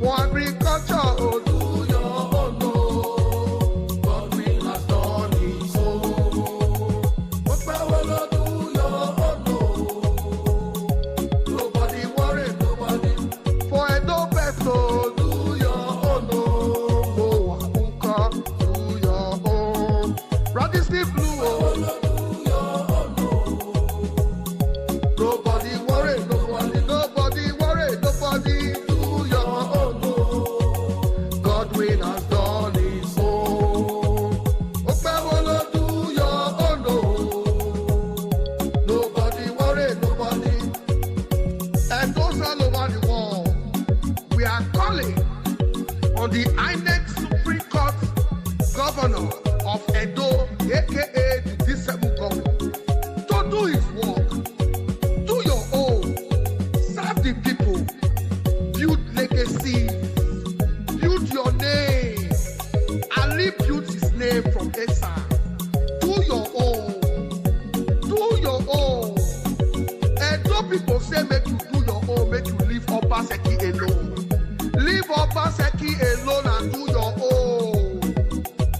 For agriculture, oh, do your own, oh. God will have done his own. But power, Lord, do your own, oh. Nobody worry, nobody. For Edo State, oh, do your own, oh. Moabuka, do your own. Radisky Blue, oh. Nobody worry, nobody, nobody worry, nobody do your own. Oh. Godwin has done his own. Okpewolo do your own. Oh. Nobody worry, nobody. And those all over the world, we are calling on the INEC Supreme Court Governor of Edo, aka the D7 governor, to do his work. Do your own. Serve the people. Build legacy. Build your name. Ali built his name from Esa. Do your own. Do your own. And some people say make you do your own, make you leave Obaseki alone. Leave Obaseki alone and do your own.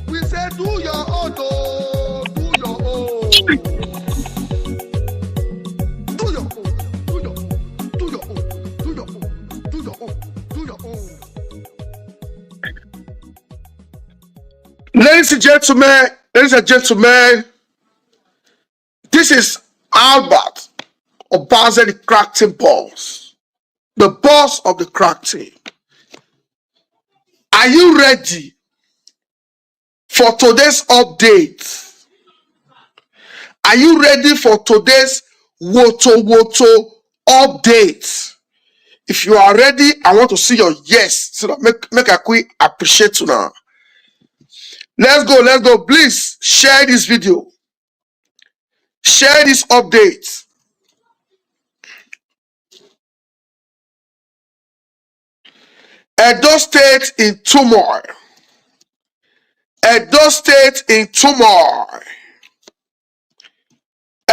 We say do your own, oh. Do your own. Do your own. Do your own. Do your own. Do your own. Do your own. Do your own. Ladies and gentlemen, this is Albert Obaze, the crack team boss, the boss of the crack team. Are you ready for today's update? Are you ready for today's Woto update? If you are ready, I want to see your yes, so that make a quick appreciate you now. Let's go. Please share this video. Share this update. Edo State in turmoil. Edo State in turmoil.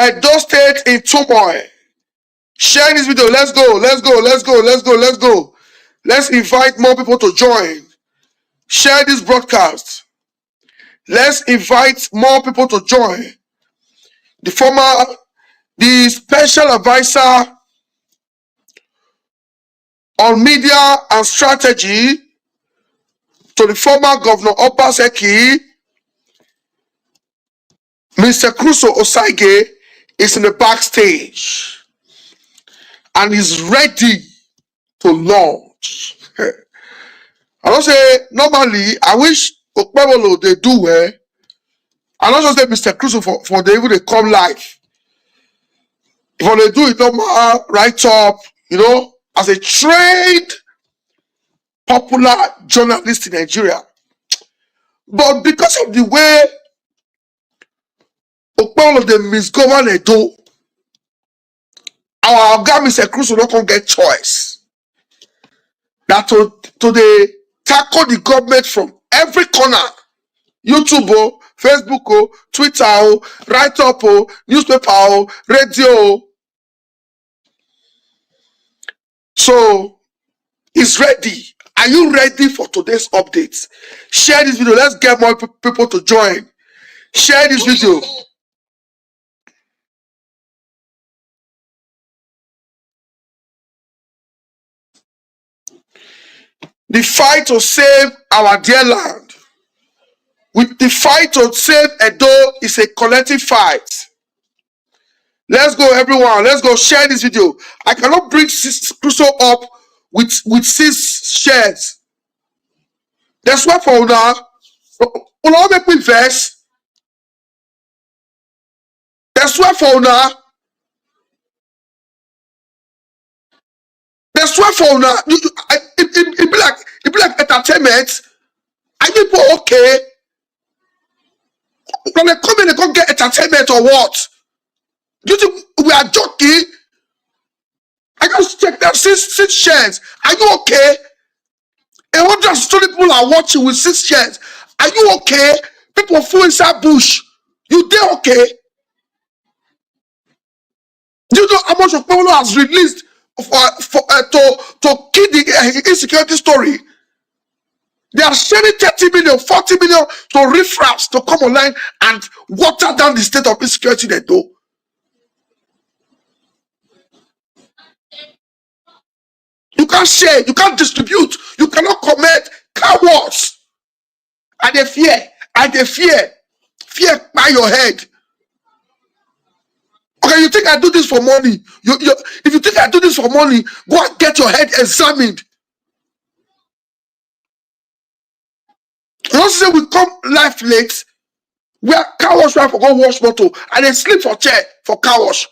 Edo State in turmoil. Share this video. Let's go. Let's invite more people to join. Share this broadcast. Let's invite more people to join. The special advisor on media and strategy to the former Governor Obaseki, Mr. Crusoe Osaige, is in the backstage and is ready to launch. I don't say normally I wish Okpewolo they do well. I don't just say Mr. Crusoe for they even they come live. If they do it normal, right up, as a trained popular journalist in Nigeria. But because of the way Okpewolo they misgovern Edo, our guy Mr. Crusoe not gonna get choice. That to the tackle the government from every corner. YouTube, Facebook, Twitter, write-up, newspaper, radio. So, it's ready. Are you ready for today's updates? Share this video. Let's get more people to join. Share this video. The fight to save our dear land. With the fight to save Edo is a collective fight. Let's go, everyone. Let's go share this video. I cannot bring Crusoe up with 6 shares. That's why for now, we'll make me verse. That's why for now. That's why for now. It be like entertainment. Are you people okay? When they come in, they can't get entertainment or what? Do you think we are joking? I just checked that 6 shares. Are you okay? 120 people are watching with 6 shares. Are you okay? People full inside bush. You there okay? Do you know how much of Paulo has released to keep the insecurity story. They are sharing 30 million, 40 million to riffraffs to come online and water down the state of insecurity they do. You can't share, you can't distribute, you cannot commit cowards. And they fear, fear by your head. Okay, you think I do this for money? If you think I do this for money, go and get your head examined. You don't say we come life late, where car wash right for go wash motor, and then sleep for chair for car wash.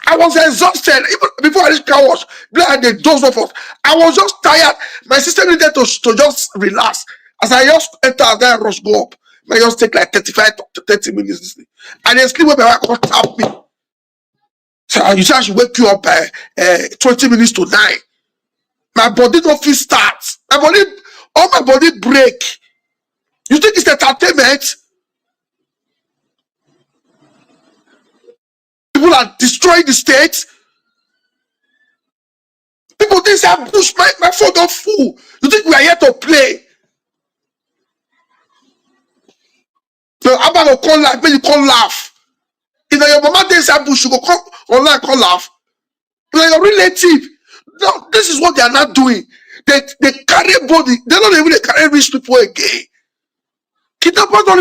I was exhausted even before I reached car wash. Like they doze off us. I was just tired. My sister needed to just relax. As I just enter, then rush go up. I just take like 35 to 30 minutes. And then sleep when my wife tap me. So you say I should wake you up by 20 minutes to 9. My body don't feel start. All my body break. You think it's entertainment? People are destroying the state. People think say I push my phone don't full. You think we are here to play? So I'm about to call laugh, maybe you call laugh. If your mama thinks I push, you go come online, call laugh. Like your relative. No, this is what they are not doing. They carry body, they don't even carry rich people again. Kidnappers don't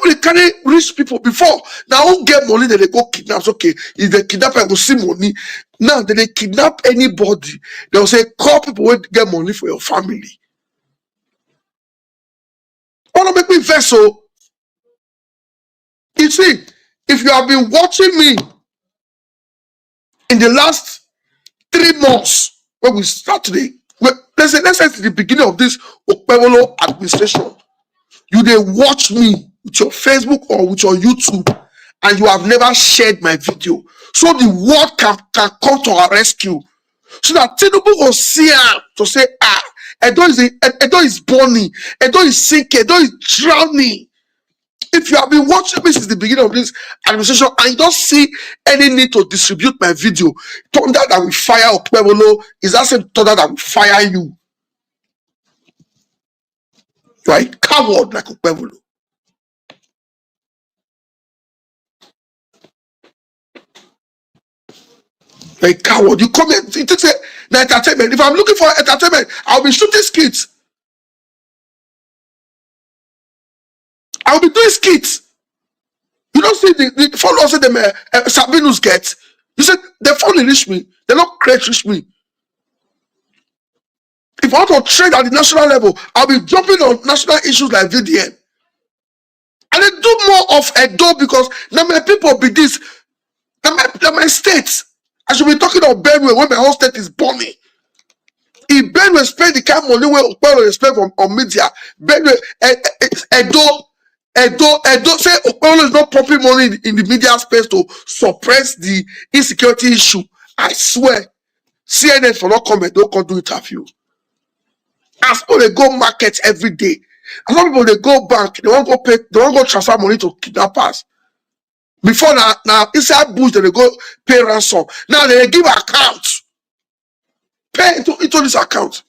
even carry rich people before. Now who get money then they go kidnap. Okay, if they kidnap I go see money. Now they kidnap anybody. They'll say call people who get money for your family. Wanna make me vex so? You see, if you have been watching me in the last 3 months when we start today, let's say to the beginning of this Okpebolo administration, you dey watch me with your Facebook or with your YouTube, and you have never shared my video, so the world can come to our rescue, so that Tinubu will see am to say, Edo is burning, Edo is sinking, Edo is drowning. If you have been watching me since the beginning of this administration and you don't see any need to distribute my video, thunder that will fire Okpebolo is that same thunder that will fire you. Right? Coward like Okpebolo. Like coward. You come in, you think say the entertainment. If I'm looking for entertainment, I'll be shooting skits. I'll be doing skits. You don't see the followers them Sabinus get. You said they finally reach me. They not create reach me. If I want to trade at the national level, I'll be jumping on national issues like VDN. And they do more of Edo because now my people be this. Now my states. I should be talking of Benue when my whole state is burning. If Benue spend the kind of money where Okpebolo spend on media, Benue, Edo say Okpebolo is not pumping money in the media space to suppress the insecurity issue. I swear, CNN for not comment, don't come do interview. As people they go market every day, as some people they go bank, they won't go pay, they won't go transfer money to kidnappers. Before now inside bush they go pay ransom. Now they give account, pay into this account.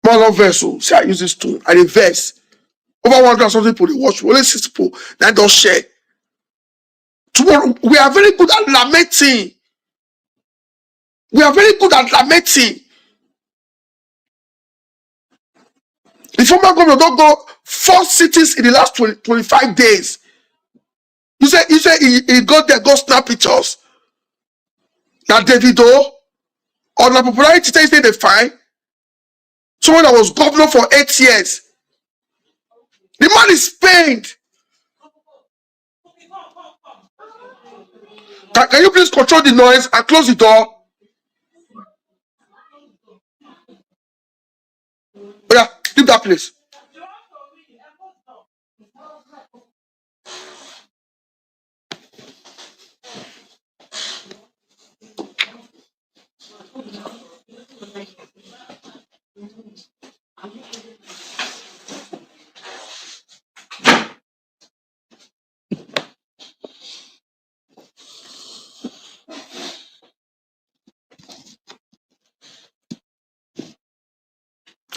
More vessel. See, I use this tool. I invest. Over 100 something people they watch. Only 6 people that don't share. Tomorrow we are very good at lamenting. We are very good at lamenting. The former governor don't go 4 cities in the last 25 days. You say he got there, go snap pictures. Now Davido, on the popularity test they fine. Someone that was governor for 8 years. The man is paid. Can you please control the noise and close the door? Yeah, leave that place.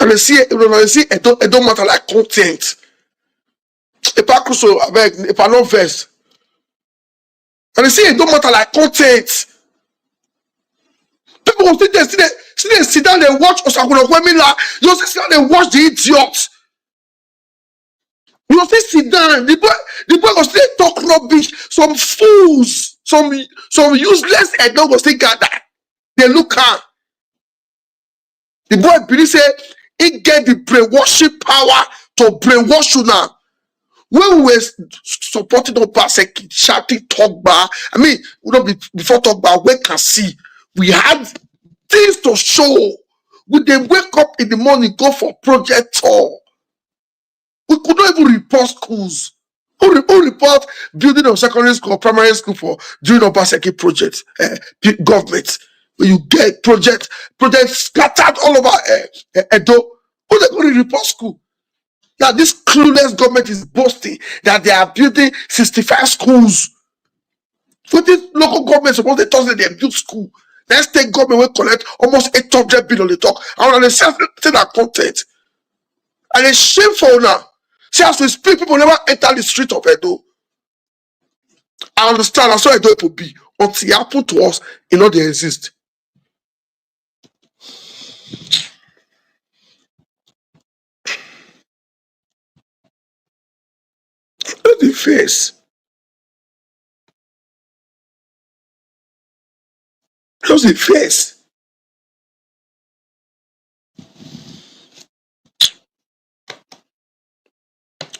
And they see it don't matter like content. If I so I beg, if I not verse. And they see it don't matter like content. People will sit down and watch Osakuna Wemila. You will sit down and watch the idiot. You will sit down. The boy will still talk rubbish. Some fools, some useless and don't go still gather. They look at the boy believe say he get the brainwashing power to brainwash you now. When we were supporting the Obaseki, shouting talk bar, I mean, we don't be before talk bar, we can see we had things to show. We then wake up in the morning, go for project tour. We could not even report schools. Who report building of secondary school, primary school for doing Obaseki project, government. When you get projects scattered all over Edo, who they going to report school? Now, this clueless government is boasting that they are building 65 schools. So this local government supposed to tell them they build school. Next state government will collect almost 800 billion they talk. And on the same that content. And it's shameful now. See, as we speak, people never enter the street of Edo. I understand that's how Edo it will be. Until it happen to us, you know they exist. Look at the face. Just the face.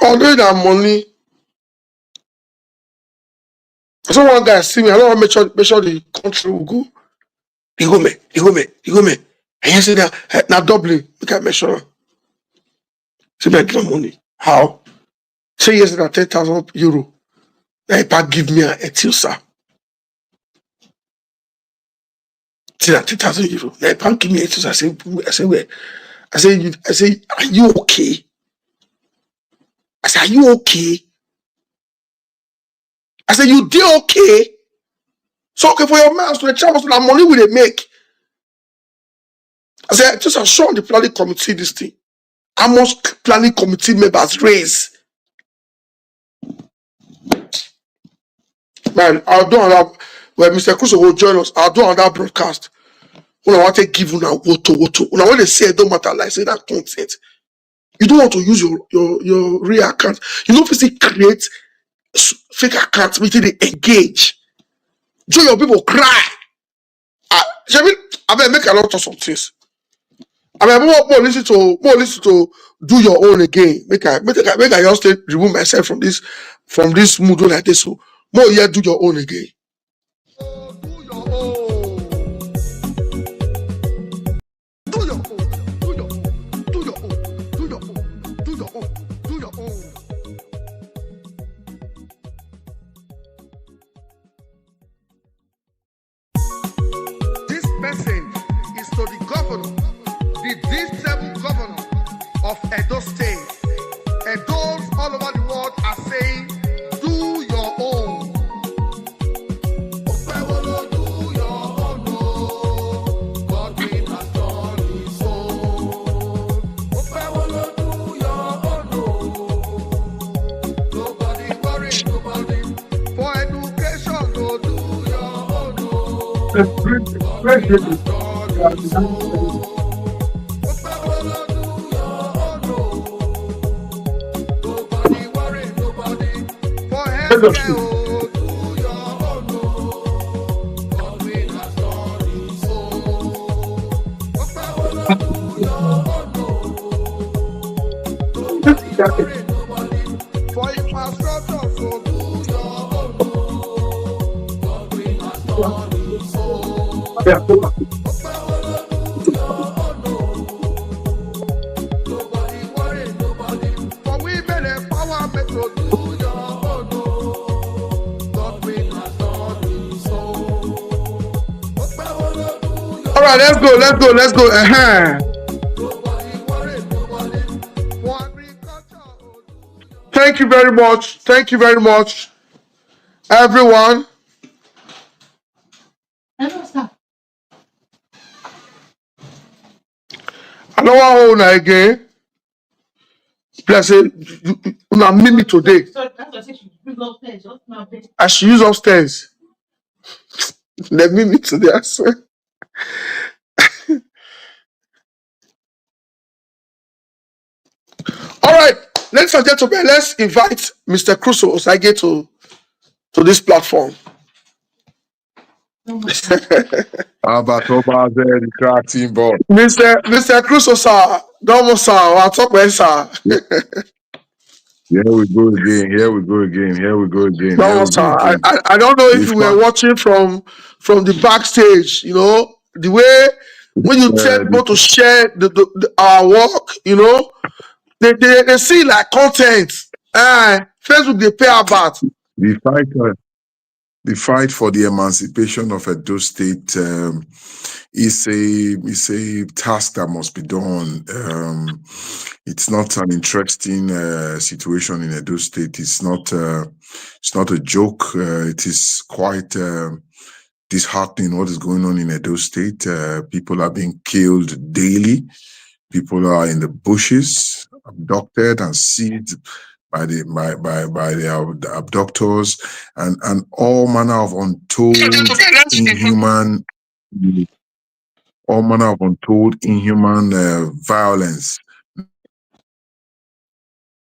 Although that money, so one guy see me, I don't want to make sure the country will go. He go me. And you say that now doubling, we can make sure. See me, I give him money. How? Say yes, that 10,000 euro. Now if give me a sir. See that 10,000 euro. Now if give me a I say where? I say, are you okay? I say, are you okay? I say, you did okay? So okay for your man, so the travel, so that money will they make? I said, just assure the planning committee this thing. How much planning committee members raise? Man, I'll do another, when Mr. Crusoe will join us, I'll do another broadcast. When I want to give you now, woto. When I want to say it don't matter, like say that content. You don't want to use your real account. You don't physically create fake accounts, meaning they engage. Join your people cry. I mean, make a lot of some things. I mean, more listen to do your own again. Make I just remove myself from this mood like this. So more do your own again. This message is to the governor, the D7 governor of Edo State. Edos all over the world are saying, do your own. Do your own. God will have done his own. Do your own. Nobody worry, nobody. For education, do your own. Nobody worry, nobody. For healthcare, do your own. God will have done his own. Do your own. Nobody worry, nobody. For infrastructure, so do your own. God will have done his own. Nobody worry, nobody. For women empowerment, so do your own. God will have done his own. All right, let's go. Nobody worry, nobody. For agriculture, Thank you very much, everyone. I don't want to own again. Plus, una meet me today. I should use upstairs. Let me meet today, I swear. All right, ladies and gentlemen, let's invite Mr. Crusoe Osage to this platform. Abatoba there, the crack team ball. Mr. Crusoe, sir. Domo, sir. I'll talk with sir. Here we go again. Here we go again. Here we go again. Here Domo, we sir. go again. I don't know if you were watching from the backstage, you know, the way when you tell people to share our work, you know, they see like content. Facebook, they pay about. The fight for the emancipation of Edo State is a task that must be done. It's not an interesting situation in Edo State. It's not a joke. It is quite disheartening what is going on in Edo State. People are being killed daily. People are in the bushes, abducted and seized by the abductors, and all manner of untold inhuman violence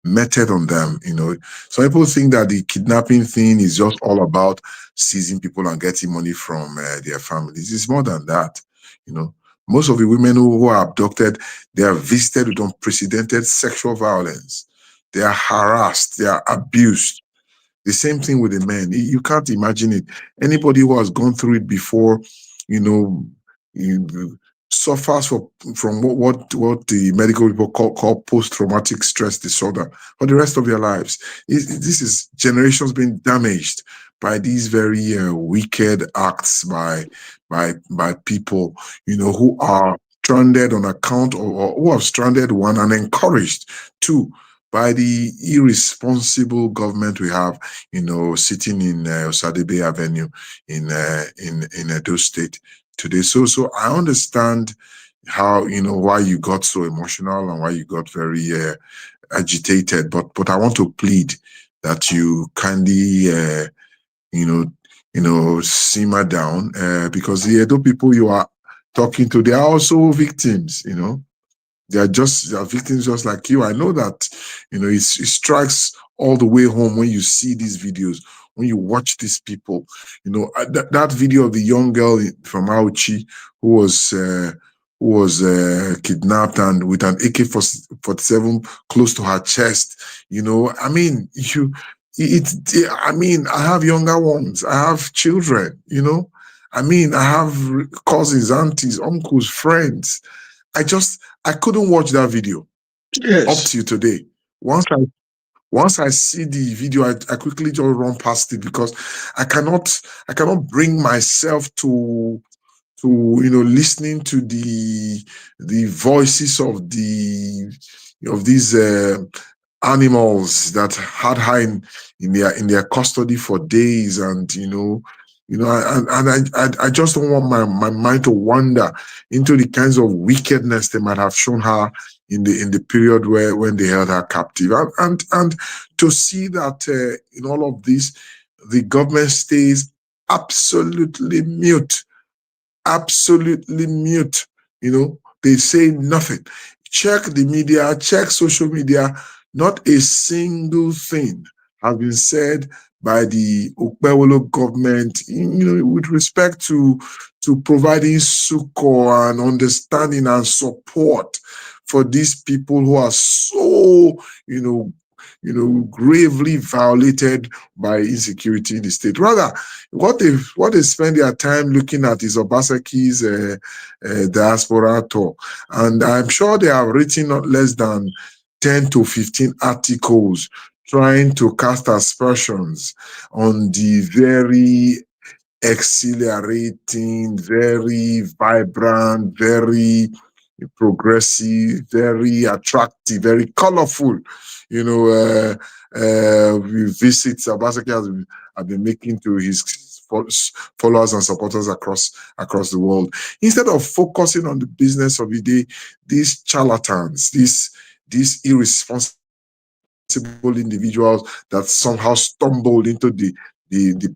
meted on them. You know, some people think that the kidnapping thing is just all about seizing people and getting money from their families. It's more than that. You know, most of the women who are abducted, they are visited with unprecedented sexual violence. They are harassed. They are abused. The same thing with the men. You can't imagine it. Anybody who has gone through it before, you know, suffers from what the medical people call post-traumatic stress disorder for the rest of their lives. This is generations being damaged by these very wicked acts by people, you know, who are stranded on account or who have stranded one and encouraged two by the irresponsible government we have, you know, sitting in Osadebe Avenue in Edo State today. So I understand how, you know, why you got so emotional and why you got very agitated. But I want to plead that you kindly, simmer down, because the Edo people you are talking to, they are also victims, you know. They are victims just like you. I know that, you know, it strikes all the way home when you see these videos, when you watch these people. You know, that video of the young girl from Auchi who was kidnapped and with an AK-47 close to her chest. You know, I mean, I have younger ones. I have children, you know. I mean, I have cousins, aunties, uncles, friends. I couldn't watch that video up to today. Once I see the video, I quickly just run past it because I cannot bring myself to listening to the voices of these animals that had her in their custody for days, and I just don't want my mind to wander into the kinds of wickedness they might have shown her in the period when they held her captive, and to see that in all of this the government stays absolutely mute. You know, they say nothing. Check the media, check social media. Not a single thing has been said by the Okpewolo government, you know, with respect to providing succor and understanding and support for these people who are so, gravely violated by insecurity in the state. Rather, what they spend their time looking at is Obaseki's diaspora tour, and I'm sure they have written not less than 10 to 15 articles trying to cast aspersions on the very exhilarating, very vibrant, very progressive, very attractive, very colorful, visits Obaseki has been making to his followers and supporters across the world. Instead of focusing on the business of the day, these charlatans, these irresponsible individuals that somehow stumbled into the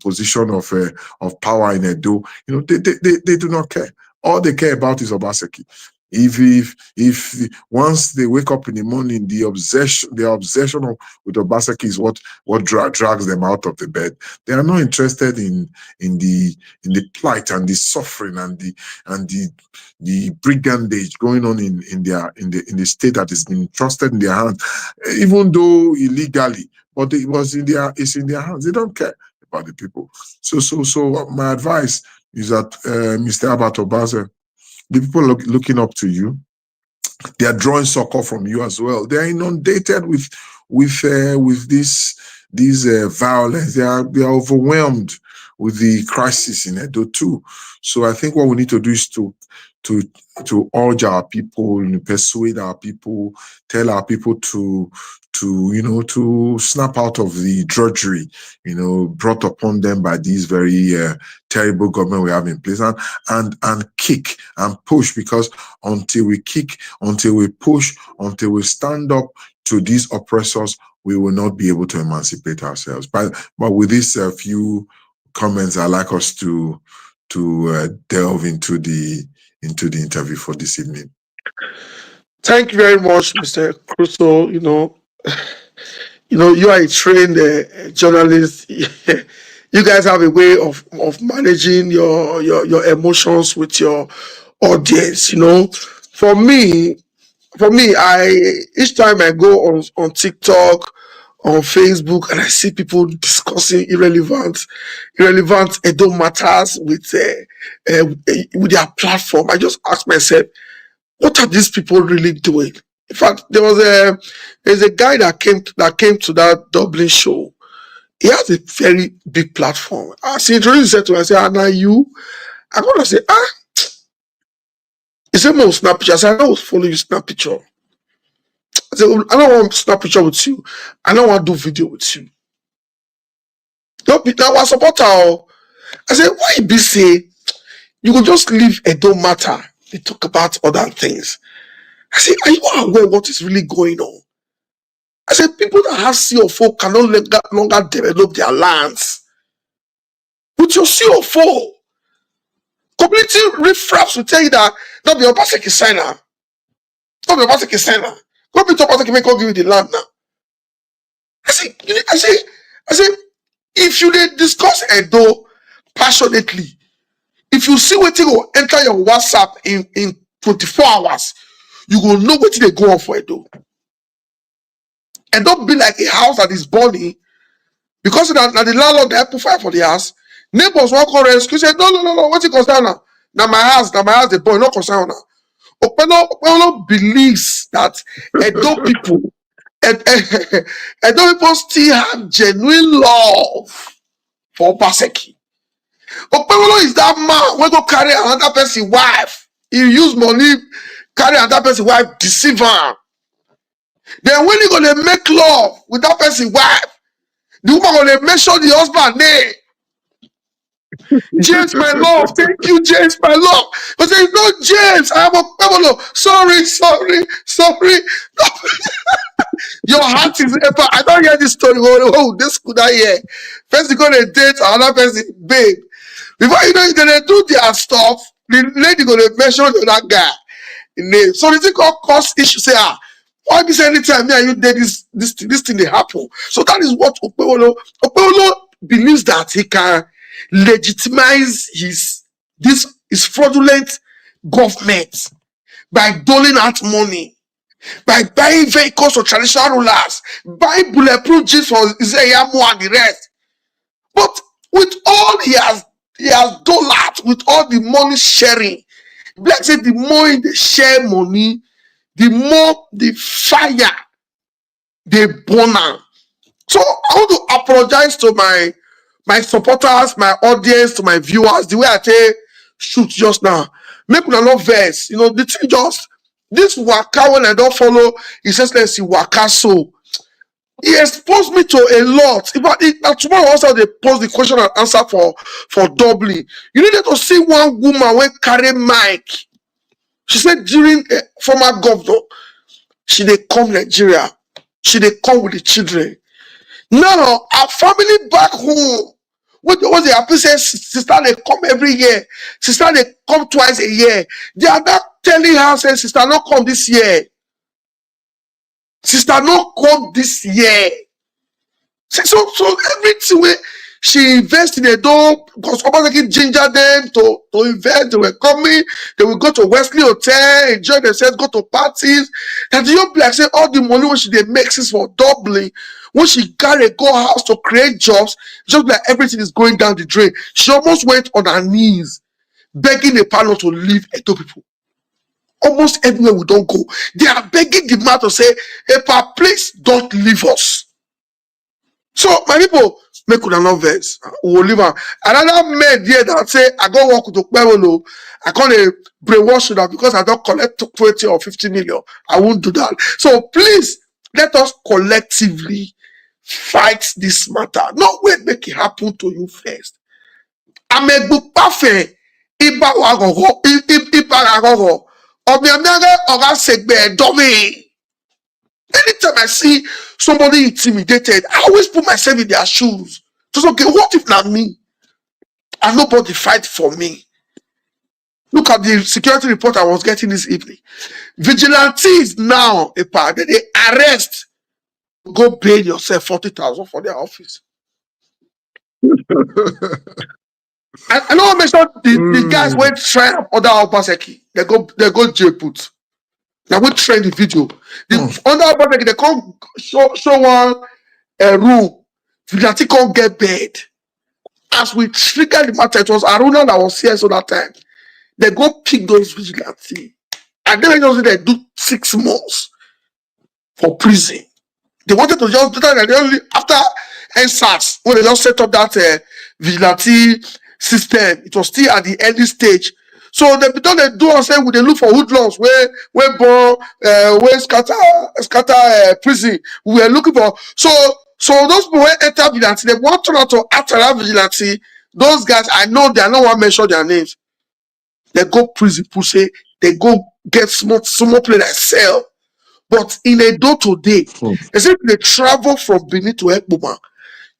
position of power in Edo, they do not care. All they care about is Obaseki. If once they wake up in the morning, their obsession with Obaseki is what drags them out of the bed. They are not interested in the plight and the suffering and the brigandage going on in the state that has been trusted in their hands, even though illegally, but it's in their hands. They don't care about the people. So my advice is that Mr. Abat Obaze, the people looking up to you, they are drawing succor from you as well. They are inundated with this violence. They are overwhelmed with the crisis in Edo too. So I think what we need to do is to urge our people, persuade our people, tell our people to snap out of the drudgery, brought upon them by these very terrible government we have in place, and kick and push, because until we kick, until we push, until we stand up to these oppressors, we will not be able to emancipate ourselves. But with these few comments, I'd like us to delve into the interview for this evening. Thank you very much, Mr. Crusoe. You are a trained journalist. You guys have a way of managing your emotions with your audience. For me, each time I go on TikTok, on Facebook, and I see people discussing irrelevant Edo matters with their platform, I just ask myself, what are these people really doing? In fact, there's a guy that came to that Dublin show. He has a very big platform. As he introduced himself to me, I said, "Now you," I'm gonna say, He said, "No, snap picture." I said, "I don't follow you, snap picture." I said, "I don't want to snap picture with you. I don't want to do video with you. Don't be now a supporter." I said, "Why you be say you could just leave Edo matter? They talk about other things." I said, "Are you aware what is really going on?" I said, "People that have CFO can no longer develop their lands. With your CFO, community riffraffs will tell you that not be Obaseki signer. Not be Obaseki signer. Go be to Obaseki, make God give you the land now." I said, if you discuss Edo passionately, if you see what will enter your WhatsApp in 24 hours, you will know what they go on for Edo. And don't be like a house that is burning because now the landlord they put fire for the house. Neighbors won't come rescue. Say, no, what's it concern now? Now my house, the boy, no concern now. Openo believes that Edo people still have genuine love for Obaseki. Openo is that man when go carry another person's wife. He use money, carry another person's wife, deceive her. Then when he gonna make love with that person's wife, the woman gonna mention the husband name. James, my love, thank you, James, my love. But say, no, James, I have a problem. Sorry. Your heart is ever. I don't hear this story. Oh, this could I hear. First, you gonna date another person, babe. Before you know, you're gonna do their stuff. The lady gonna mention that guy name. So the thing cause issue. Say, why be saying anytime me and you did this thing they happen? So that is what Okpewolo believes, that he can legitimize his fraudulent government by doling out money, by buying vehicles for traditional rulers, buying bulletproof jeeps for Izeyamu and the rest. But with all he has doled out, with all the money sharing, like say the more they share money, the more the fire they burn out. So I want to apologize to my supporters, my audience, to my viewers, the way I say shoot just now. Make una no vex. The thing just this waka when I don't follow, it says let's see waka so. He exposed me to a lot. Tomorrow also they post the question and answer for Dublin. You needed to see one woman when carry mic. She said during a former governor, she they come Nigeria. She they come with the children. Now our family back home. What they happen say sister they come every year. Sister they come twice a year. They are not telling her say sister not come this year. Sister not come this year. So everything where she invest in a door because somebody ginger them to invest. They were coming, they will go to Wesley Hotel, enjoy themselves, go to parties. And you be like say all the money when she they make since for Dublin, when she got a go house to create jobs, just like everything is going down the drain. She almost went on her knees begging the panel to leave Edo people. Almost everywhere we don't go, they are begging the man to say, Epa, please don't leave us. So my people, make una no vex. We will leave am. Another man there that say I go work with Okpewolo, I can't brainwash that because I don't collect 20 or 50 million. I won't do that. So please let us collectively fight this matter. No wait, make it happen to you first. I'm a good parfait. Iba wagogo, iba wagogo. Obiamiaga oga segbe domi. Anytime I see somebody intimidated, I always put myself in their shoes. Just okay, what if not me? And nobody fight for me. Look at the security report I was getting this evening. Vigilantes now, they arrest, go pay yourself 40,000 for their office. I know I mentioned the guys went try other Obaseki. They go jail put. Now we train the video. The under Obaseki, they can't show one room. Vigilante can't get bed. As we triggered the matter, it was Aruna that was here so that time. They go pick those vigilantes. And then they do 6 months for prison. They wanted to just do that after NSAS, when they just set up that vigilante system, it was still at the early stage. So they do and say, we they look for hoodlums where born, where scatter prison. We were looking for so those people who enter vigilante, they want to turn out to after that vigilante. Those guys, I know they are not one mention their names. They go prison, pussy, they go get small play like sell. But in Edo today, as if they travel from Benin to Ekpoma,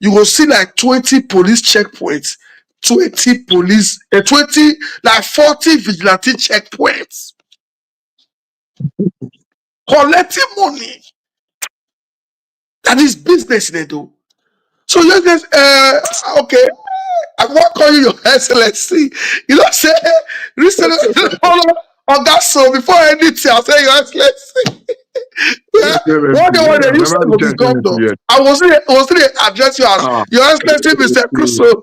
you will see like 20 police checkpoints, 20 police, 20, like 40 vigilante checkpoints. Collecting money. That is business in Edo. So you guys, okay, I'm not calling you your excellency. You don't say, recently, on that so before anything, I'll say your excellency. What they want to use to be governor. I was really address you as your excellency, Mr. Crusoe.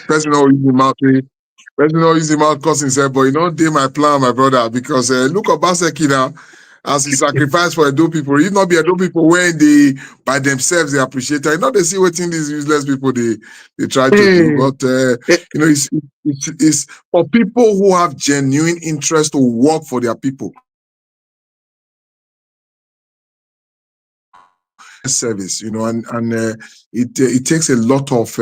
Person always use him out cause himself, but you know, they my plan, my brother, because look at Baseki now. As he sacrificed for Edo people, if not be Edo people when they by themselves they appreciate it. You know they see what these useless people they try to do, but you know it's for people who have genuine interest to work for their people. Service, you know, and it takes a lot of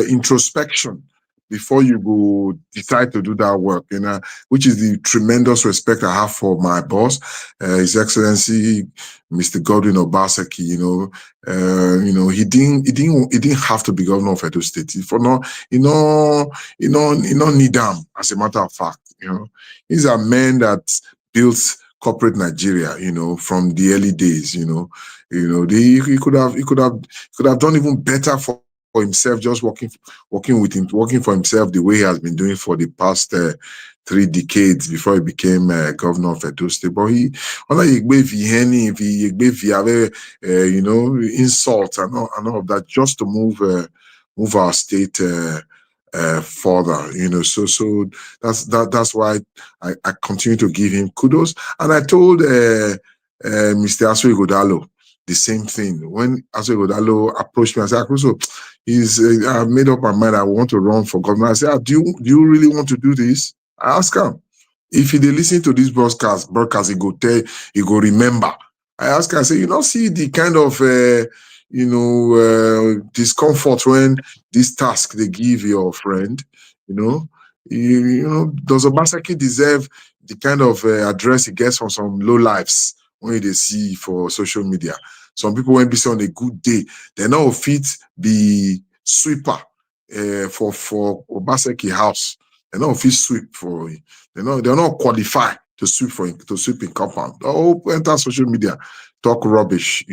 introspection before you go decide to do that work, you know, which is the tremendous respect I have for my boss, His Excellency Mr. Godwin Obaseki. You know, he didn't have to be governor of Edo State. For no, you know, need him. As a matter of fact, you know, he's a man that built corporate Nigeria, you know, from the early days. You know, he could have done even better for himself, just working for himself the way he has been doing for the past 3 decades before he became governor of Edo State. But he you know, insults and all of that just to move our state further, you know. So that's why I continue to give him kudos. And I told Mr. Aswe Godalo the same thing when Aswe Godalo approached me. I said, so I made up my mind I want to run for governor. I said, do you really want to do this? I asked him. If they listen to this broadcast, he go tell, he go remember. I ask her, I say, you don't see the kind of discomfort when this task they give your friend, you know. Does Obaseki deserve the kind of address he gets from some low lives when they see for social media? Some people when be on a good day, they not fit be sweeper for Obaseki house. They not fit sweep for they're not qualified to sweep in compound. Oh, enter social media, talk rubbish,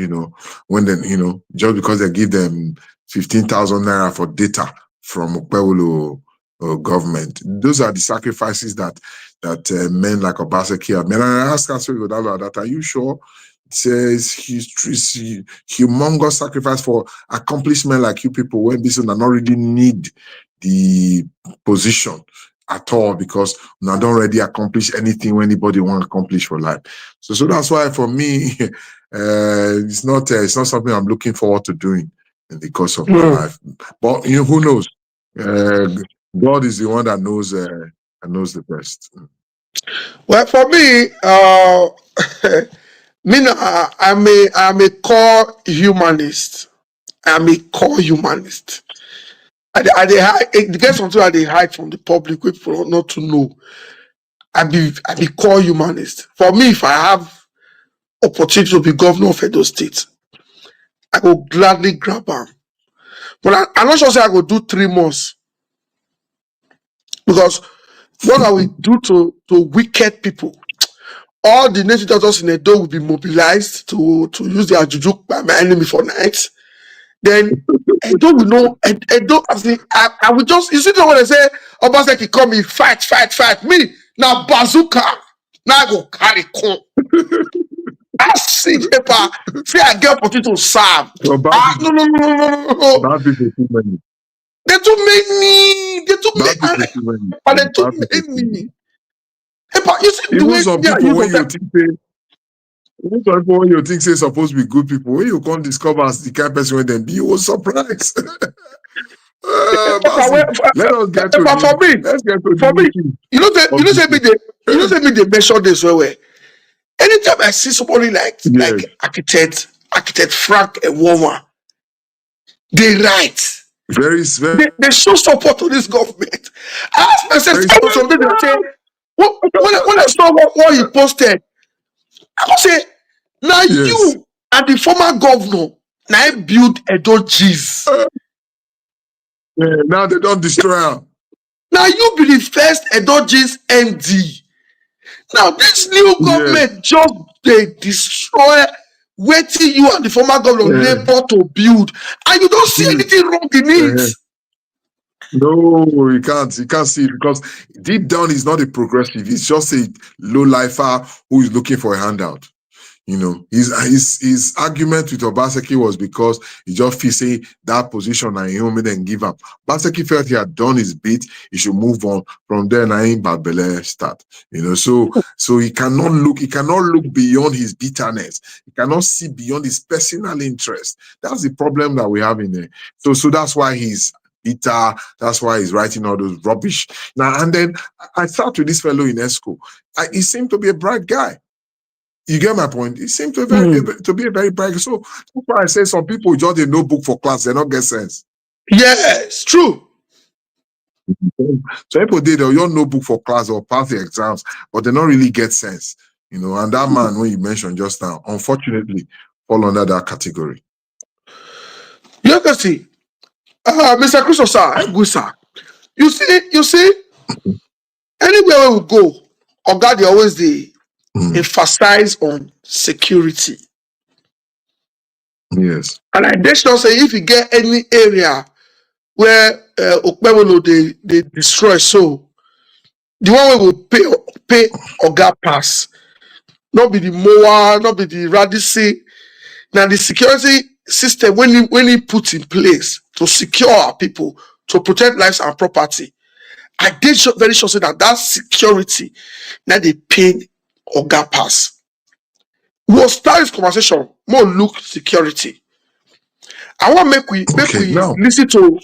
when then just because they give them 15,000 naira for data from Okpewolo government. Those are the sacrifices that men like Obaseki have. Man, I ask us that, are you sure? It says humongous sacrifice for accomplishment like you people when this not really need the position at all, because I don't already accomplish anything when anybody want to accomplish for life. So that's why for me, it's not something I'm looking forward to doing in the course of my life. But who knows? God is the one that knows the best. Well, for me, I'm a core humanist. I'm a core humanist. It gets something that they hide from the public, which people not to know. I be core humanist. For me, if I have opportunity to be governor of Edo State, I will gladly grab am. But I'm not sure say I go do 3 months, because what I will do to wicked people, all the native doctors in Edo will be mobilized to use their juju by my enemy for night. Then Edo will know. Edo, I will just, you see the one they say, Obaseki come in, fight. Me, now bazooka. Now I go carry con. I see paper. See, I get opportunity to serve. So No. bad people too many. They too many. They too Bad many. people too many. But they too Bad people too many. many. You see the Even way some they are people when used you think say, even some people when you think say supposed to be good people, when you can't discover as the kind of person when them be, you will surprise. Let us get to for me, let's get to for me, the you know say me they measure this well. Anytime I see somebody like yes. architect Frank Enwoma, they write. Very They show support to this government. I ask myself something they say, when I saw what he posted, I go say, now yes. you and the former governor now build Edo G's. Now they don't destroy her. Now you be the first Edo G's MD. Now this new government just they destroy wetin you and the former governor labor to build, and you don't see anything wrong in it. No, you can't see it, because deep down he's not a progressive. He's just a low lifer who is looking for a handout. His argument with Obaseki was because he just feel say that position and he only then give up. Obaseki felt he had done his bit, he should move on. From there, now in Bad Belle start. So he cannot look beyond his bitterness. He cannot see beyond his personal interest. That's the problem that we have in there. So that's why he's bitter. That's why he's writing all those rubbish. Now and then I sat with this fellow in ESCO. He seemed to be a bright guy. You get my point? He seemed to be a very bright guy. So that's why I say some people just a notebook for class, they don't get sense. Yes, true. So people did your notebook for class or pass the exams, but they don't really get sense. And that man, when you mentioned just now, unfortunately, fall under that category. You can see, Mr. Christopher, sir, good sir. You see, anywhere we go, Oga they always they emphasize on security. Yes. And I dare sure say if you get any area where Okpebolo they destroy, so the one we will pay Oga pass, not be the mower, not be the Radisi. Now the security system when he put in place to secure our people, to protect lives and property, I did very sure say that security now they pay Oga pass. We'll start this conversation more look security. I want make we listen to.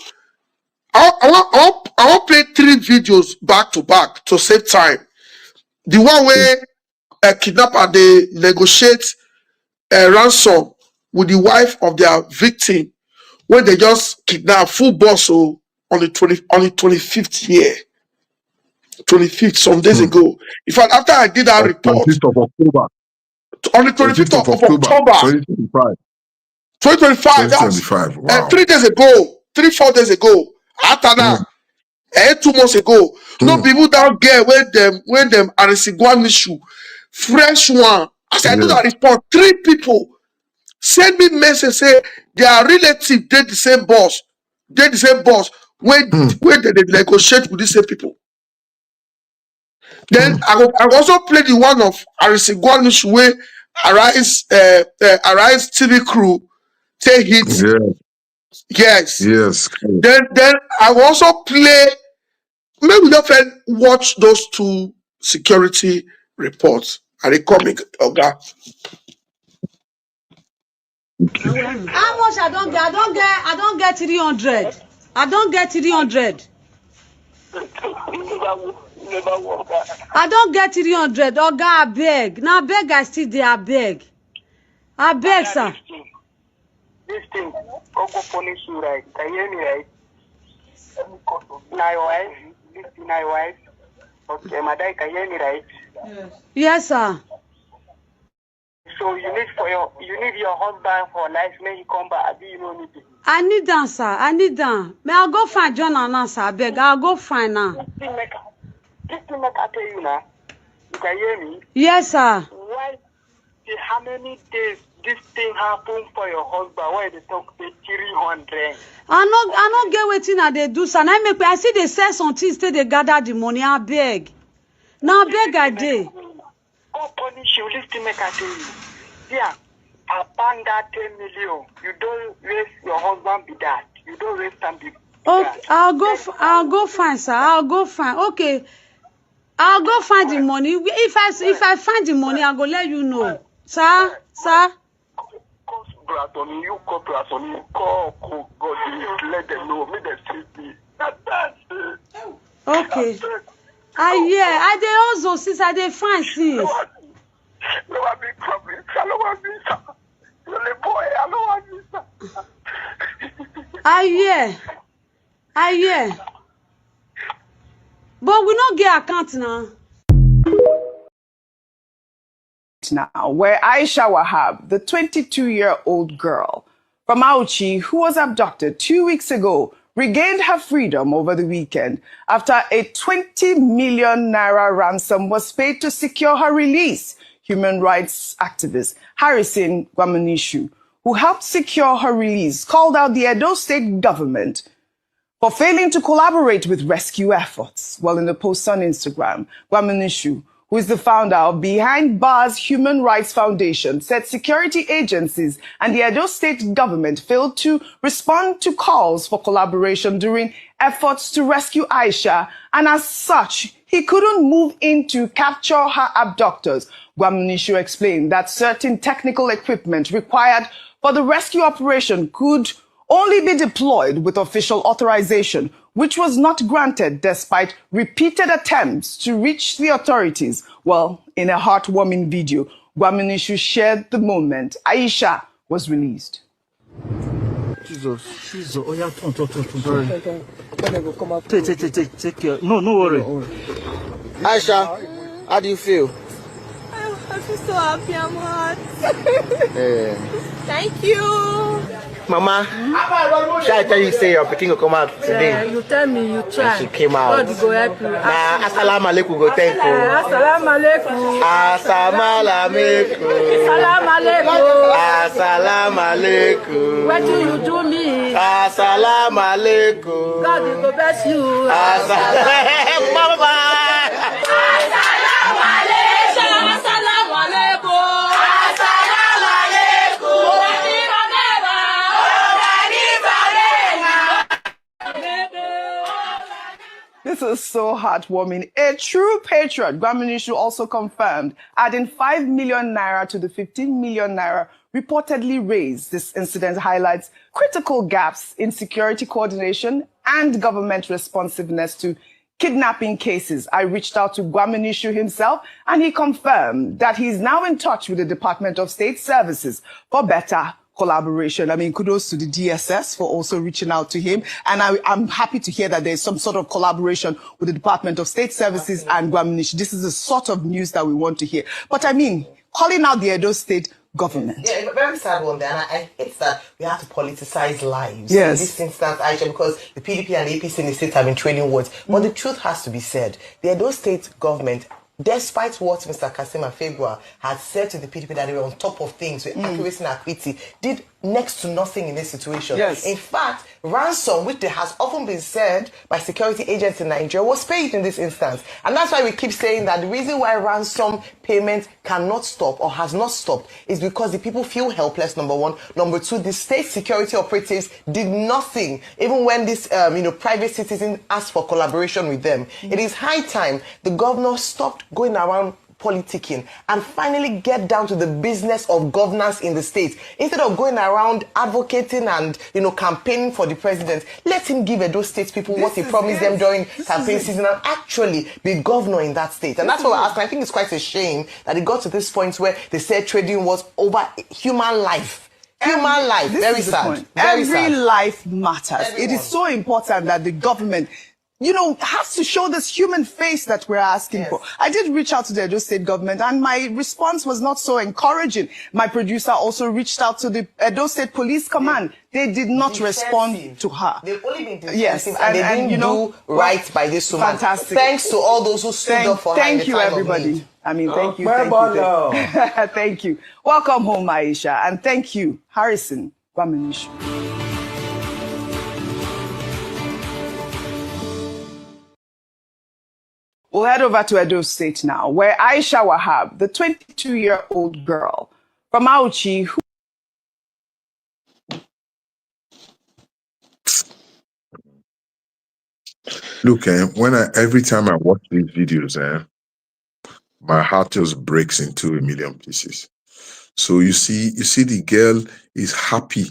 I want play 3 videos back to back to save time. the one where kidnapper they negotiate a ransom with the wife of their victim when they just kidnap full boss on the 25th year. 25th, some days ago. In fact, after I did that report, 25th of October. on the 25th of October, 2025. 2025, that's 2025. Wow. 3 days ago, 3-4 days ago, after that, 2 months ago, no people down there when them Arisigwan issue, fresh one. As I do that report, 3 people send me message say their relative did the same boss, when they negotiate with these same people. Then I also play the one of Arisigwan issue where Arise TV crew take hits. Yes. Then I will also play. Maybe we don't watch those 2 security reports and they coming. Okay. How much I don't get 300. I don't get 300. I don't get 300. Oga, I beg. Now beg I still there, I beg. I beg, sir. This thing, Coco punish you, right? Can you hear me, right? Now your wife, this thing, now your wife. Okay, madam, can you hear me, right? Yes, sir. So you need your husband for life, may he come back. Do you know anything? I need them, sir. I need them. May I go find John and now, sir? I beg. I'll go find now. This thing make I tell you now. You can hear me? Yes, sir. Why? How many days this thing happened for your husband? Why they talk say 300? I not get waiting at they do, sir. I see they sell some things till they gather the money. I beg. Now I beg I did. God punish you. Listen, make I tell you. Yeah, upon that 10 million, you don't raise your husband be that. You don't raise them be okay, I'll go find, sir. I'll go find. Okay. I'll go find the money. If I find the money, I'll go let you know. Sir? You call Bratoni, you call God, let them know. Me they see me. Okay. I they also since I they find since. No one be coming. I don't want visa. You're a boy. I don't want visa. I hear. But we don't get account now. Now, where Aisha Wahab, the 22-year-old girl from Auchi who was abducted 2 weeks ago, regained her freedom over the weekend after a 20 million naira ransom was paid to secure her release. Human rights activist Harrison Gwamanishu, who helped secure her release, called out the Edo State government for failing to collaborate with rescue efforts. Well, in the post on Instagram, Gwamanishu, who is the founder of Behind Bars Human Rights Foundation, said security agencies and the Edo State government failed to respond to calls for collaboration during efforts to rescue Aisha, and as such, he couldn't move in to capture her abductors. Gwamanishu explained that certain technical equipment required for the rescue operation could only be deployed with official authorization, which was not granted despite repeated attempts to reach the authorities. Well, in a heartwarming video, Gwamanishu shared the moment Aisha was released. Jesus. Oh yeah, turn. Sorry. Okay. Come up. Take care. No worry. Aisha, how do you feel? I feel so happy. I'm hot. Thank you. Mama, should I tell you say your picking will come out today? Yeah, you tell me, you try. And she came out. God go help you. Nah, assalamu alaikum go thank you. Assalamu alaikum. Assalamu alaikum. Assalamu alaikum. Assalamu alaikum. What do you do me? Assalamu alaikum. God will bless you. Assalamu alaikum. Assalamu alaikum. Assalamu alaikum. This is so heartwarming. A true patriot, Gwamanishu also confirmed, adding 5 million naira to the 15 million naira reportedly raised. This incident highlights critical gaps in security coordination and government responsiveness to kidnapping cases. I reached out to Gwaminishu himself, and he confirmed that he's now in touch with the Department of State Services for better collaboration. I mean, kudos to the DSS for also reaching out to him. And I'm happy to hear that there's some sort of collaboration with the Department of State Services and Gwaminishu. This is the sort of news that we want to hear. But I mean, calling out the Edo State government. Yeah, a very sad one there, and I hate that we have to politicize lives. Yes. In this instance, Aisha, because the PDP and the APC in the state have been trading words. But the truth has to be said. The Edo State government, despite what Mr. Kasim Afegwa had said to the PDP that they were on top of things with accuracy and equity, did next to nothing in this situation. Yes. In fact, ransom, which there has often been said by security agents in Nigeria, was paid in this instance. And that's why we keep saying that the reason why ransom payment cannot stop or has not stopped is because the people feel helpless, number one. Number two, the state security operatives did nothing, even when this private citizen asked for collaboration with them. It is high time the governor stopped going around politicking and finally get down to the business of governance in the state. Instead of going around advocating and campaigning for the president, let him give Edo State people what he promised them during campaign season and actually be governor in that state. And that's what we're asking. I think it's quite a shame that it got to this point where they said trading was over human life. Human life. Very sad. Every life matters. It is so important that the government has to show this human face that we're asking for. I did reach out to the Edo State government, and my response was not so encouraging. My producer also reached out to the Edo State Police Command. They did not respond to her. They've only been defensive, and they didn't do right by this woman. Fantastic. Thanks to all those who stood up for her. Thank you, everybody. I mean, thank you. Thank you. Welcome home, Aisha, and thank you, Harrison Gwaminishu. We'll head over to Edo State now, where Aisha Wahab, the 22-year-old girl from Auchi, who Look, every time I watch these videos, my heart just breaks into a million pieces. So you see the girl is happy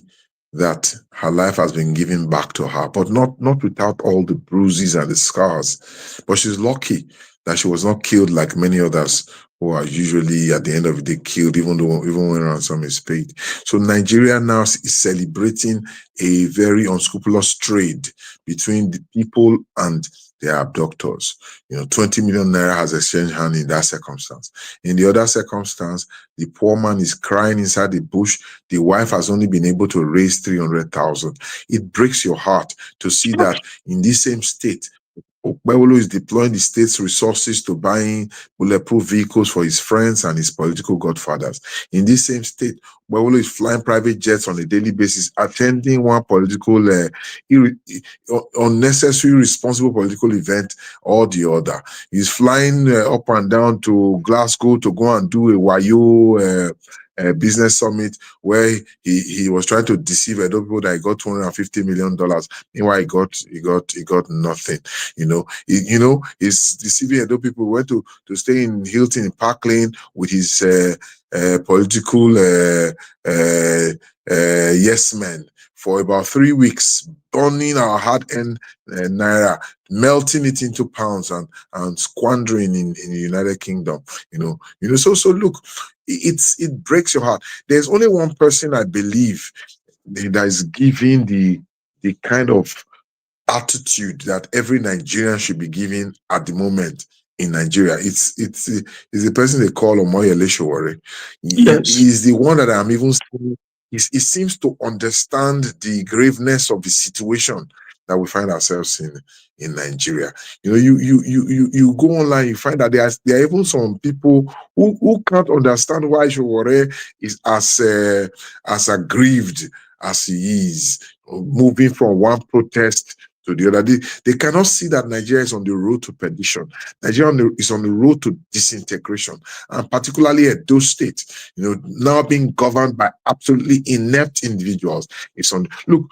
that her life has been given back to her, but not without all the bruises and the scars. But she's lucky that she was not killed like many others who are usually at the end of the day killed, even when ransom is paid. So Nigeria now is celebrating a very unscrupulous trade between the people and their abductors. 20 million naira has exchanged hand in that circumstance. In the other circumstance, the poor man is crying inside the bush. The wife has only been able to raise 300,000. It breaks your heart to see that in this same state, Okpebholo is deploying the state's resources to buying bulletproof vehicles for his friends and his political godfathers. In this same state, Okpebholo is flying private jets on a daily basis, attending one political, unnecessary, responsible political event or the other. He's flying up and down to Glasgow to go and do a Wayo business summit where he was trying to deceive Edo people that he got $250 million. Meanwhile, he got nothing. He's deceiving Edo people. Went to stay in Hilton in Park Lane with his political yes men for about 3 weeks, burning our hard-earned naira, melting it into pounds and squandering in the United Kingdom. So look, it breaks your heart. There's only one person I believe that is giving the kind of attitude that every Nigerian should be giving at the moment in Nigeria. It's the person they call Omoyele Sowore. He's the one that I'm even seeing. He seems to understand the graveness of the situation that we find ourselves in Nigeria. You go online, you find that there are even some people who can't understand why Sowore is as aggrieved as he is, moving from one protest to the other. They cannot see that Nigeria is on the road to perdition. Nigeria is on the road to disintegration, and particularly Edo State, now being governed by absolutely inept individuals. Look,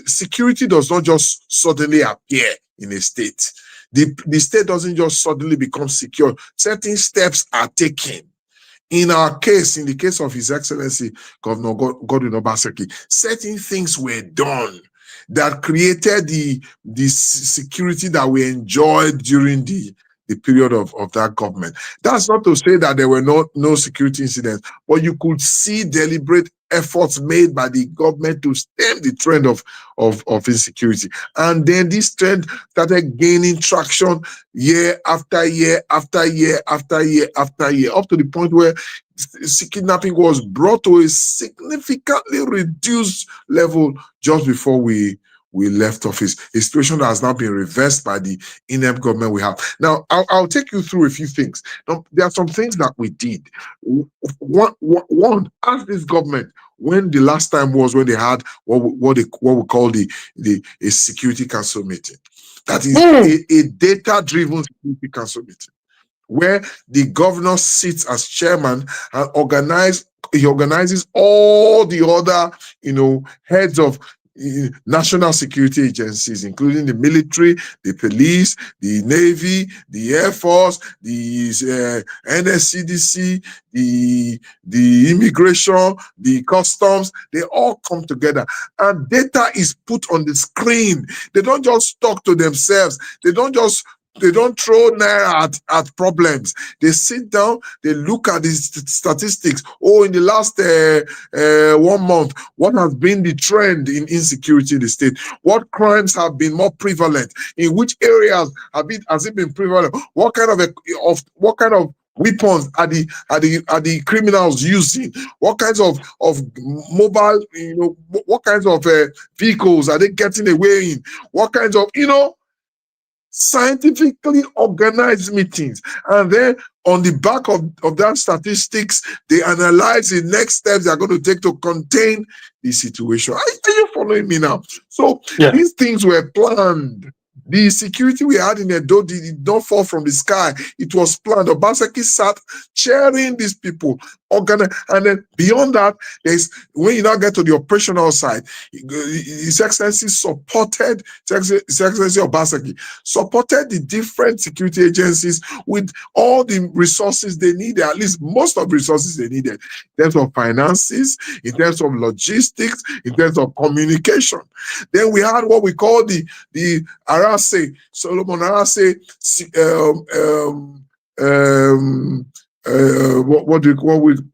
security does not just suddenly appear in a state. The state doesn't just suddenly become secure. Certain steps are taken. In our case, in the case of His Excellency Governor Godwin Obaseki, certain things were done. that created the security that we enjoyed during the period of that government. That's not to say that there were no security incidents, but you could see deliberate efforts made by the government to stem the trend of insecurity. And then this trend started gaining traction year after year after year after year after year, up to the point where kidnapping was brought to a significantly reduced level just before we left office, a situation that has now been reversed by the inept government we have. Now, I'll take you through a few things. Now, there are some things that we did. One, ask this government when the last time was when they had what we call a security council meeting. That is a data-driven security council meeting, where the governor sits as chairman and he organizes all the other, heads of national security agencies, including the military, the police, the Navy, the Air Force, the NSCDC, the immigration, the customs. They all come together and data is put on the screen. They don't just talk to themselves. They don't throw naira at problems. They sit down, they look at these statistics. In the last 1 month, what has been the trend in insecurity in the state? What crimes have been more prevalent? In which areas has it been prevalent? What kind of weapons are the criminals using? What kinds of mobile, what kinds of vehicles are they getting away in? What kinds of, scientifically organized meetings, and then on the back of that statistics, they analyze the next steps they are going to take to contain the situation. Are you following me now? So these things were planned. The security we had in Edo did not fall from the sky. It was planned. Obaseki sat chairing these people, and then beyond that, when you now get to the operational side, His Excellency supported, His Excellency Obaseki supported the different security agencies with all the resources they needed, at least most of the resources they needed, in terms of finances, in terms of logistics, in terms of communication. Then we had what we call the Solomon Arase,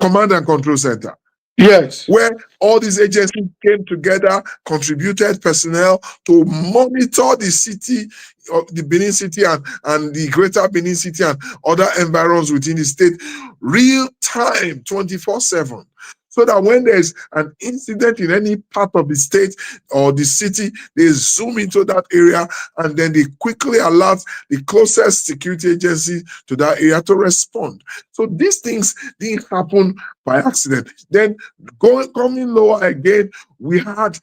command and control center. Yes. Where all these agencies came together, contributed personnel to monitor the city, the Benin City and the greater Benin City and other environs within the state, real time, 24/7. So that when there's an incident in any part of the state or the city, they zoom into that area and then they quickly alert the closest security agency to that area to respond. So these things didn't happen by accident. Then coming lower again, we had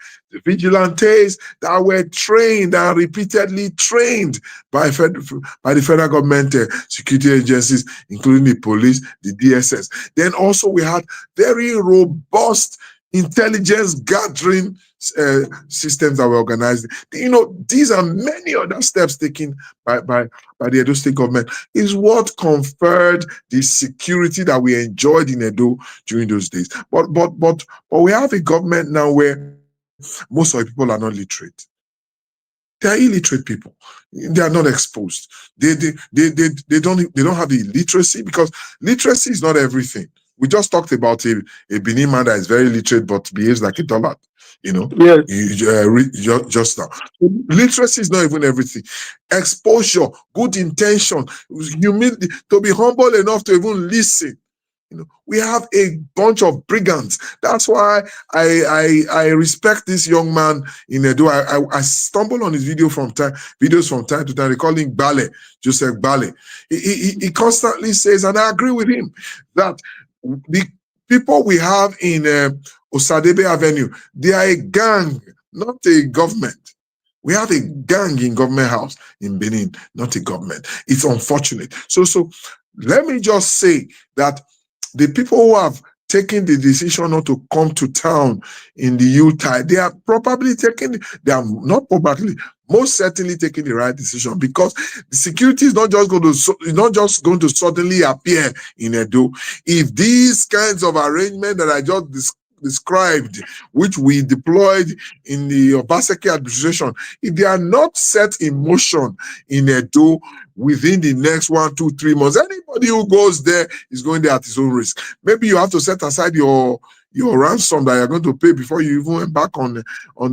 vigilantes that were trained and repeatedly trained by the federal government security agencies, including the police, the DSS. Then also we had very robust intelligence gathering systems that were organized. These are many other steps taken by the Edo State government is what conferred the security that we enjoyed in Edo during those days. But we have a government now where most of the people are not literate. They are illiterate people. They are not exposed. They don't have the literacy, because literacy is not everything. We just talked about a Benin man that is very literate but behaves like a dullard. Just now. Literacy is not even everything. Exposure, good intention, humility, to be humble enough to even listen. We have a bunch of brigands. That's why I respect this young man in Edo. I stumble on his videos from time to time. They call him Bale, Joseph Bale. He constantly says, and I agree with him, that the people we have in Osadebe Avenue, they are a gang, not a government. We have a gang in Government House in Benin, not a government. It's unfortunate. So let me just say that the people who have taken the decision not to come to town in the Utah, they are most certainly taking the right decision, because the security is not just going to suddenly appear in Edo. If these kinds of arrangements that I just described, which we deployed in the Obaseki administration, if they are not set in motion in Edo within the next 1, 2, 3 months, anybody who goes there is going there at his own risk. Maybe you have to set aside your ransom that you're going to pay before you even embark on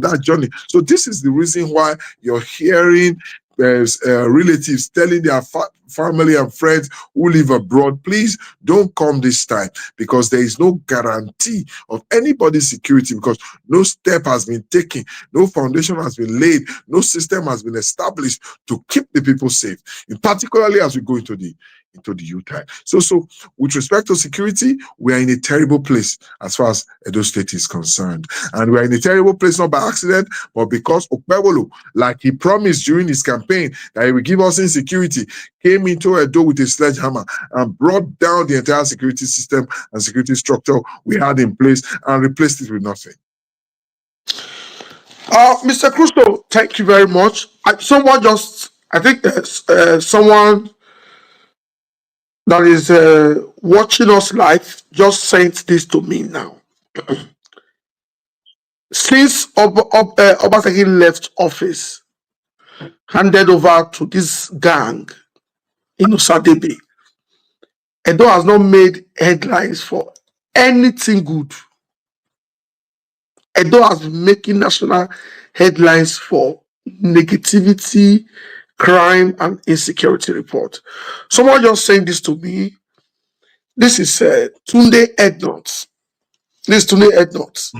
that journey. So this is the reason why you're hearing relatives telling their family and friends who live abroad, please don't come this time, because there is no guarantee of anybody's security, because no step has been taken, no foundation has been laid, no system has been established to keep the people safe, and particularly as we go into the youth time. So with respect to security, we are in a terrible place as far as Edo State is concerned. And we are in a terrible place not by accident, but because Okpebholo, like he promised during his campaign that he would give us insecurity, came into Edo with a sledgehammer and brought down the entire security system and security structure we had in place and replaced it with nothing. Mr. Crusoe, thank you very much. I think someone that is watching us live just sent this to me now. Since Obaseki left office, handed over to this gang in Osadebe, Edo has not made headlines for anything good. Edo has been making national headlines for negativity, crime, and insecurity report. Someone just saying this to me. This is Tunde Ednuts. This is Tunde Ednuts.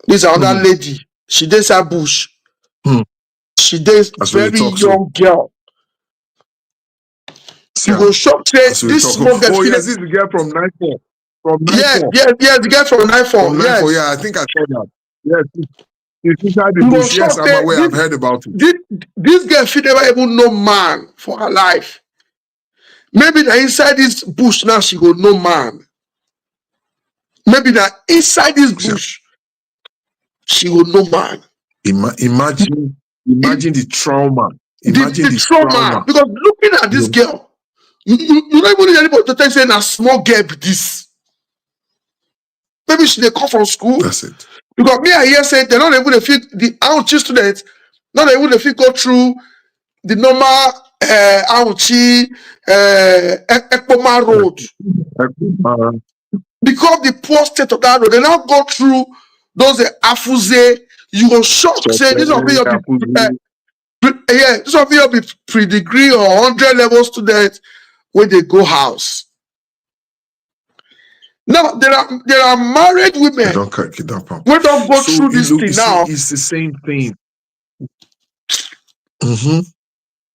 This is another lady. She dates a bush. She dates very young girl. You go shop this small girl. Oh, yes, this is the girl from 94. Yes, the girl from 94. Yes. Yeah, I think I saw that. Yes. Inside the bush. Yes, I'm aware. I've heard about it. This girl, she never even know man for her life. Maybe that inside this bush now she go no man. Maybe that inside this bush she will no man. Imagine the trauma. Imagine the trauma. Because looking at this girl, you don't even need anybody to tell you saying a small girl be this. Maybe she they come from school. That's it. Because me I hear say they're not able to fit the Auchi students, not able to fit go through the normal Auchi Ekpoma road. Because the poor state of that road, they now go through those Afuze. You go shock say this will be your this will be your pre-degree or 100 level students when they go house. Now there are married women we don't go through this thing now. It's the same thing.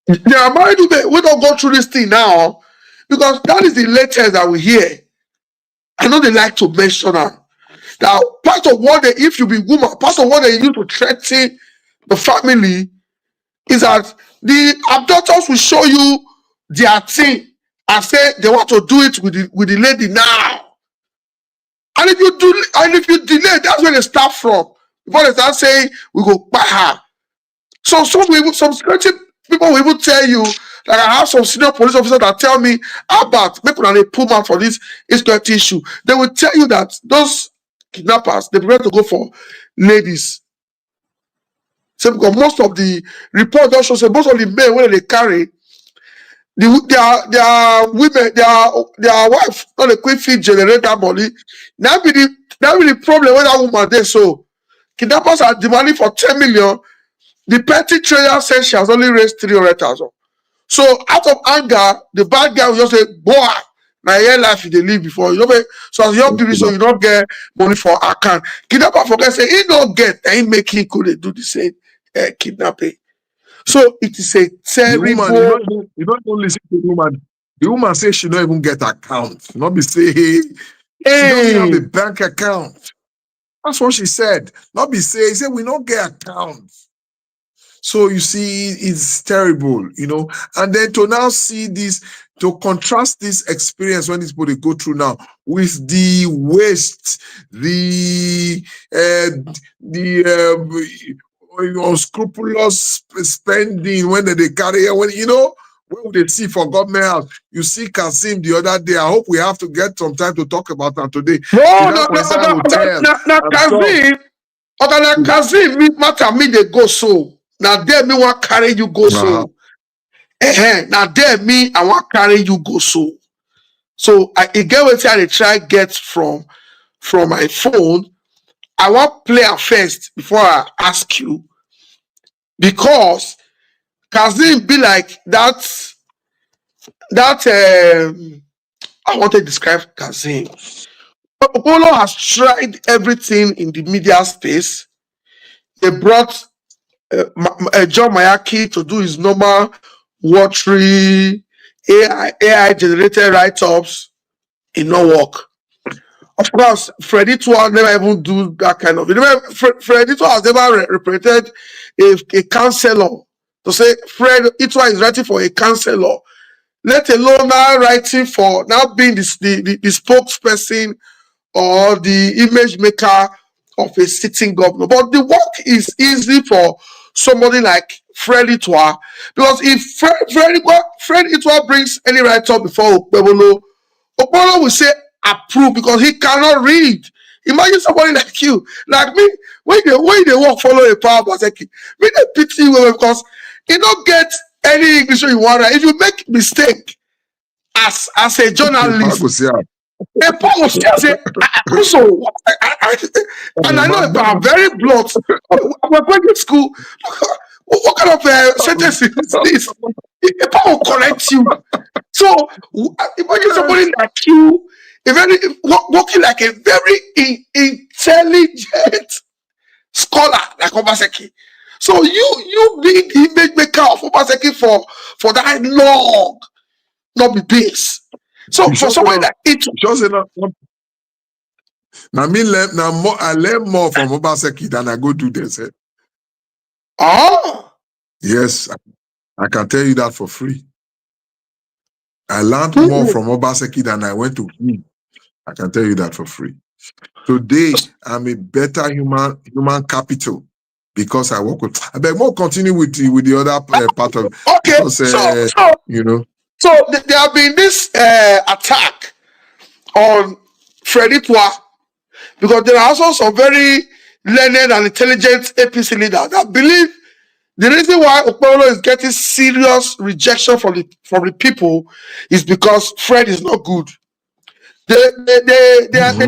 There are married women we don't go through this thing now because that is the latest that we hear. I know they like to mention her. Now, part of what if you be woman, part of what they use to threaten the family is that the abductors will show you their thing and say they want to do it with the lady now. And if you delay, that's where they start from. Before they start saying we go buy her. So some security people will even tell you that I have some senior police officers that tell me about make they pull out for this insecurity issue. They will tell you that those kidnappers they prefer to go for ladies. So because most of the report don't show say most of the men when they carry their women, their wife, not a quick feed generate that money. That be the problem with that woman there. So kidnappers are demanding for 10 million. The petty trader says she has only raised 300,000. So out of anger, the bad guy will just say, boy, now your life they live before. You know, so as young people, so you don't get money for account. Kidnapper forget say he don't get, and he make him could do the same kidnapping. So it is a terrible. The woman, you don't even listen to the woman. The woman says she don't even get account. Not be say she doesn't have a bank account. That's what she said. Not be say he said we don't get account. So you see, it's terrible, you know. And then to now see this, to contrast this experience when these people they go through now with the waste, the unscrupulous spending when they carry, when you know, When they see for government house, you see Kasim the other day. I hope we have to get some time to talk about that today. No, Kazim. Kazim, me matter me they go so. Now there me want carry you go so. Now there me I want carry you go so. So I get what I try get from my phone. I want play am first before I ask you, because Kazim be like that. I want to describe Kazim. Okpolo has tried everything in the media space. They brought John Mayaki to do his normal watery AI generated write-ups. It no work. Of course, Freddie Tua never even do that kind of. Freddie Tua has never represented a counselor to say Fred Itua is writing for a counselor, let alone now writing for now being the spokesperson or the image maker of a sitting governor. But the work is easy for somebody like Fred Itua, because if Fred Itua brings any write-up before Okpebolo will say approve, because he cannot read. Imagine somebody like you, like me, when they walk follow a power Baseki, me they pity you because you don't get any English you want. If you make mistake as a journalist, a power will say, also, and I know I'm very blunt. We're going to school. What kind of sentence is this? A power will correct you. So imagine somebody like you, working like a very intelligent scholar like Obaseki. So you being the image maker of Obaseki for that long, not be base. So for somebody like it, just enough. Now I learn more from Obaseki than I go do this. Yes, I can tell you that for free. I learned more from Obaseki than I went to him. I can tell you that for free. Today, I'm a better human capital because I work with. I beg more continue with the other part of. Okay, because, So there have been this attack on Freddie Tua, because there are also some very learned and intelligent APC leaders that believe the reason why Okpebolo is getting serious rejection from the people is because Fred is not good. They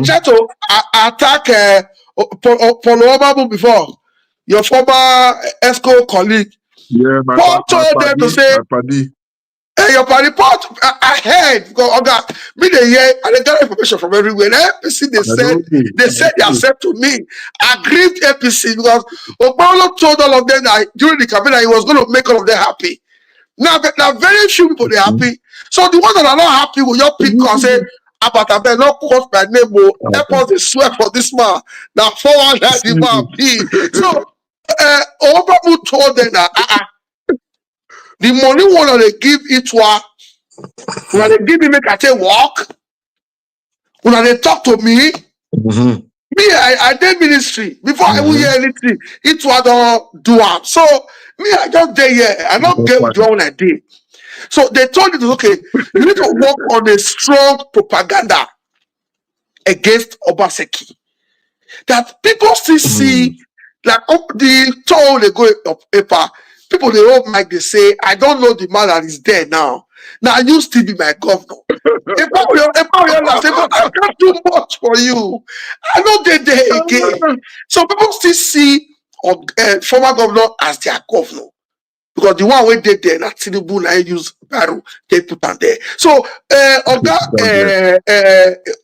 try to attack Paulo Obabu before, your former ESCO colleague. Yeah, Paul told them to say, your party part ahead. Me they hear and they got information from everywhere. APC they said they accept to me. Aggrieved APC because Okpebolo told all of them that during the campaign that he was going to make all of them happy. Now very few people they happy. So the ones that are not happy with your pick and say about a man not cause my name will help us to swear for this man. Now forward that the man be. So Obamu told them that the money one they give it when they give me make I say walk, when they talk to me, me I did ministry before I will hear anything. It don't do am. So me I just there here. I don't get what I did. So they told it okay. You need to work on a strong propaganda against Obaseki. That people still see like the toll they go up paper. People they hold mic, they say, I don't know the man that is there now. Now you still be my governor. I can't do much for you. I know they there again. So people still see former governor as their governor. Because the one we did there, not Tinubu, I use Baru, they put on there. So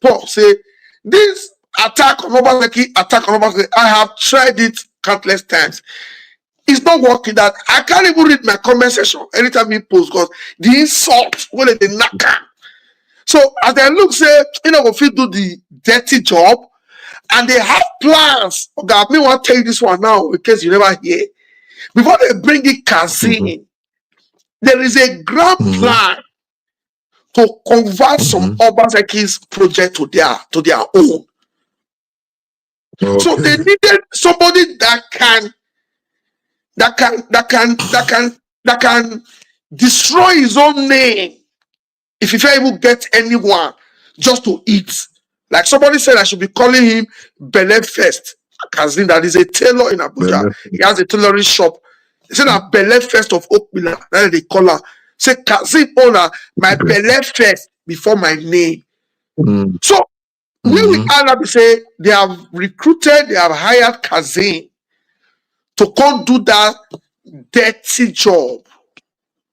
Paul say this attack on Obaseki, I have tried it countless times. It's not working. That I can't even read my comment section anytime he posts because the insult when they knock am. So as they look, say, if you do the dirty job, and they have plans. Okay, me want to tell you this one now in case you never hear. Before they bring it Kazin, there is a grand plan to convert some Obaseki's project to their own. Okay. So they needed somebody that can destroy his own name if he can't even get anyone just to eat. Like somebody said, I should be calling him Belle Fest. Kazim, that is a tailor in Abuja. He has a tailoring shop. He said that Belle Fest of Oakville. That's they call her. Say Kazim owner, my Belle Fest before my name. So when we add up, we say they have recruited, they have hired Kazim to come do that dirty job.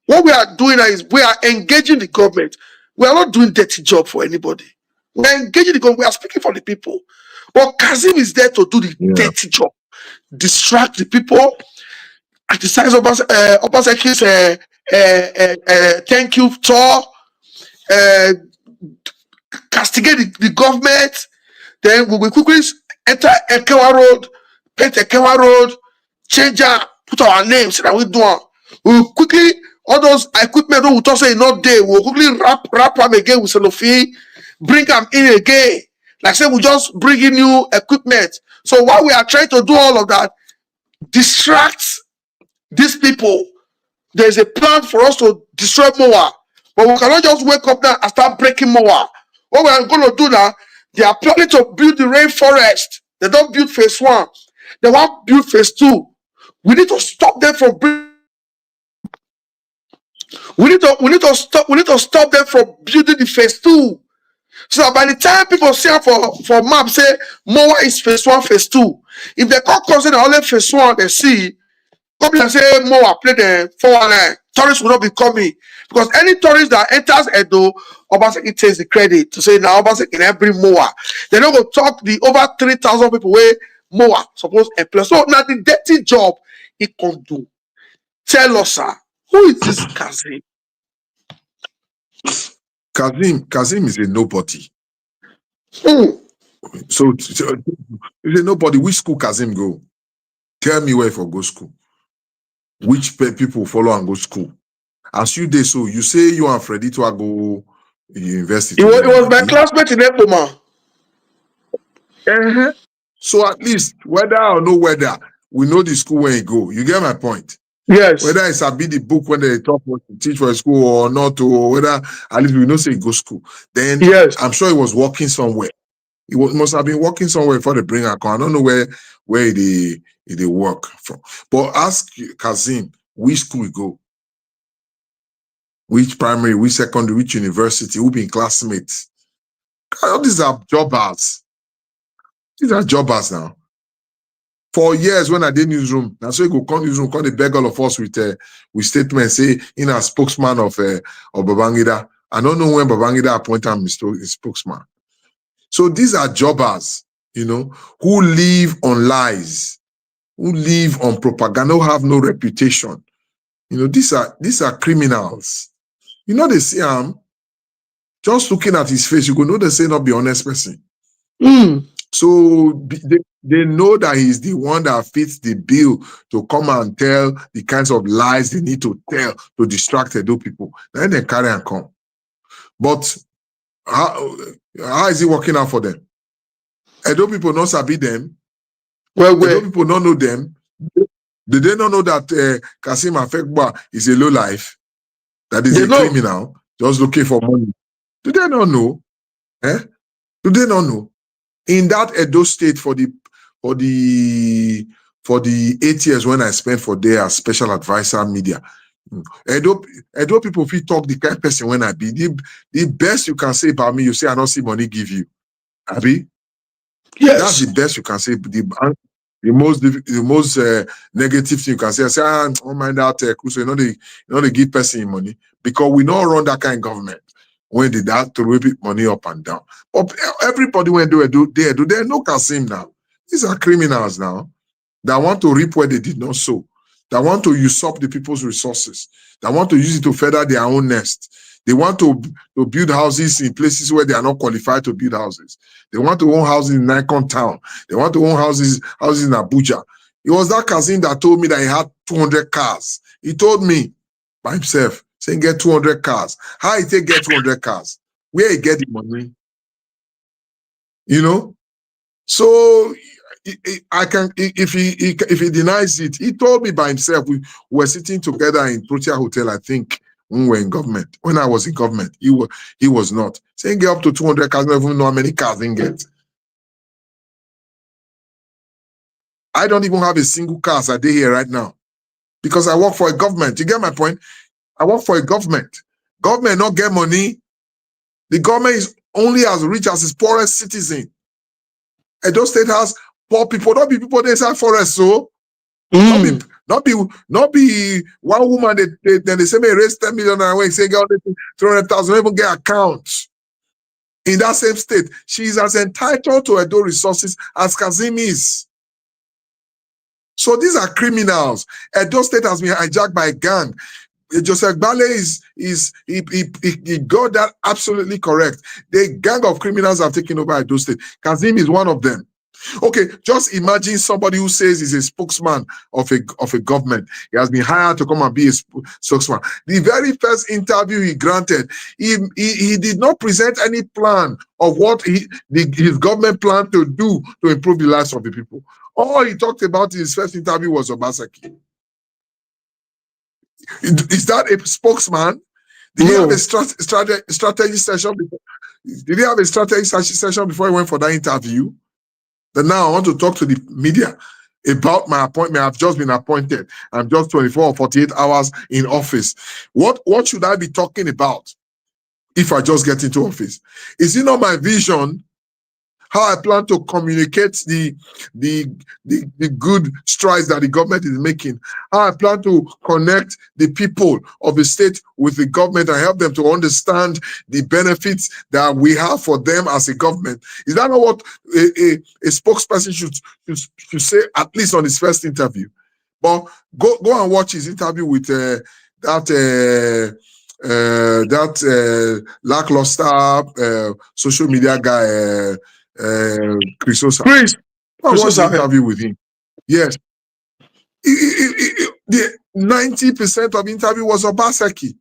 What we are doing is we are engaging the government. We are not doing dirty job for anybody. We are engaging the government. We are speaking for the people. But Kazim is there to do the dirty job, distract the people, criticize Obaseki's thank you tour, castigate the government. Then we will quickly enter Ekewa Road, paint Ekewa Road, change her, put our names so that we do it. We will quickly, all those equipment we talk say not there, we'll quickly wrap them again with cellophane, bring them in again. Like say we just bring in new equipment. So while we are trying to do all of that, distract these people, there's a plan for us to destroy Moa. But we cannot just wake up now and start breaking Moa. What we are going to do now, they are planning to build the rainforest. They don't build phase 1. They want to build phase 2. We need to stop them from we need to stop them from building the phase 2. So that by the time people see for map say Moa is phase 1, phase 2. If they can't consider only phase 1, they see come and say Moa play the 419. Tourists will not be coming. Because any tourist that enters Edo, Obaseki takes the credit to say now Obaseki can bring Moa. They're not going to talk the over 3,000 people where Moa supposed to employ. So now the dirty job he can do. Tell us, sir, who is this Kazim? Kazim is a nobody. So he's a nobody. Which school Kazim go? Tell me where for go school. Which people follow and go school? As you did so, you say you and Freddy to go university. It was my classmate in Epoma. So at least whether or no whether we know the school where you go. You get my point? Yes. Whether it's a be the book when they talk what to teach for school or not, or whether at least we know say go school. Then yes, I'm sure he was working somewhere. Must have been working somewhere before they bring a car. I don't know where they work from. But ask Kazim which school he go, which primary, which secondary, which university, who been classmates. All these are jobbers. These are jobbers now. For years when I did newsroom, now so you go come newsroom, come they beg all of us with statements, say in a spokesman of Babangida. I don't know when Babangida appointed him as spokesman. So these are jobbers, you know, who live on lies, who live on propaganda, who have no reputation. You know, these are criminals. You know, they see him, just looking at his face, you go know they say not be honest person. So they know that he's the one that fits the bill to come and tell the kinds of lies they need to tell to distract Edo people. Then they carry and come. But how is it working out for them? Edo people not sabi them. Edo people don't know them. Did they not know that Kasim Afekba is a low life? That is a criminal just looking for money? Do they not know? Do they not know? In that Edo State for the 8 years when I spent for there as special advisor media, Edo people feel talk the kind of person when I be the best you can say about me. You say I don't see money give you, Abi. Yes, that's the best you can say. The most negative thing you can say. I say, don't mind that. So you know they give person money because we don't run that kind of government. When did that to whip money up and down? But everybody when they do, they no Kasim now. These are criminals now that want to reap where they did not sow, that want to usurp the people's resources, that want to use it to feather their own nest. They want to build houses in places where they are not qualified to build houses. They want to own houses in Nikon town. They want to own houses in Abuja. It was that Kasim that told me that he had 200 cars. He told me by himself, saying get 200 cars. How he take get 200 cars? Where he get the money? You know? So I can if he denies it, he told me by himself. We were sitting together in Protea Hotel, I think, when we're in government. When I was in government, he was not. Saying get up to 200 cars, I don't even know how many cars he get. I don't even have a single car as I did here right now. Because I work for a government. You get my point? I work for a government. Government not get money. The government is only as rich as its poorest citizen. Edo State has poor people. Not be people inside forest, so not be one woman they say may raise 10 million and when say get 300,000, even get accounts. In that same state, she is as entitled to Edo resources as Kazim is. So these are criminals. Edo State has been hijacked by a gang. Joseph Bale he got that absolutely correct. The gang of criminals have taken over Edo State. Kazim is one of them. Okay, just imagine somebody who says he's a spokesman of a government. He has been hired to come and be a spokesman. The very first interview he granted, he did not present any plan of what his government planned to do to improve the lives of the people. All he talked about in his first interview was Obaseki. Is that a spokesman? Did he have a strategy session before? Did he have a strategy session before he went for that interview? Then now I want to talk to the media about my appointment. I've just been appointed. I'm just 24 or 48 hours in office. What should I be talking about if I just get into office? Is it not my vision? How I plan to communicate the good strides that the government is making. How I plan to connect the people of the state with the government and help them to understand the benefits that we have for them as a government. Is that not what a spokesperson should say, at least on his first interview? But go and watch his interview with that lackluster social media guy. Chris Osa. Chris interview with him. Yes. The 90% of the interview was Obaseki.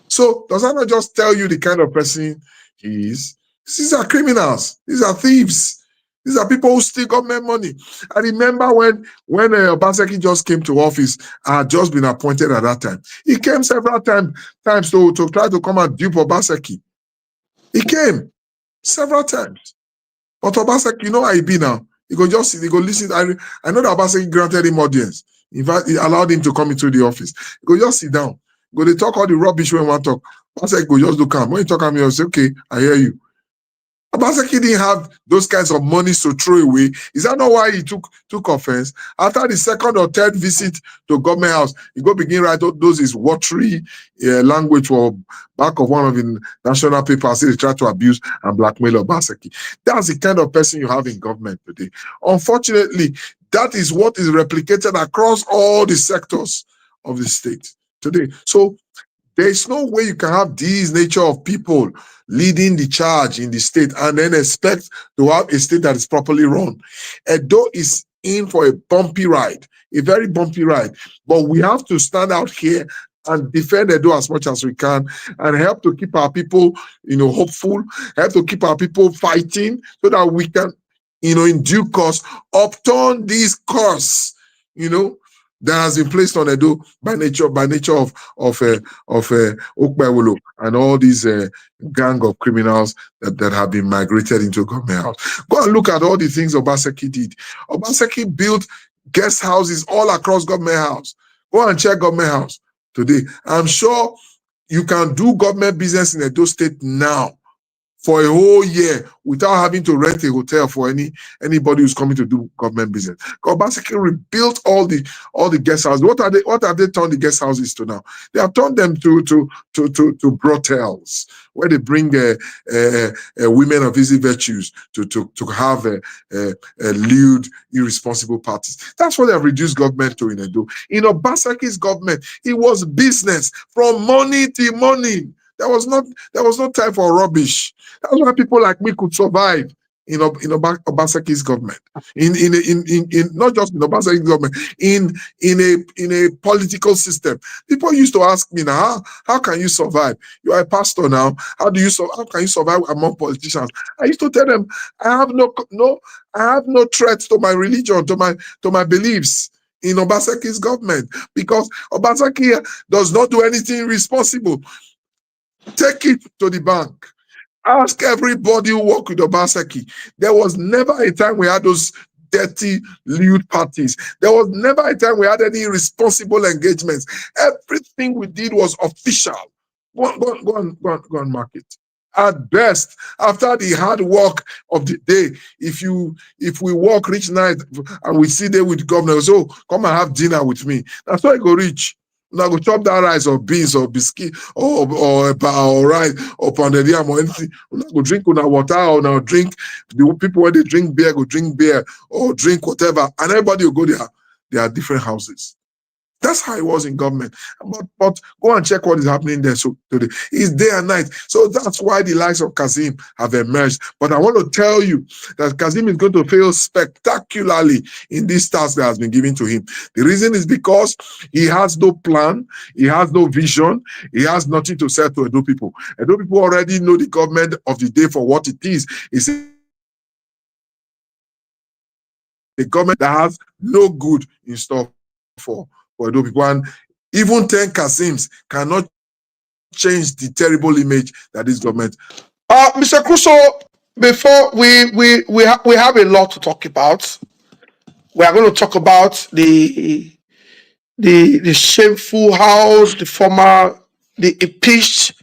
So does that not just tell you the kind of person he is? These are criminals. These are thieves. These are people who steal government money. I remember when Obaseki just came to office, I had just been appointed at that time. He came several times to try to come and dupe Obaseki. He came several times. But Obaseki, you know how he be now. He go just sit, he go listen. I know that Obaseki granted him audience. In fact, he allowed him to come into the office. He go just sit down. Go they talk all the rubbish when we want to talk. Obaseki go just do calm. When you talk at me, I'll say, okay, I hear you. Obaseki didn't have those kinds of monies to throw away. Is that not why he took offense? After the second or third visit to government house, he go begin write those is watery language for back of one of the national papers. They try to abuse and blackmail Obaseki. That's the kind of person you have in government today. Unfortunately, that is what is replicated across all the sectors of the state today. So there is no way you can have these nature of people leading the charge in the state and then expect to have a state that is properly run. Edo is in for a bumpy ride, a very bumpy ride. But we have to stand out here and defend Edo as much as we can and help to keep our people, hopeful, help to keep our people fighting so that we can, in due course, upturn this curse, that has been placed on Edo by nature of Okpewolo and all these gang of criminals that have been migrated into government house. Go and look at all the things Obaseki did. Obaseki built guest houses all across government house. Go and check government house today. I'm sure you can do government business in Edo State now for a whole year without having to rent a hotel for anybody who's coming to do government business. Obaseki rebuilt all the guest houses. What have they turned the guest houses to now? They have turned them to brothels where they bring women of easy virtues to have lewd, irresponsible parties. That's what they have reduced government to in Edo. In Obaseki's government, it was business from morning till morning. There was no time for rubbish. That's why people like me could survive in Obaseki's government. In not just in Obaseki's government, in a political system. People used to ask me now, how can you survive? You are a pastor now. How can you survive among politicians? I used to tell them, I have no threat to my religion, to my beliefs. in Obaseki's government because Obaseki does not do anything irresponsible. Take it to the bank. Ask everybody who worked with Obaseki. There was never a time we had those dirty, lewd parties. There was never a time we had any responsible engagements. Everything we did was official. Go on, mark it. At best, after the hard work of the day, if we work reach night and we sit there with governor, so come and have dinner with me. That's why I go reach. Now go chop that rice or beans or biscuit or rice or pounded yam or anything. Now go drink una water or now drink. The people when they drink beer go drink beer or drink whatever, and everybody will go there. There are different houses. That's how it was in government. But go and check what is happening there so today. It's day and night. So that's why the likes of Kazim have emerged. But I want to tell you that Kazim is going to fail spectacularly in this task that has been given to him. The reason is because he has no plan, he has no vision, he has nothing to say to Edo people. Edo people already know the government of the day for what it is. It's a government that has no good in store for Edo people, and even 10 Kazims cannot change the terrible image that this government. Mr. Crusoe, before we have a lot to talk about. We are going to talk about the shameful how the impeached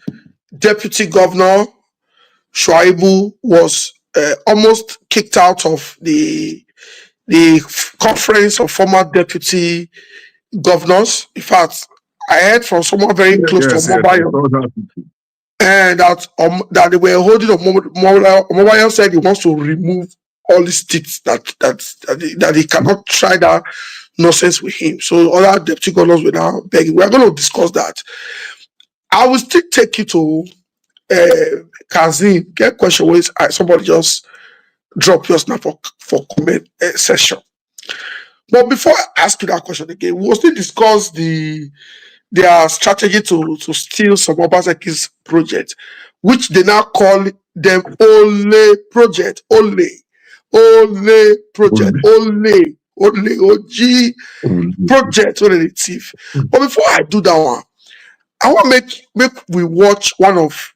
deputy governor Shuaibu was almost kicked out of the conference of former deputy governors. In fact, I heard from someone very close to Omobayo, and that they were holding Omobayo said he wants to remove all the sticks that he cannot try that nonsense with him. So other deputy governors were now begging. We are going to discuss that. I will still take you to Kazim. Get question where somebody just drop yours now for comment session. But before I ask you that question again, we will still discuss their strategy to steal some Obaseki's project, which they now call them Ole project, Ole project, OG project, what are the thief? But before I do that one, I want to make we watch one of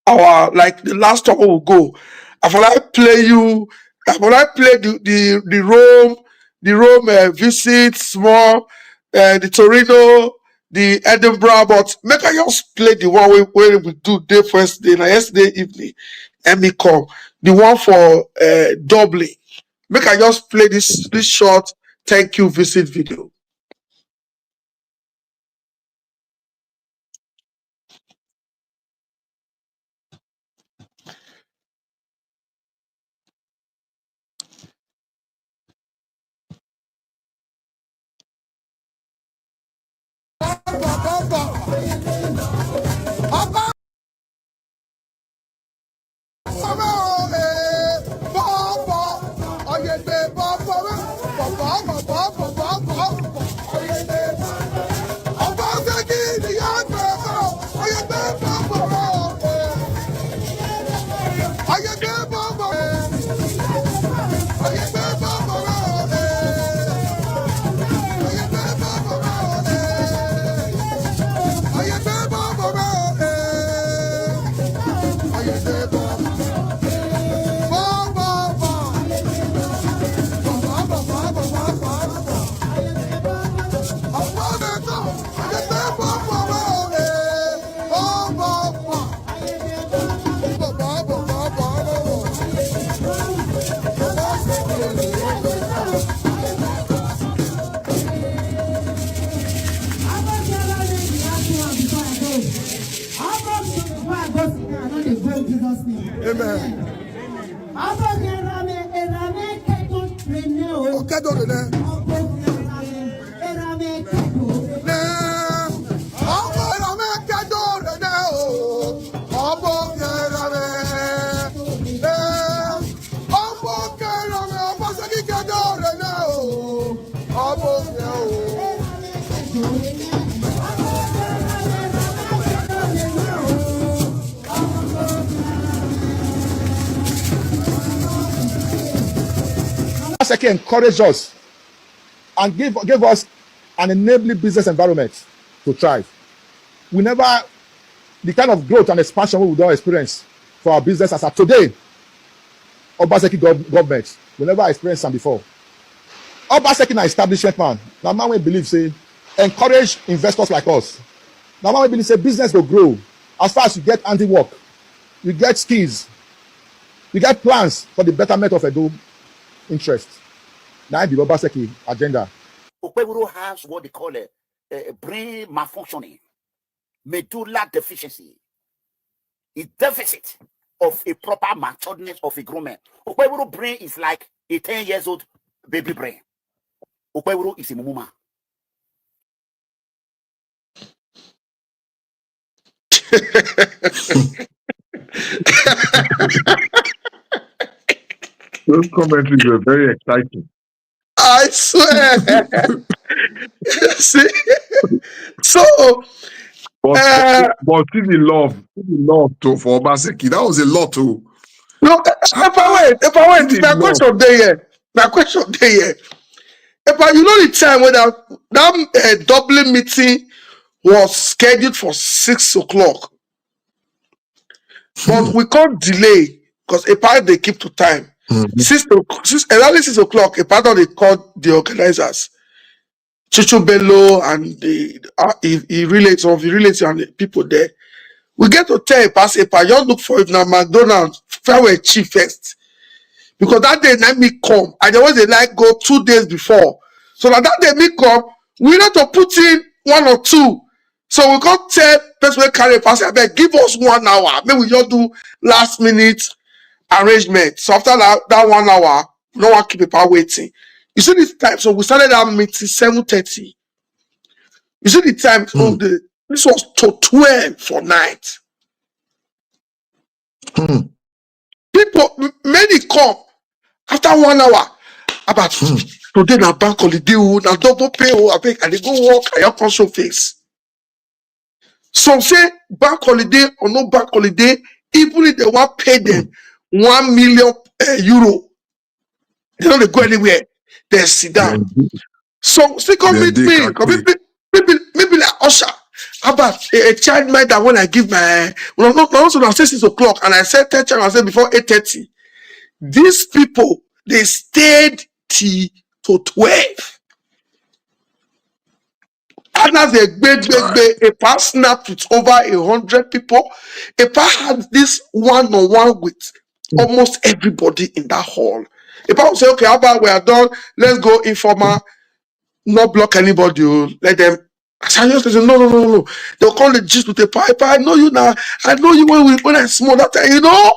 our, like the last time we will go. After I play the Rome visit, small, the Torino, the Edinburgh, but make I just play the one where we do day first day, like yesterday evening, and me come the one for Dublin. Make I just play this short thank you visit video. Obaseki encouraged us and gave us an enabling business environment to thrive. We never, the kind of growth and expansion we don't experience for our business as of today, Obaseki government, we never experienced them before. Obaseki na establishment man. Now man we believe say encourage investors like us. Now man we believe say business will grow as far as you get handiwork, you get skills, you get plans for the betterment of Edo interest. Now the Obaseki agenda. Okpebholo has what they call a brain malfunctioning, medulla deficiency, a deficit of a proper matureness of a grown man. Okpebholo brain is like a 10 years old baby brain. Okpebholo is a mumuma. Those commentaries were very exciting. I swear. See? So, but see the love too, for Obaseki. That was a lot too. No, if I went, my question there. If you know the time when that Dublin meeting was scheduled for 6 o'clock, but we can't delay because a part they keep to time. Exactly 6 o'clock, a part of they called the organizers, Chuchu Bello and he relates some of the relatives and the people there. We get to tell Epa, you look for it now, McDonald's, farewell chief first. Because that day night me come, and there was a like go 2 days before. So that day me come, we need to put in 1 or 2. So we can't tell person carry pass. I beg, give us 1 hour. Maybe we just do last minute arrangement. So after that 1 hour, no one keep people waiting. You see this time, so we started our meeting 7:30. You see the time, so this was to 12 for night. People, many come after 1 hour. About today na bank holiday, na double pay, I beg, and they go work and your console face. Some say bank holiday or no bank holiday, even if they want pay them 1 million euro, they don't go anywhere. They sit down. So still come meet me. Maybe like Usher. About a child mind that when I give my also I say 6 o'clock and I said 10 I said before 8:30. These people they stayed till to 12. And as a pass snapped with over 100 people, a pass had this one-on-one with almost everybody in that hall. A pass will say, okay, how about we are done? Let's go informal, not block anybody. Let them. I just say, no. They'll call the gist with a pipe. I know you now. I know you when I small that time. You know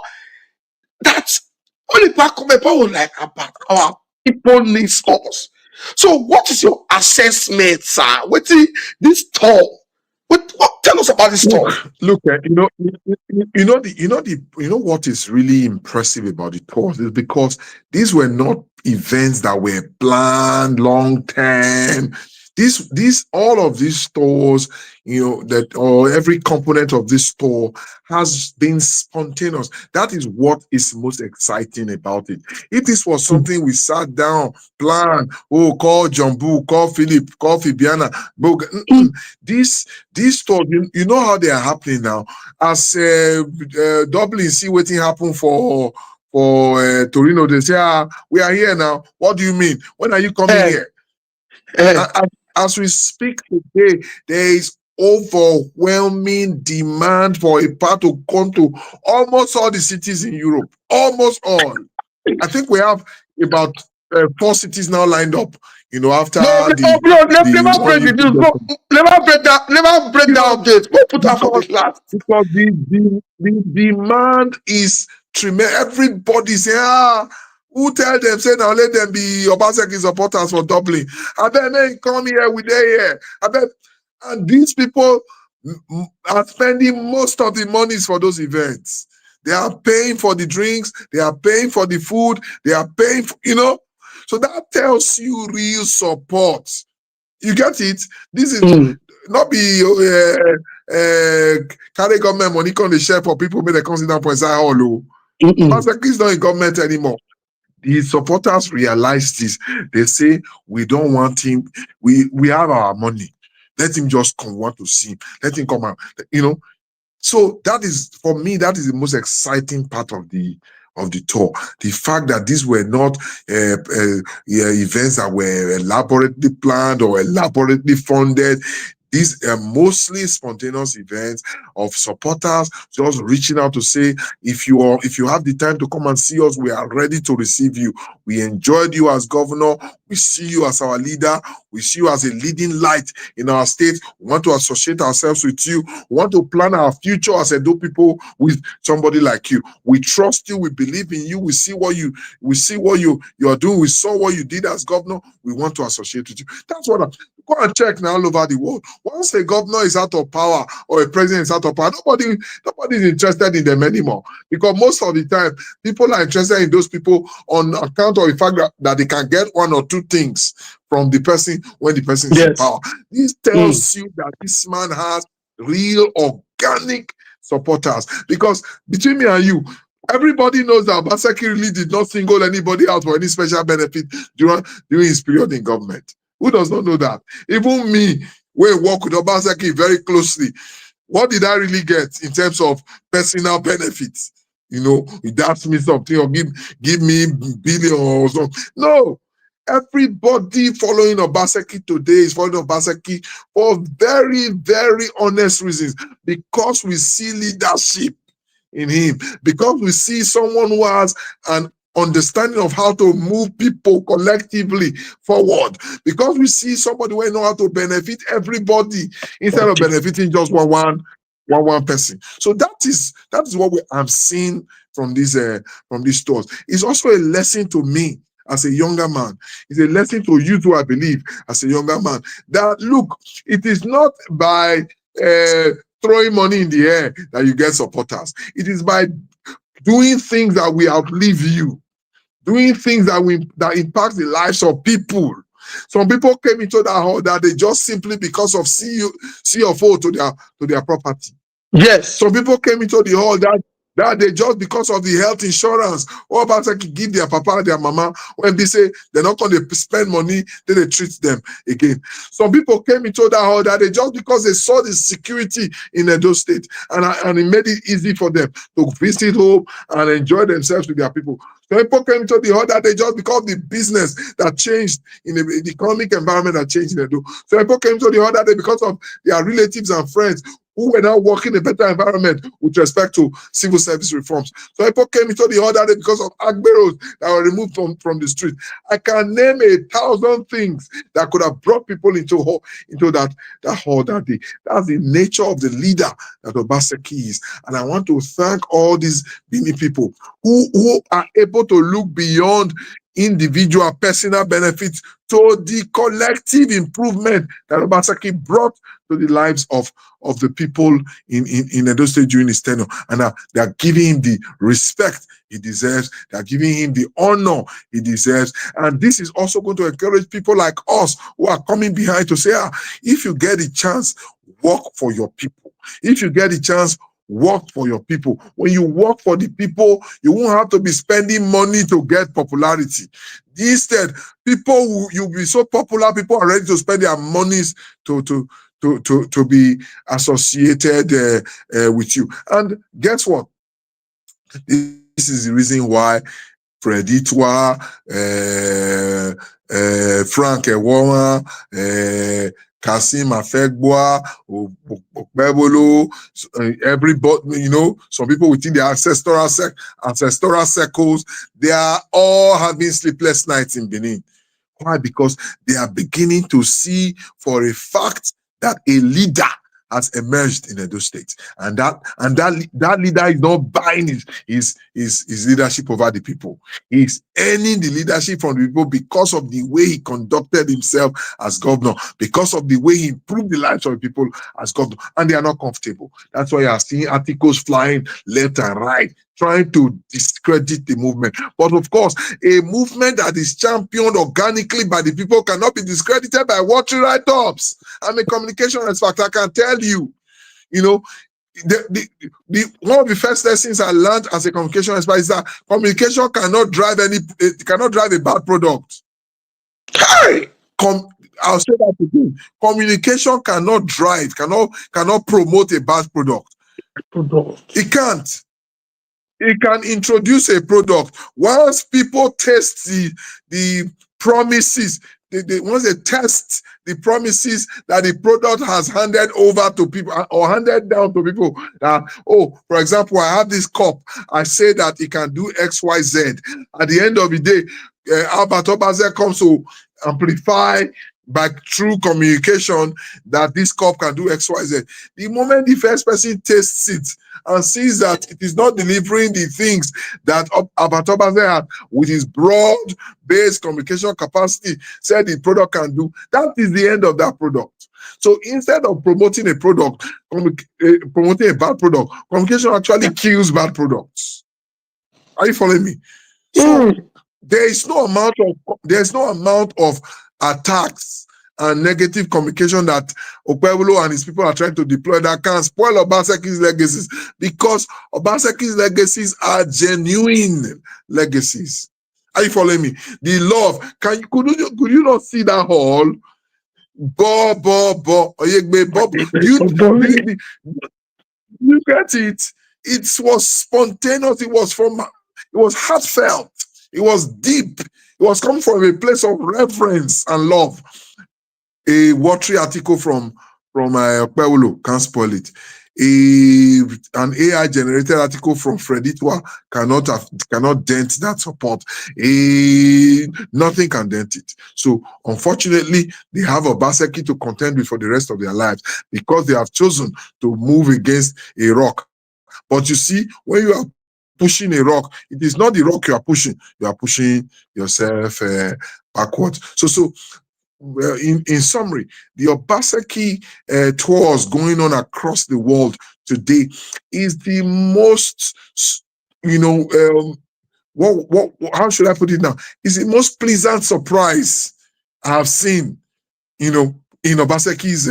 that's only back come a was like about our people needs us. So what is your assessment, sir? What is this tour? What tell us about this tour? Look, you know what is really impressive about the tours is because these were not events that were planned long term. All of these stores, or every component of this store has been spontaneous. That is what is most exciting about it. If this was something we sat down, planned, call Jumbo, call Philip, call Fabiana, these stores, you know how they are happening now. As Dublin see what happen for Torino, they say, we are here now. What do you mean? When are you coming here? As we speak today, there is overwhelming demand for a part to come to almost all the cities in Europe. Almost all. I think we have about 4 cities now lined up. After never break down updates. Go put that for the last. Because the demand is tremendous. Everybody say, who tell them, say now let them be Obaseki supporters for Dublin. I bet they come here, we there here. And these people are spending most of the monies for those events. They are paying for the drinks, they are paying for the food, they are paying for, So that tells you real support. You get it? This is not be carry government money on the share for people, may they come sit down for inside all. Obaseki is not in government anymore. The supporters realize this. They say, we don't want him. We have our money. Let him just come. Want to see him. Let him come out. So that is, for me, that is the most exciting part of the tour. The fact that these were not events that were elaborately planned or elaborately funded. These are mostly spontaneous events of supporters just reaching out to say, if you have the time to come and see us, we are ready to receive you. We enjoyed you as governor. We see you as our leader. We see you as a leading light in our state. We want to associate ourselves with you. We want to plan our future as Edo people with somebody like you. We trust you. We believe in you. We see what you are doing. We saw what you did as governor. We want to associate with you. That's what go and check now all over the world. Once a governor is out of power or a president is out of power, nobody is interested in them anymore. Because most of the time, people are interested in those people on account of the fact that they can get one or two things from the person when the person is in power. This tells you that this man has real organic supporters. Because between me and you, everybody knows that Obaseki really did not single anybody out for any special benefit during his period in government. Who does not know that? Even me, we work with Obaseki very closely. What did I really get in terms of personal benefits? He asked me something or give me billion or something. No. Everybody following Obaseki today is following Obaseki for very, very honest reasons. Because we see leadership in him. Because we see someone who has an understanding of how to move people collectively forward. Because we see somebody who knows how to benefit everybody instead of benefiting just one person. So that is what I'm seeing from these stores. It's also a lesson to me as a younger man. It's a lesson to you too, I believe, as a younger man, that look, it is not by throwing money in the air that you get supporters. It is by doing things that will outlive you. Doing things that impact the lives of people. Some people came into that hall that they just simply because of CFO to their property. Yes. Some people came into the hall that they just because of the health insurance or about like give their papa and their mama when they say they're not going to spend money, then they treat them again. Some people came into that hall that they just because they saw the security in Edo State and it made it easy for them to visit home and enjoy themselves with their people. Some people came into the hall that they just because the business that changed in the economic environment that changed in Edo. Some people came to the hall that day because of their relatives and friends who were now working in a better environment with respect to civil service reforms. So people came into the hall that day because of agberos that were removed from the street. I can name 1,000 things that could have brought people into that hall that day. That's the nature of the leader that Obaseki is. And I want to thank all these many people who are able to look beyond individual personal benefits to the collective improvement that Obaseki brought to the lives of the people in Edo State during his tenure. And they are giving him the respect he deserves. They are giving him the honor he deserves. And this is also going to encourage people like us who are coming behind to say, if you get a chance, work for your people. If you get a chance, work for your people. When you work for the people, you won't have to be spending money to get popularity. Instead, you'll be so popular, people are ready to spend their monies to be associated with you. And guess what? This is the reason why Preditwa, Frank Ewoma, Kasim Afegboa, Okpebolo, everybody, some people within the ancestral circles, they are all having sleepless nights in Benin. Why? Because they are beginning to see for a fact that a leader has emerged in Edo State, and that leader is not buying his leadership over the people. He's earning the leadership from the people because of the way he conducted himself as governor, because of the way he improved the lives of the people as governor, and they are not comfortable. That's why you are seeing articles flying left and right, trying to discredit the movement. But of course, a movement that is championed organically by the people cannot be discredited by watching write-ups. I'm a communication expert. I can tell you, one of the first lessons I learned as a communication expert is that communication cannot drive a bad product. Hey! I'll say that again. Communication cannot promote a bad product. It can't. It can introduce a product. Once people taste the promises, once they test the promises that the product has handed over to people or handed down to people, for example, I have this cup. I say that it can do X, Y, Z. At the end of the day, Albert Obaze comes to amplify by true communication that this cup can do X, Y, Z. The moment the first person tastes it and sees that it is not delivering the things that Albert Obaze had with his broad-based communication capacity said the product can do, that is the end of that product. So instead of promoting a product, promoting a bad product, communication actually kills bad products. Are you following me? So there's no amount of attacks and negative communication that Okpebholo and his people are trying to deploy that can spoil Obaseki's legacies, because Obaseki's legacies are genuine legacies. Are you following me? The love. Could you not see that hall? You get it? It was spontaneous. It was heartfelt. It was deep. It was coming from a place of reverence and love. A watery article from Okpebholo can't spoil it. An AI generated article from Freditwa cannot dent that support. Nothing can dent it. So unfortunately, they have Obaseki to contend with for the rest of their lives because they have chosen to move against a rock. But you see, when you are pushing a rock, it is not the rock you are pushing yourself backwards. So in summary, the Obaseki tours going on across the world today is the most, how should I put it now? It's the most pleasant surprise I have seen, in Obaseki's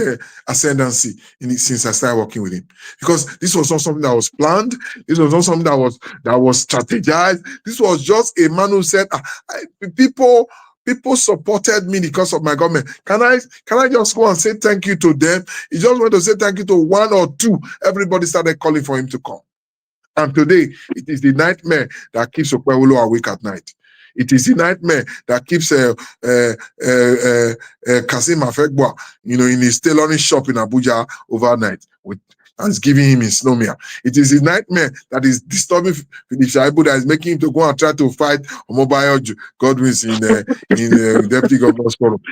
ascendancy since I started working with him. Because this was not something that was planned. This was not something that was strategized. This was just a man who said, people supported me because of my government. Can I just go and say thank you to them? He just went to say thank you to one or two. Everybody started calling for him to come. And today, it is the nightmare that keeps Okpebholo awake at night. It is the nightmare that keeps Kasim Afegbua, in his tailoring shop in Abuja overnight and is giving him insomnia. It is a nightmare that is disturbing Philip Shaibu, that is making him to go and try to fight Omobayo Godwins in Deputy Governor's Forum.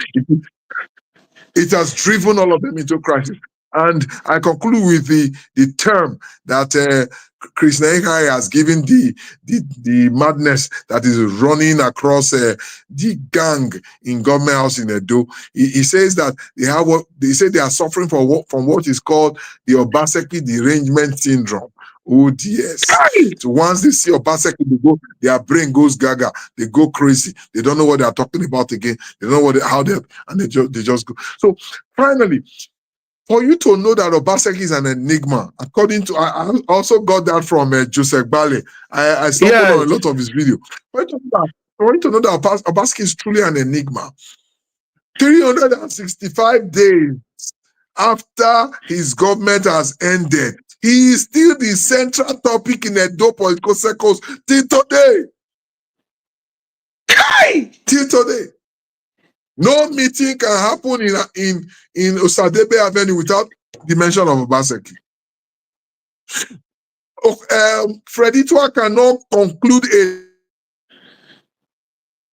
It has driven all of them into crisis. And I conclude with the term that Chris Nehai has given the madness that is running across the gang in Government House in Edo. He says that they are suffering from what is called the Obaseki derangement syndrome. ODS. So once they see Obaseki, their brain goes gaga. They go crazy. They don't know what they are talking about again. They don't know they just go. So finally, for you to know that Obaseki is an enigma, according to, I also got that from Joseph Bale. I stumbled on a lot of his videos. For you to know that Obaseki is truly an enigma, 365 days after his government has ended, he is still the central topic in Edo political circles till today. Till today. No meeting can happen in Osadebe Avenue without the mention of Obaseki. Freditwa cannot conclude a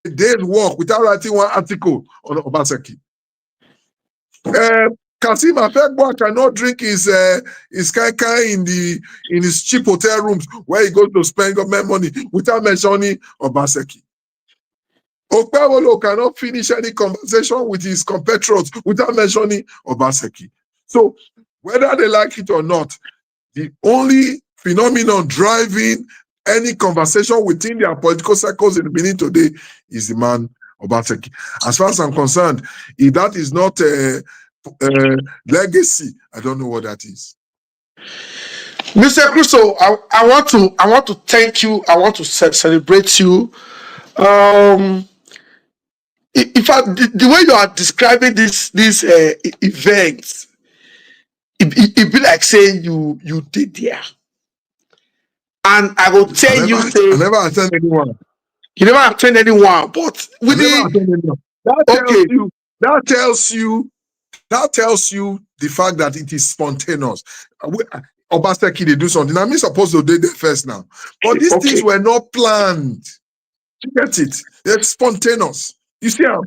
day's work without writing one article on Obaseki. Kasim Afegbua cannot drink his kai in his cheap hotel rooms where he goes to spend government money without mentioning Obaseki. Okpebholo cannot finish any conversation with his compatriots without mentioning Obaseki. So, whether they like it or not, the only phenomenon driving any conversation within their political circles in the beginning today is the man Obaseki. As far as I'm concerned, if that is not a legacy, I don't know what that is. Mr. Crusoe, I want to thank you. I want to celebrate you. In fact, the way you are describing this event, it be like saying you did there. And I will tell you, I never attend anyone. You never attend anyone, but with That tells you the fact that it is spontaneous. Obaseki, they do something. I'm supposed to do it first now. But these things were not planned. You get it? They're spontaneous. You see how?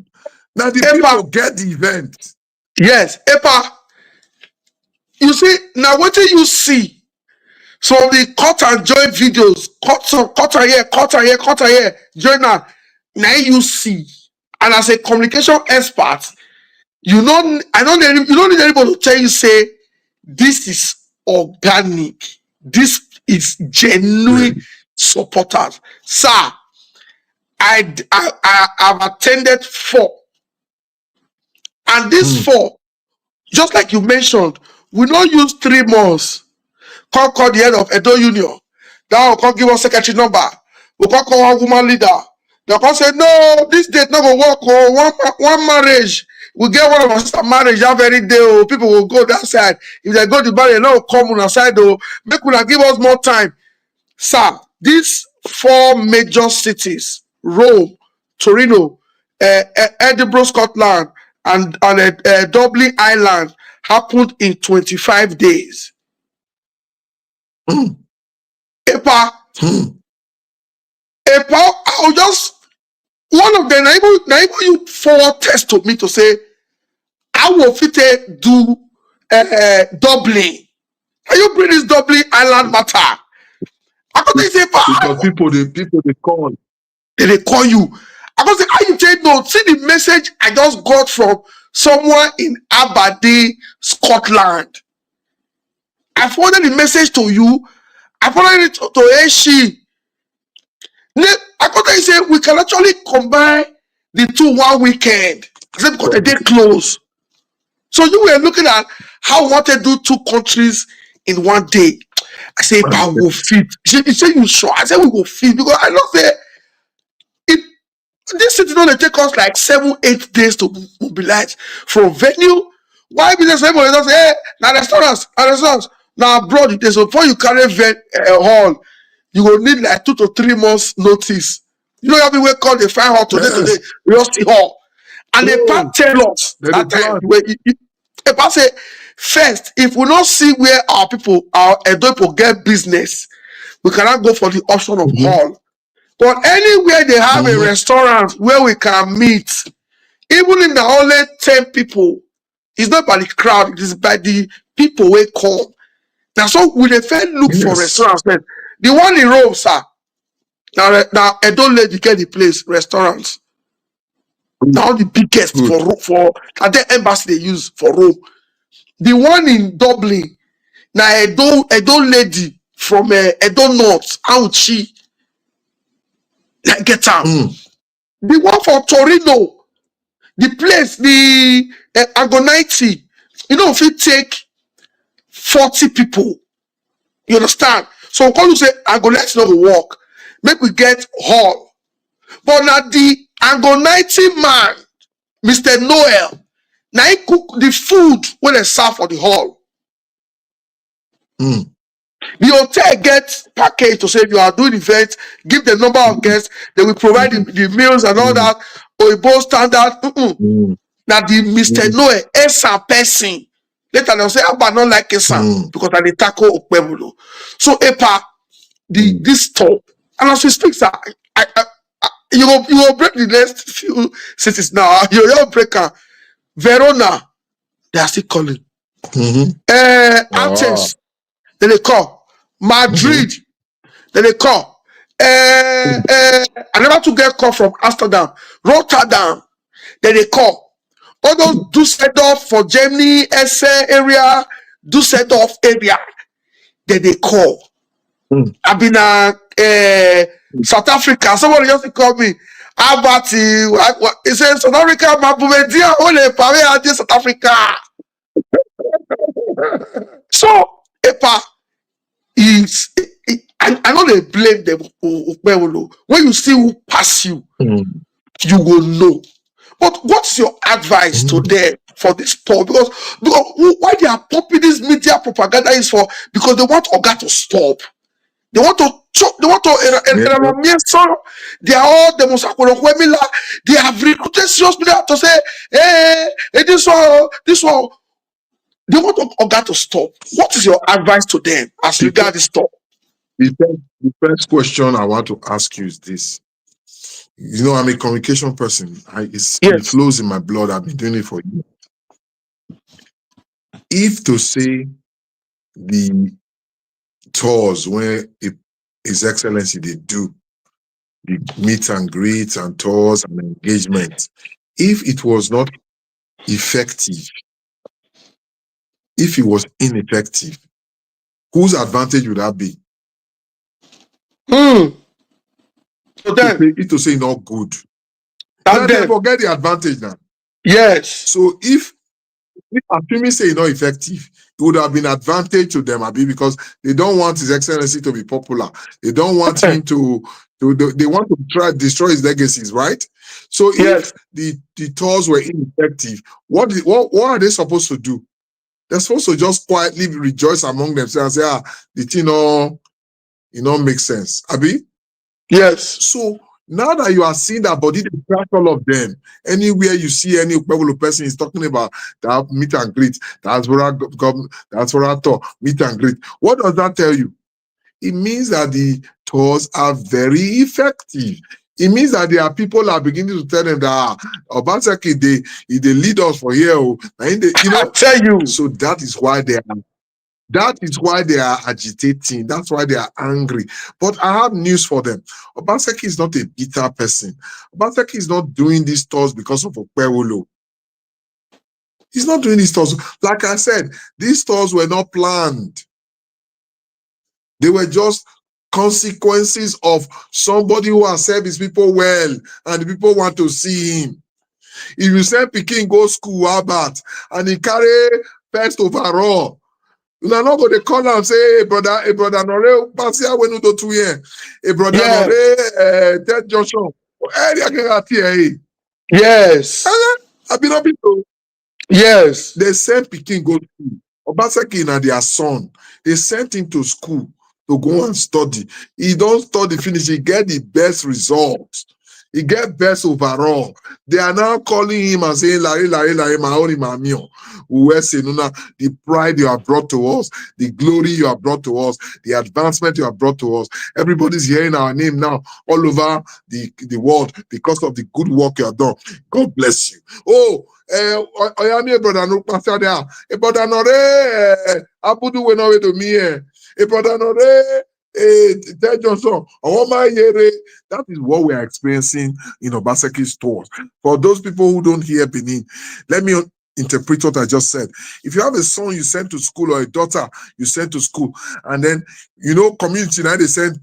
Now the people get the event. Yes, Epa. You see, now what do you see? So the cut and join videos, cut here, join now. Now you see. And as a communication expert, you don't need anybody to tell you, say, this is organic. This is genuine supporters. Sir, I've attended 4. And these 4, just like you mentioned, we don't use 3 months. Call the head of Edo Union. That will come give us secretary number. We call one woman leader. They'll come say, no, this date not gonna work. Oh, one marriage. We get one of our sister marriage that very day. Oh, people will go that side. If they go to marriage, they will come on our side. Oh, make una give us more time. Sir, these 4 major cities, Rome, Torino, Edinburgh, Scotland, and Dublin, Ireland, happened in 25 days. Epa, I'll just one of them. Now you forward test to me to say, I will fit do Dublin. Can you bring this Dublin Island matter? I could say, because people they call. They call you. I could say, how you take note? See the message I just got from someone in Aberdeen, Scotland. I forwarded the message to you. I forwarded it to Eshi. I could say we can actually combine the 2 one weekend. Except because they close. So you were looking at how we want to do 2 countries in one day. I say, but we will fit. He said, you sure? I said, we will fit. Because I know say this city don't take us like 7-8 days to mobilize from venue. Why business people don't say, hey, now restaurants. Now abroad, so before you carry hall, you will need like 2 to 3 months notice. You know, we will call the fire hall today. We just see hall. And the part tell us that time if I say first, if we don't see where our Edo people get business, we cannot go for the option of hall. But anywhere they have a restaurant where we can meet, even if there are only 10 people, it's not by the crowd, it is by the people who come. Now, so we look for restaurants. The one in Rome, sir. Now Edo lady get the place, restaurants. Now the biggest for the embassy they use for Rome. The one in Dublin, now Edo lady from Edo North, Auchi, like get out. The one for Torino, the place, the Agonite, you know, if you take 40 people, you understand? So when you say Agonite not work, make we get hall. But now the Agonite man, Mr. Noel, now he cook the food when they serve for the hall. The hotel gets package to say if you are doing events, give the number of guests, they will provide the meals and all that. Oibo standard. Now the Mr. Noel, Esa person. Later they'll say, I not like Esa because I dey tackle Okwebulo. So Epa, this top. And as we speak, sir, you will break the next few cities now. You'll break Verona, they are still calling. Athens, then they call. Madrid, then they call. I never to get call from Amsterdam. Rotterdam, then they call. All those Dusseldorf for Germany, Essen area, Dusseldorf area, then they call. I've been South Africa. Somebody just called me. Albert, he said South Africa, Mabumedia, only Paris, South Africa. So, Epa, not they blame them. When you see who pass you, Mm. you will know. But what's your advice to them for this talk? Because why they are popping this media propaganda is for because they want Oga to stop. They want to chop, they want to they are all demonstrating. They have recruited serious people to say, hey, this one. They want Oga to stop. What is your advice to them as regards this talk? The first question I want to ask you is this. You know, I'm a communication person. It flows in my blood. I've been doing it for years. If to say the tours where His Excellency they do, the meet and greet and tours and engagement, if it was not effective, if it was ineffective, whose advantage would that be? So then, if to say not good, let them forget the advantage now. Yes. So if assuming say not effective, it would have been advantage to them, Abi, because they don't want His Excellency to be popular. They don't want him to they want to try to destroy his legacies, right? So if the tours were ineffective, what are they supposed to do? They're supposed to just quietly rejoice among themselves and say, the thing all makes sense. Abi? Yes. So now that you are seeing that body, they track all of them. Anywhere you see any person is talking about that meet and greet, that's what I thought, meet and greet. What does that tell you? It means that the tours are very effective. It means that there are people that are beginning to tell them that Obaseki, they lead us for here. I tell you. So that is why they are agitating. That's why they are angry. But I have news for them. Obaseki is not a bitter person. Obaseki is not doing these tours because of Okpewolo. He's not doing these tours. Like I said, these tours were not planned. They were just consequences of somebody who has served his people well, and the people want to see him. If you send Pikin go school, Albert, and he carry first overall, you are not going to call and say, hey, brother, Nore, pass here when you do 2 years. Hey, brother, Nore, Ted Johnson. Yes. I've been up to. Yes. They sent Pikin go to school. Obaseki and their son, they sent him to school to go and study. He don't study finish, he get the best results. He get best overall. They are now calling him and saying, the pride you have brought to us, the glory you have brought to us, the advancement you have brought to us. Everybody's hearing our name now all over the world because of the good work you have done. God bless you. Oh, I am here, brother. No, pastor there. Brother, no, Abudu went away to me. Brother, no, Ted Johnson. That is what we are experiencing in Obaseki stores. For those people who don't hear Benin, let me interpret what I just said. If you have a son you send to school or a daughter you send to school, and then community now they send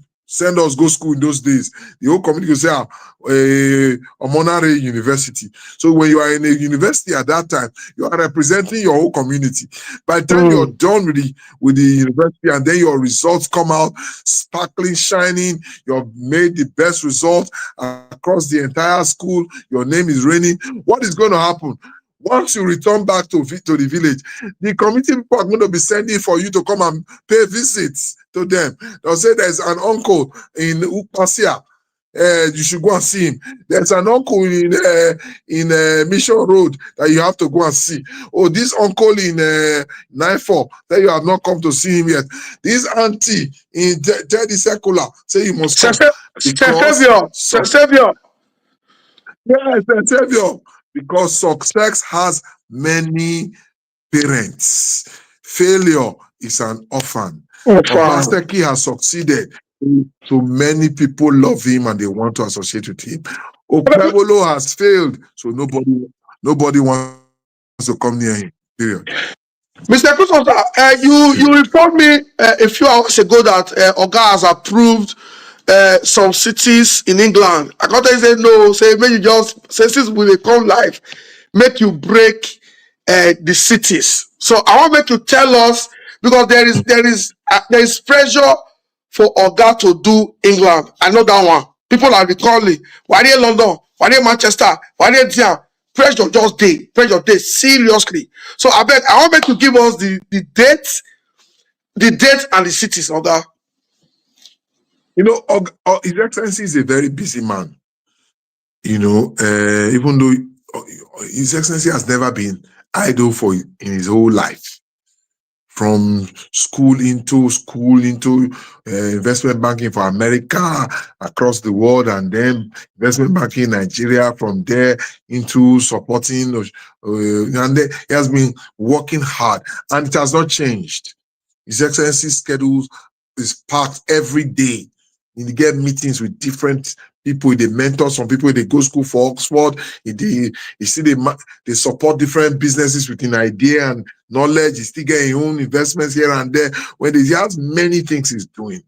us go school in those days. The whole community will say, Omonare University. So when you are in a university at that time, you are representing your whole community. By the time you're done with the university and then your results come out sparkling, shining, you've made the best results across the entire school, your name is reigning, what is going to happen? Once you return back to the village, the community people are going to be sending for you to come and pay visits to them. They'll say there's an uncle in Upasia. You should go and see him. There's an uncle in Mission Road that you have to go and see. Oh, this uncle in Nightfall that you have not come to see him yet. This auntie in Teddy Secular say you must come. Savior. Yes, Savior. Because success has many parents. Failure is an orphan. Obaseki has succeeded. So many people love him and they want to associate with him. Okpewolo has failed, so nobody wants to come near him. Period. Mr. Christopher, you informed me a few hours ago that Oga has approved some cities in England. I got to say no. Say maybe you just say since we come live, make you break the cities. So I want make you tell us because there is pressure for Oga to do England. I know that one. People are recalling. Why they London? Why they Manchester? Why they there? Pressure just day. Pressure day. Seriously. So I want to give us the dates, and the cities, Oga. You know, His Excellency is a very busy man. You know, even though His Excellency has never been idle in his whole life. From school into investment banking for America, across the world, and then investment banking in Nigeria, from there into supporting, and then he has been working hard, and it has not changed. His Excellency's schedule is packed every day. You get meetings with different people, they mentor some people, they go school for Oxford, they support different businesses with an idea and knowledge. He still getting own investments here and there. When he has many things he's doing.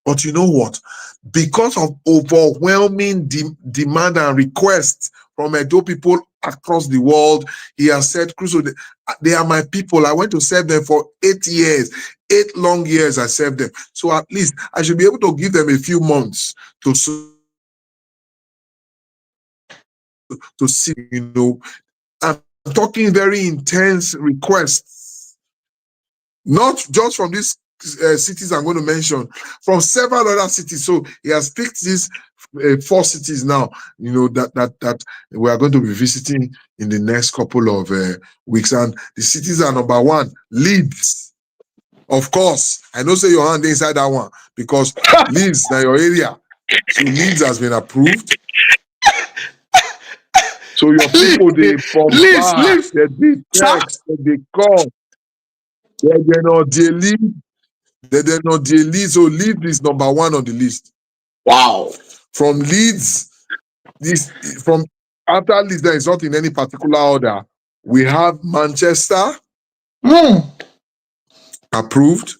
But you know what? Because of overwhelming demand and requests from Edo people across the world, he has said, Crusoe, they are my people. I went to serve them for 8 years. 8 long years I served them. So at least I should be able to give them a few months to see, you know. I'm talking very intense requests, not just from these cities I'm going to mention, from several other cities. So he has picked these 4 cities now, you know, that we are going to be visiting in the next couple of weeks. And the cities are: number 1, Leeds. Of course, I know say your hand inside that one, because Leeds now your area. So Leeds has been approved. So your people, they from back, they text, they call, they're not the lead. They're not the lead. So Leeds is number 1 on the list. Wow. From Leeds, from after Leeds, there is not in any particular order. We have Manchester approved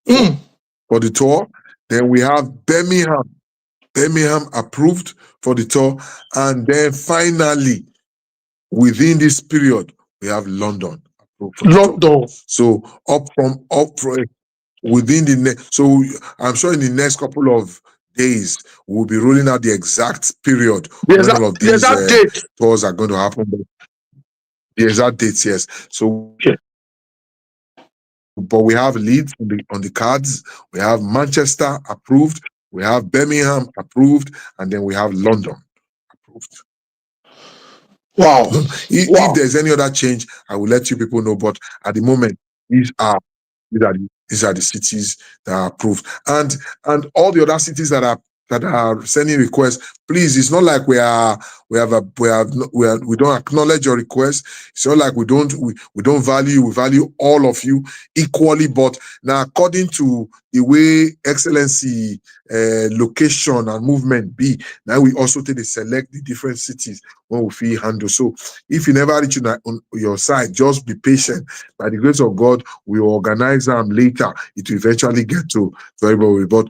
for the tour. Then we have Birmingham approved for the tour. And then finally, within this period, we have London approved for the tour. So up from within the next, so I'm sure in the next couple of days, we'll be rolling out the exact period when all of these tours are going to happen. The exact dates, yes. So but we have Leeds on the cards, we have Manchester approved, we have Birmingham approved, and then we have London approved. Wow. If there's any other change, I will let you people know. But at the moment, these are the cities that are approved, and all the other cities that are sending requests. Please, it's not like we don't acknowledge your request. It's not like we don't value. We value all of you equally. But now, according to the way Excellency location and movement be, now we also take to select the different cities when we feel handle. So if you never reach on your side, just be patient. By the grace of God, we organize them later. It will eventually get to everybody. But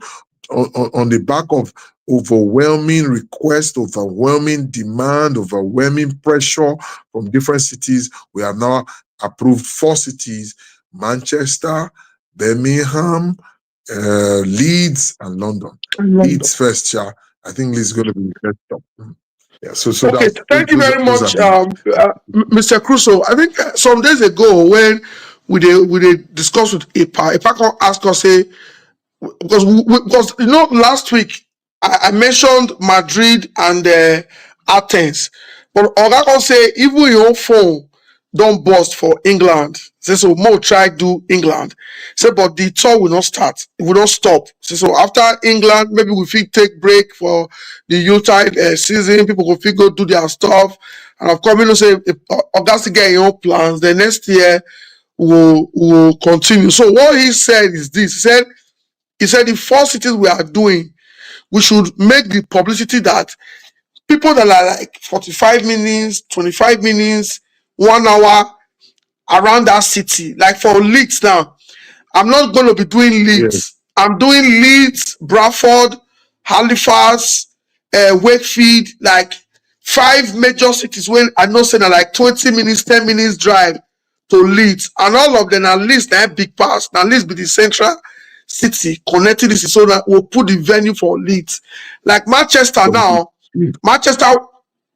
on the back of overwhelming request, overwhelming demand, overwhelming pressure from different cities, we have now approved 4 cities: Manchester, Birmingham, Leeds, and London. Leeds first, yeah. I think Leeds is going to be the first stop. Yeah, so okay, thank you very much, Mr. Crusoe. I think some days ago when we discussed with Epa asked us, say, because you know, last week I mentioned Madrid and Athens, but Oga can say even your phone don't bust for England. Say so more try do England. Say but the tour will not start. It will not stop. Say so after England, maybe we fit take break for the Yuletide season. People will fit go do their stuff. And I've come in to say Oga to get your own plans. The next year will continue. So what he said is this. He said the 4 cities we are doing, we should make the publicity that people that are like 45 minutes, 25 minutes, 1 hour around that city, like for Leeds now, I'm not going to be doing Leeds. Yes. I'm doing Leeds, Bradford, Halifax, Wakefield, like 5 major cities when I know saying like 20 minutes, 10 minutes drive to Leeds. And all of them at least they have big pass. At least be the central city connecting this so that we'll put the venue for Leeds. Like Manchester now, Manchester,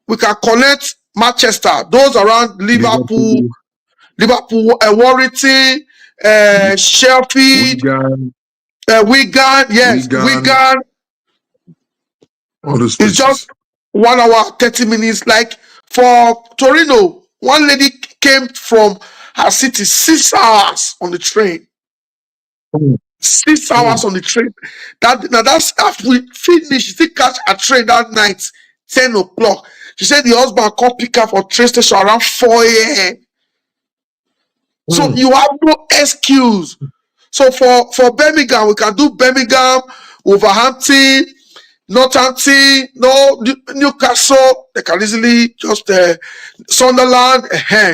we can connect Manchester, those around Liverpool, Warrington, Sheffield, Wigan, yes, Wigan. All those It's just 1 hour, 30 minutes. Like for Torino, one lady came from her city 6 hours on the train. 6 hours on the train. That's after we finished. She still catch a train that night, 10 o'clock. She said the husband called pick her for train station around 4 a.m. So you have no excuse. So for Birmingham, we can do Birmingham, Wolverhampton, Northampton, Newcastle. They can easily just Sunderland,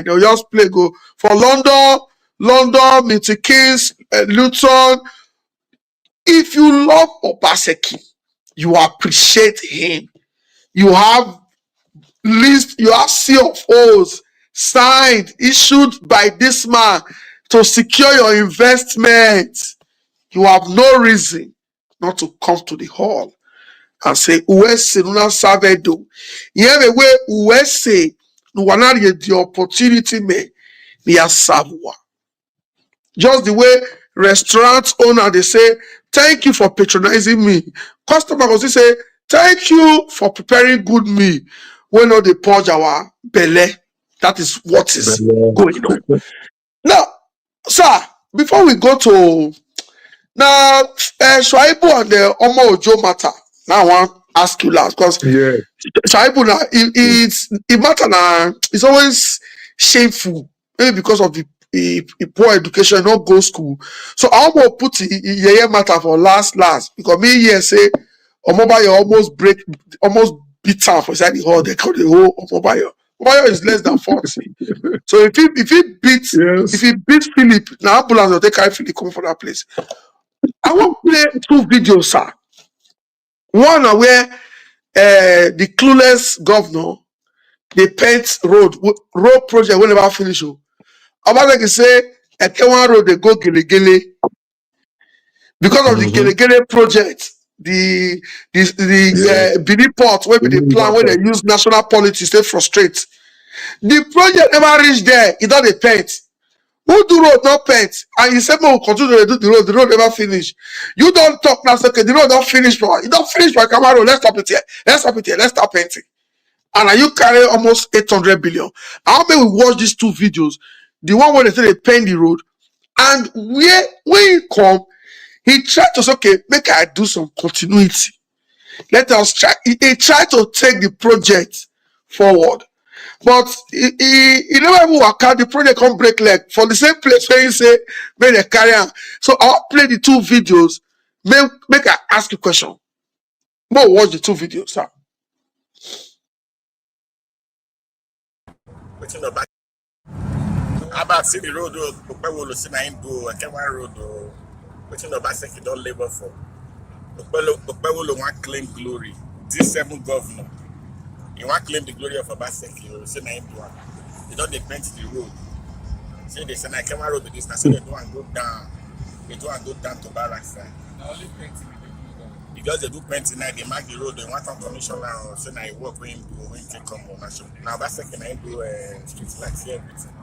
they'll just play go. For London, Milton Keynes, Luton. If you love Obaseki, you appreciate him. You have list, you have C of O's signed, issued by this man to secure your investment. You have no reason not to come to the hall and say, Uwese Nuna Savedo. Yewe Uwese Nuwanari the opportunity me via Savua. Just the way restaurant owner they say, thank you for patronizing me. Customer will say, thank you for preparing good meal. When all they purge our belly. That is what is going on. Now, sir, before we go to now, Shuaibu and the Omo Ojo matter. Now I want to ask you last because Shuaibu now it matter now. It's always shameful, maybe because of the poor education, not go school. So I want to put the matter for last because me here say Omobayo almost beat her for inside the hall. They call the whole Omobayo. Omobayo is less than 40. So if he beats Philip, now ambulance will take Philip come from that place. I want to play 2 videos, sir. One where the clueless governor, the paint road project will never finish. About like say, Ekewan road they go gele because of the gele project. The Benin port where they plan where they use national politics they frustrate. The project never reach there. It don't paint. Who do road not paint? And you say, "We'll continue to do the road never finish." You don't talk now, say, "Okay, the road don't finish for it don't finish for Camaro. Let's stop it here. Let's stop painting." And now you carry almost 800 billion. How many we watch these 2 videos? The one where they say they paint the road, and when he come, he tried to say, "Okay, make I do some continuity. Let us try." He tried to take the project forward. But he never even work out. The project come break leg for the same place where you say make they carry on. So I'll play the 2 videos. Make I ask you a question. Go watch the 2 videos, sir. About see the road, Okpewolo see na him do, Ekewan road, wetin Obaseki don labor for. Okpewolo wan claim glory. This 7 governor. You want to claim the glory of Obaseki, you say na him do. They don't paint the road. Say they say na Ekewan road this, na say they do and go down. They do and go down to barracks side. Only painting because they do painting now, they mark the road. They want some commissioner or say na he work when him do when he take come on. Now Obaseki na him do street lights everything.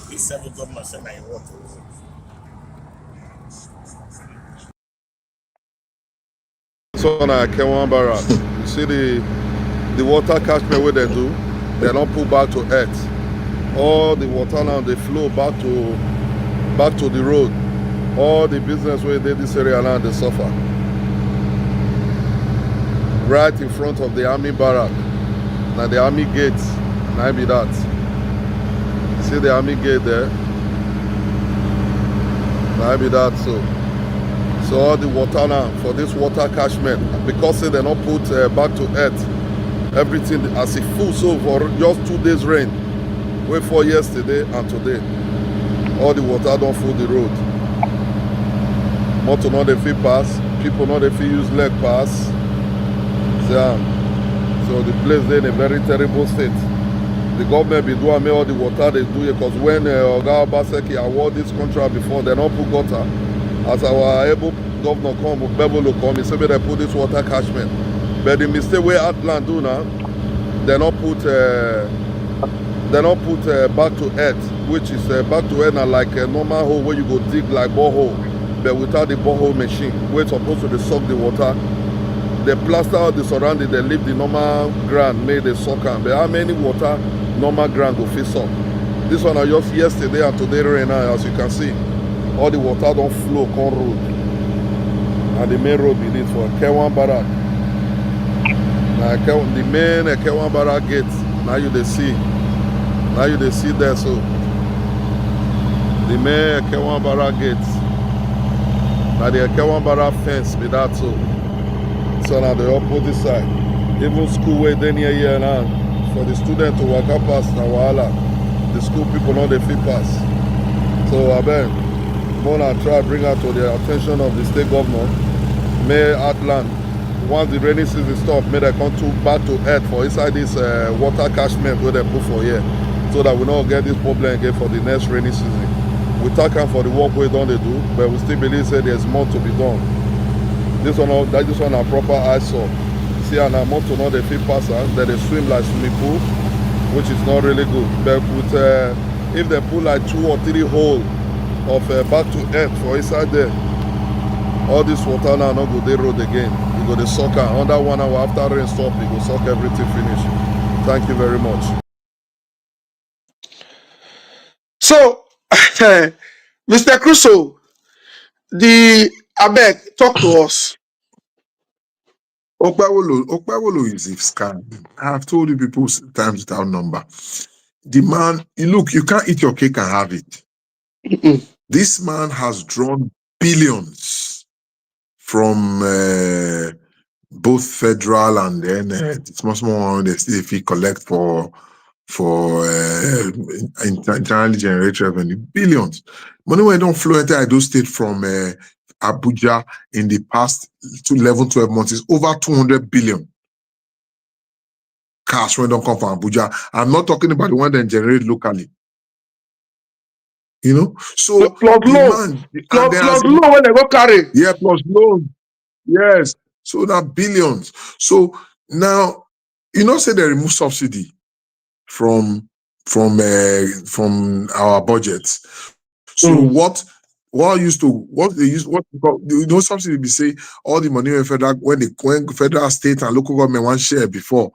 These 7 governors say na he work. So na Ekewan barrack. You see the water catchment where they do, they don't pull back to earth. All the water now they flow back to the road. All the business where they this area now they suffer. Right in front of the army barrack. Now the army gate, now be that. See the army gate there? Now be that so all the water now for this water catchment, because they don't put back to earth. Everything as it full so for just 2 days rain. Wait for yesterday and today. All the water don't fill the road. Motor not the fee pass, people not the fee use leg pass. So the place is in a very terrible state. The government be doing all the water they do because when Oga Obaseki award this contract before, they don't put gutter. As our able governor come, Bebolo come, he said they put this water catchment. But the mistake where Atlant do now, they not put back to earth, which is back to earth now like a normal hole where you go dig like borehole, but without the borehole machine, where it's supposed to suck the water. They plaster out the surrounding, they leave the normal ground, made the suck. But how many water normal ground go face up? This one I just yesterday and today rain now, as you can see. All the water don't flow on road. And the main road be this for K1 Barrack. Now the main K1 Barrack gate, now you they see. Now you they see there, so the main K1 Barrack gate. Now the K1 Barrack fence be that so. So now the opposite side. Even school way then here now. For the student to walk up past now wahala. The school people know they fit pass. So I bet Mona try to bring her to the attention of the state governor. May Atlant, once the rainy season stop, may they come back to earth for inside this water catchment where they put for here. So that we don't get this problem again for the next rainy season. We thank them for the work we don't they do, but we still believe that there's more to be done. This one a proper eyesore. See, and a motor not the fit passer, that they swim like swimming pool, which is not really good. But with, if they put like 2 or 3 holes of back to earth for inside there, all this water now not go the road again. You go the sucker under 1 hour after rain stop, you go suck everything finish. Thank you very much. So, Mr. Crusoe, Abeg, talk to us. Okpewolo is a scam. I have told you people times without number. The man, look, you can't eat your cake and have it. This man has drawn billions from both federal and then it's much more if he collect for internally generated revenue, billions. Money when don't flow into Edo State from Abuja in the past 11-12 months is over 200 billion. Cash when don't come from Abuja. I'm not talking about the one that generate locally. You know, so plus loan, plus loan when they go carry. Yeah, plus loan. Yes. So now billions. So now, you know, say they remove subsidy from our budgets. So what subsidy be say all the money when federal, state and local government want share before,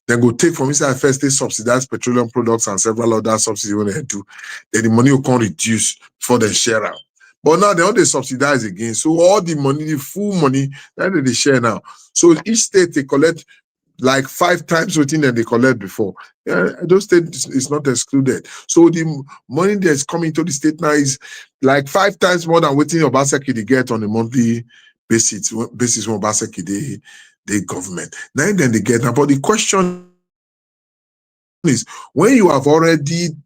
then go take from inside first they subsidize petroleum products and several other subsidies when they do, then the money will come reduce before they share out. But now they all they subsidize again. So all the money, the full money, that they share now. So each state they collect like 5 times what they collect before. Yeah, those states is not excluded. So the money that's coming to the state now is like 5 times more than what Obaseki they get on a monthly basis when Obaseki the government. Now then they get now. But the question is, when you have already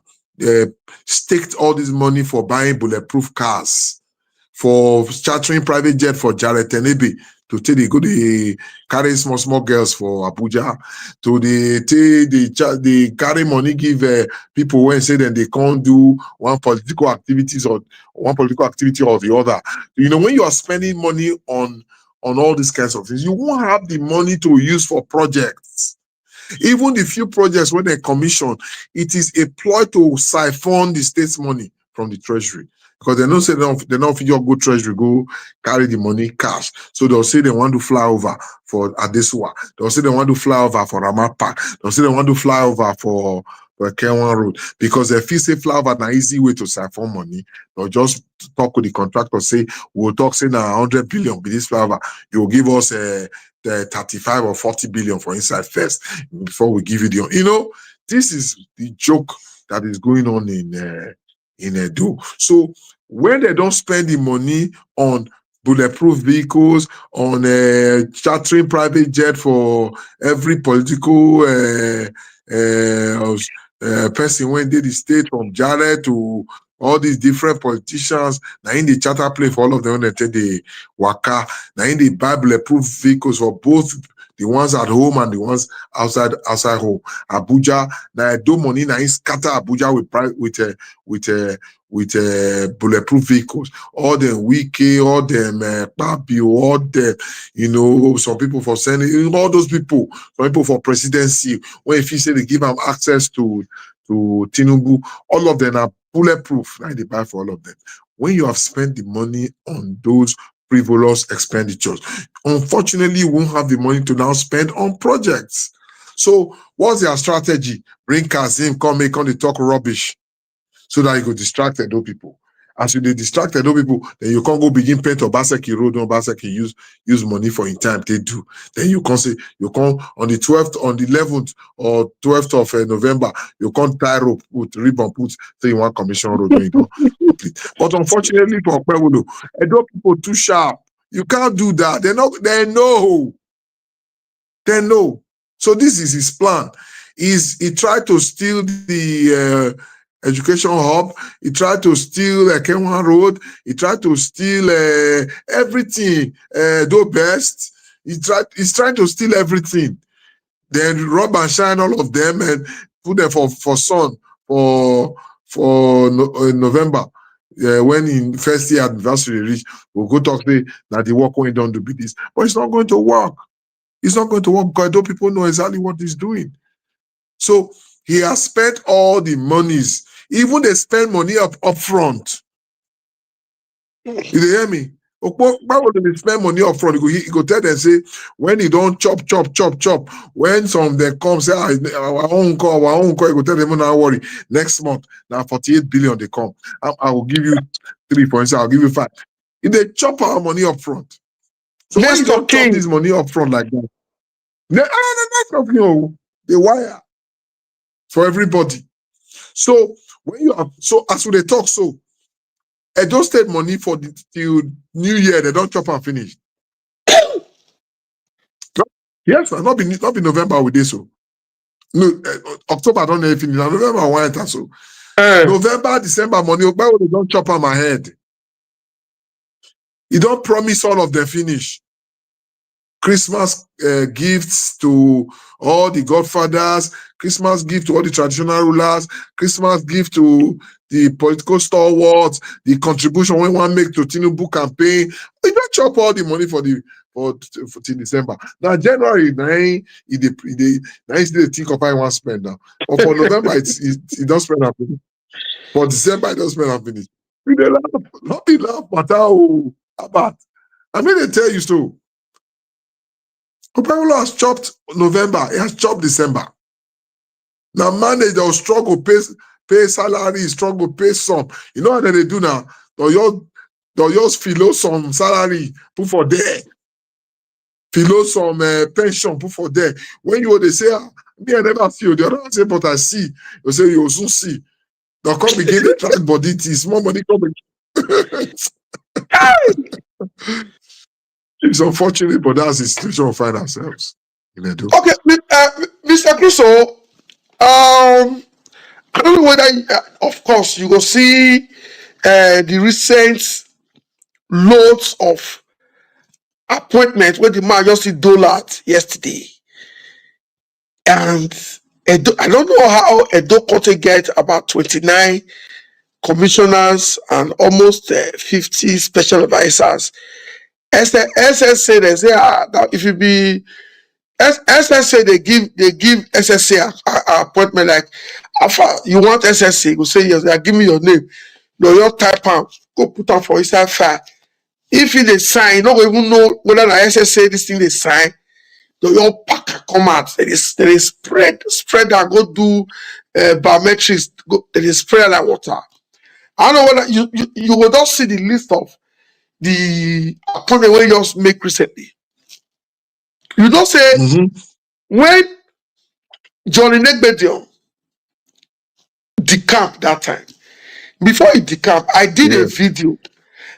staked all this money for buying bulletproof cars, for chartering private jet for Jared Tenebe, to take they go they carry small girls for Abuja, to they carry money give people when say then they can't do one political activity or the other. You know, when you are spending money on all these kinds of things, you won't have the money to use for projects. Even the few projects when they commission, it is a ploy to siphon the state's money from the treasury. Because they don't say they don't figure go treasury, go carry the money cash. So they'll say they want to fly over for Adesua. They'll say they want to fly over for Ramat Park. They'll say they want to fly over for K1 Road. Because if you say fly over an easy way to siphon money, they'll just talk with the contractor, say, we'll talk, say now 100 billion with this flyover. You'll give us 35 or 40 billion for inside first before we give you the, you know, this is the joke that is going on in Edo. So when they don't spend the money on bulletproof vehicles, on chartering private jet for every political person when they the state from Jared to all these different politicians, now in the charter plane for all of them when they take the waka, now in the buy bulletproof vehicles for both the ones at home and the ones outside home. Abuja, now Edo money now is scatter Abuja with bulletproof vehicles. All them Wiki, all them Papi, all them, some people for sending, all those people, some people for presidency. When if you say they give them access to Tinubu, all of them are bulletproof. Now they buy for all of them. When you have spent the money on those frivolous expenditures, unfortunately, you won't have the money to now spend on projects. So what's their strategy? Bring Kazim, come make on the talk rubbish so that you could distract Edo people. As you distract Edo people, then you can't go begin paint Obaseki road, Obaseki use money for in time they do. Then you can't say, you can't on the 12th, on the 11th or 12th of November, you can't tie rope, put ribbon, put say you want commission road when you don't complete. But unfortunately for Okpewolo, Edo people too sharp. You can't do that. They know. So this is his plan. He tried to steal the education hub. He tried to steal Kenwan Road. He tried to steal everything. Do best. He's trying to steal everything. Then rob and shine all of them and put them for sun for November. When in first year anniversary reach, we'll go talk to that the work going down to be this. But it's not going to work. It's not going to work because those people know exactly what he's doing. So he has spent all the monies. Even they spend money up front. You hear me? Why would they spend money up front? He go tell them say when he don't chop. When some of them come say our own call, he go tell them not worry. Next month now 48 billion they come. I will give you 3 points. I'll give you 5. If they chop our money up front. So when you don't chop this money up front like that, they wire for everybody. So when you have as they talk Edo State money for the till New Year, they don't chop and finish. Yes, not be November with this. So no, October don't know if finish. November one enter so. November, December money, why would they don't chop on my head? You don't promise all of them finish. Christmas gifts to all the godfathers, Christmas gift to all the traditional rulers, Christmas gift to the political stalwarts, the contribution we want to make to Tinubu campaign. You don't chop all the money for till December. Now January, they think of how you want to spend now. But for November, it don't spend up. For December, it don't spend up finish. They laugh, not be laugh, but how about? I mean, they tell you so. Okpewolo has chopped November, he has chopped December. Now manager will struggle, pay salary, struggle, pay some. You know what they do now? They'll just filo some salary, put for there. Filo some pension, put for there. When they say, me, I never see you. The other one say, but I see. You say, you also see. They'll come begin to track body, small money come again. It's unfortunate, but that's the situation we find ourselves in Edo. Okay, Mr. Crusoe, I don't know whether, of course, you will see the recent loads of appointments where the man just did Dolat yesterday. And I don't know how Edo County get about 29 commissioners and almost 50 special advisors. SSA, they say that if you be SSA, they give SSA a appointment like, you want SSA, you say yes, they give me your name, your type out, go put on for inside file. If they sign, you don't even know whether the SSA this thing they sign, your pack come out, they spread and go do biometrics, they spread like water. I don't know whether you will not see the list of the appointment we just make recently. You don't say when Johnny Negbedion decamped that time. Before he decamped, I did a video.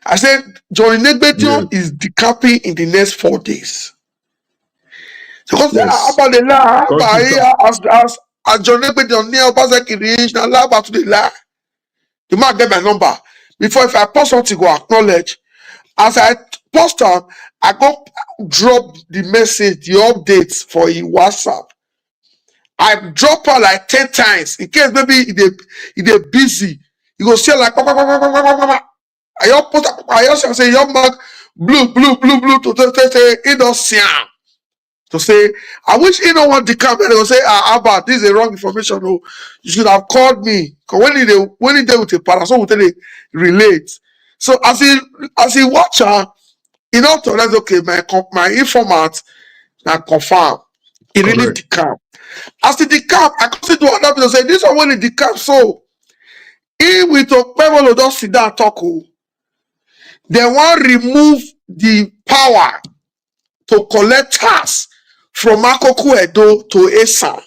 I said Johnny Negbedion is decamping in the next 4 days. Because about the lie, as Johnny Negbedion near Obaseki reach, now lie about the lie. The man get my number. Before if I post something, go acknowledge. as I post am, I go drop the message, the updates for in WhatsApp. I drop her like 10 times in case maybe it dey busy. You go see like I just post I just say young man blue to say he don't see am. To say, I wish he don't want the camp. They will say, Abba, this is a wrong information. Oh, you should have called me. Because when he dealt with a parasol, will tell relate. So as he watch her, he not realize, okay, my informant now confirm. He really decamp. As the decamp, I can see to other people say, this one when he decamp, so he with Okpebolo don't sit down talk. They want remove the power to collect tax from Akoko Edo to Esa.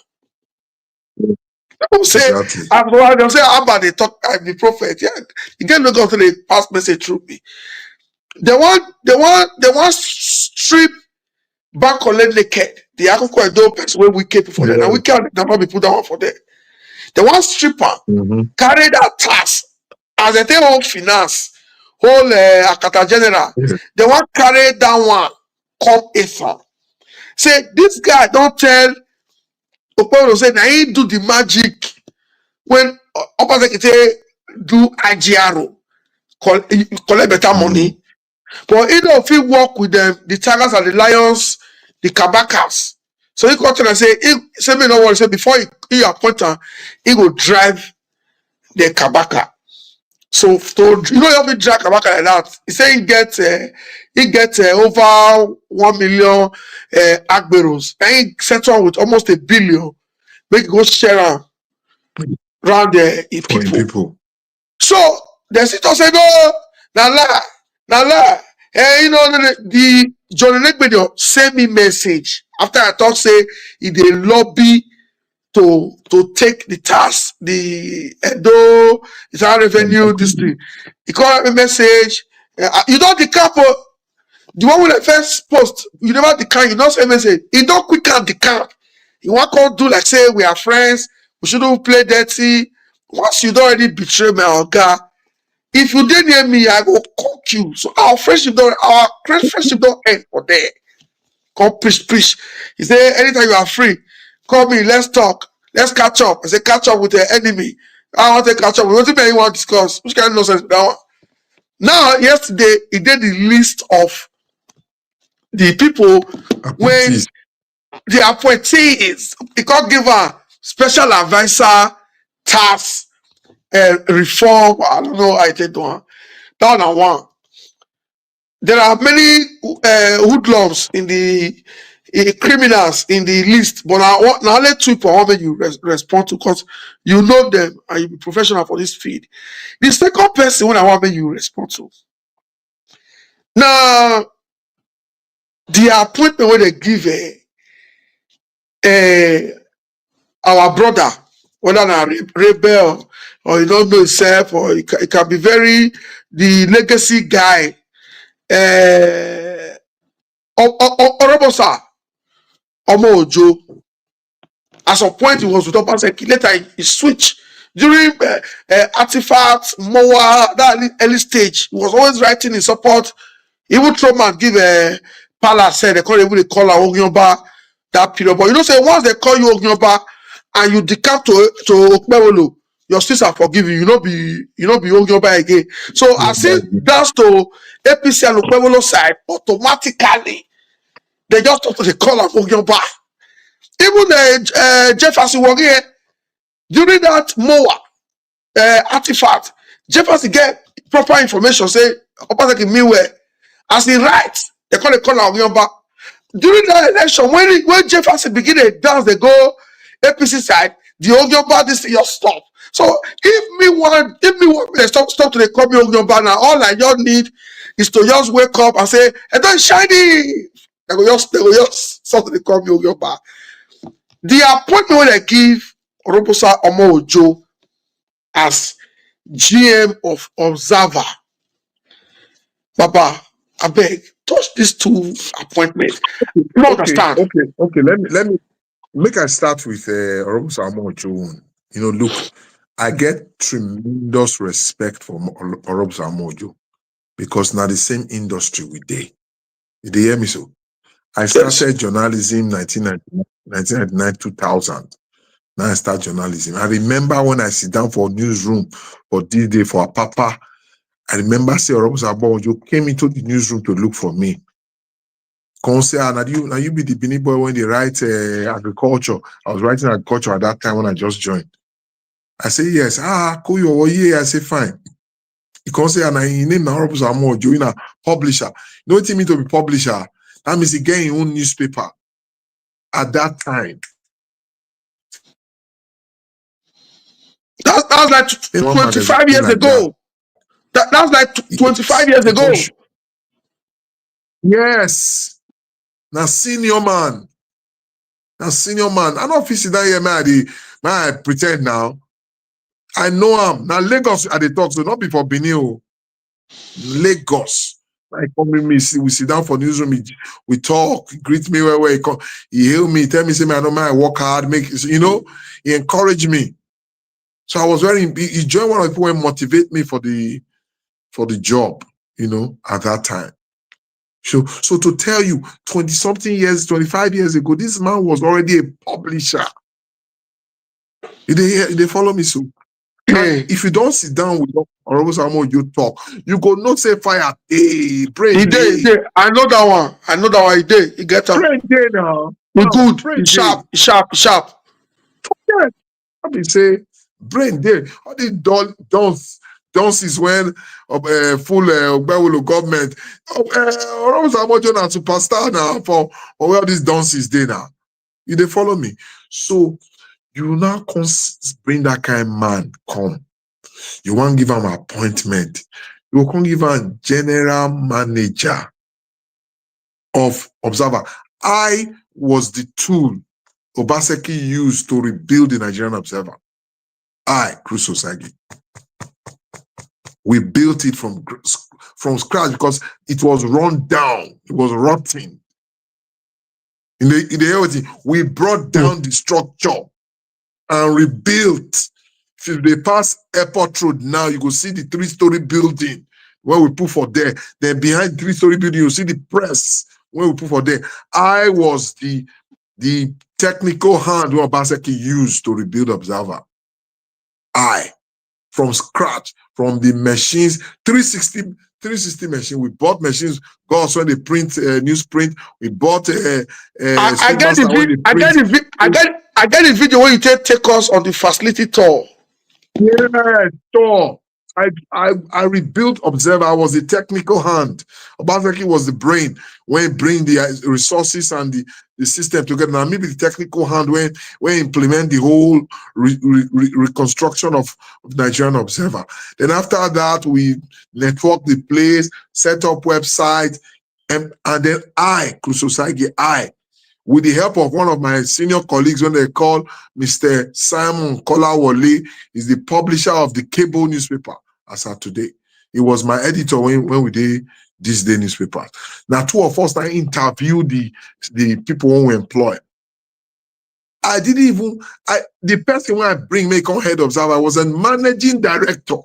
People say, they say, Abba, they talk, I'm the prophet. Yeah, you get no go to the past message through me. They want strip back collect naked. The Akoko Edo person where we keep for them. And we can't never be put down for them. They want stripper, carry that tax as they take whole finance, whole Akata General. They want carry that one, come Esa. Say, this guy don't tell Okpebolo say, now he do the magic when opposite do IGRO, collect better money. But he don't feel work with them, the tigers and the lions, the kabakas. So he got to and say, me no worry, say before he appoint her, he will drive the kabaka. So you know you have to drive kabaka like that. He say he get over 1 million agberos, and he settle with almost 1 billion. Make it go share around the people. So the sister say no, na lie. You know the John Legbedio send me message after I talk say he dey lobby to take the tax, the Edo, it's our revenue, this thing. He called me message. You know the couple, the one with the first post, you never decline, you don't say message. He don't quick out the camp. You want to do like say we are friends, we shouldn't play dirty. Once you don't already betray my oga, if you did near me, I go cook you. So our friendship don't end for there. Come preach. He say anytime you are free, call me, let's talk, let's catch up. I say catch up with the enemy. I want to catch up. What do you want to discuss? Which kind of nonsense that one? Now, yesterday, he did the list of the people when the appointees, he can't give a special advisor, task, reform. I don't know how I did one. That one. There are many hoodlums in the criminals in the list, but now only 2 people want you respond to because you know them and you be professional for this field. The second person when I want you respond to. Now, the appointment when they give our brother, whether na rebel or you don't know himself, or it can be the legacy guy. Orobosa Omo Ojo. At some point he was with Obaseki. Later he switched during artifacts, Moa, that early stage. He was always writing in support. Even Truman give a palace said they call Ogunyoba that period. But you know, say once they call you Ogunyoba and you decamp to Okpebolo, your sisters forgive you. You not be Ogunyoba again. So as it does to APC and Okpebolo side, automatically they just talk to the call of Ogunyoba. Even Jefferson Wogge during that Moa artifact, Jefferson get proper information. Say Obaseki meanwhile, as he writes, they call of Ogunyoba. During that election, when Jefferson begin to dance, they go APC side, the Ogunyoba this just stop. So if me want stop to the call me Ogunyoba now, all I just need is to just wake up and say, "I don't shiny." They go just stop to the call me Ogunyoba. The appointment when they give Orobosa Omo Ojo as GM of Observer, Baba, I beg, touch these 2 appointments. You don't understand. Okay. Let me make I start with Orobosa Omo Ojo. You know, look, I get tremendous respect for Orobosa Omo Ojo. because now the same industry we dey. You dey hear me so? I Yes. started journalism 1999, 2000. Now I start journalism. I remember when I sit down for newsroom for this day for a papa. I remember say you came into the newsroom to look for me. Come say, now you be the Benin boy when they write agriculture. I was writing agriculture at that time when I just joined. I say yes. Cool, you're here. I say fine. You can say, and he name now you a publisher. You know what it mean to be publisher? That means he get his own newspaper at that time. That was like 25 years ago. That was like 25 years ago. Yes. Now senior man. Now senior man. I don't feel sit down here, man. I pretend now. I know him. Now Lagos at the talk, so not before Benin. Lagos. Like come with me, we sit down for newsroom, we talk, he greet me where he come, he hail me, tell me, say me, I don't mind, I work hard, he encouraged me. So I was he joined one of the people who motivate me for the job, at that time. So to tell you, 20-something years, 25 years ago, this man was already a publisher. They follow me so. And if you don't sit down with Honorable Samuel, you talk, you go not say fire. Hey, brain. He did. I know that one. He did. He get up. Brain day now. He good. He sharp. Yeah. I mean, say brain day. All these dances when full government. Honorable Samuel John a superstar now for where these dances day now. They follow me. So you now bring that kind of man come. You want to give him an appointment. You can give him general manager of Observer. I was the tool Obaseki used to rebuild the Nigerian Observer. Cruz Osagi. We built it from scratch because it was run down. It was rotting. In the we brought down the structure and rebuilt. If they pass Airport Road now, you go see the 3-story building where we put for there. Then behind 3-story building, you see the press where we put for there. I was the technical hand where Obaseki used to rebuild Observer. From scratch, from the machines, 360 machine. We bought machines. God, when they print newsprint, we bought I get the video where you take us on the facility tour. Yeah, tour. I rebuilt Observer. I was the technical hand. Obaseki was the brain when he bring the resources and the system together. Now maybe the technical hand when implement the whole reconstruction of Nigerian Observer. Then after that, we network the place, set up website, and then Cruz Osagi, with the help of one of my senior colleagues, when they call Mr. Simon Kolawole, is the publisher of the cable newspaper as of today. He was my editor when we did this day newspaper. Now, two of us, I interviewed the people who we employ. I didn't even, the person when I bring me on head observer was a managing director.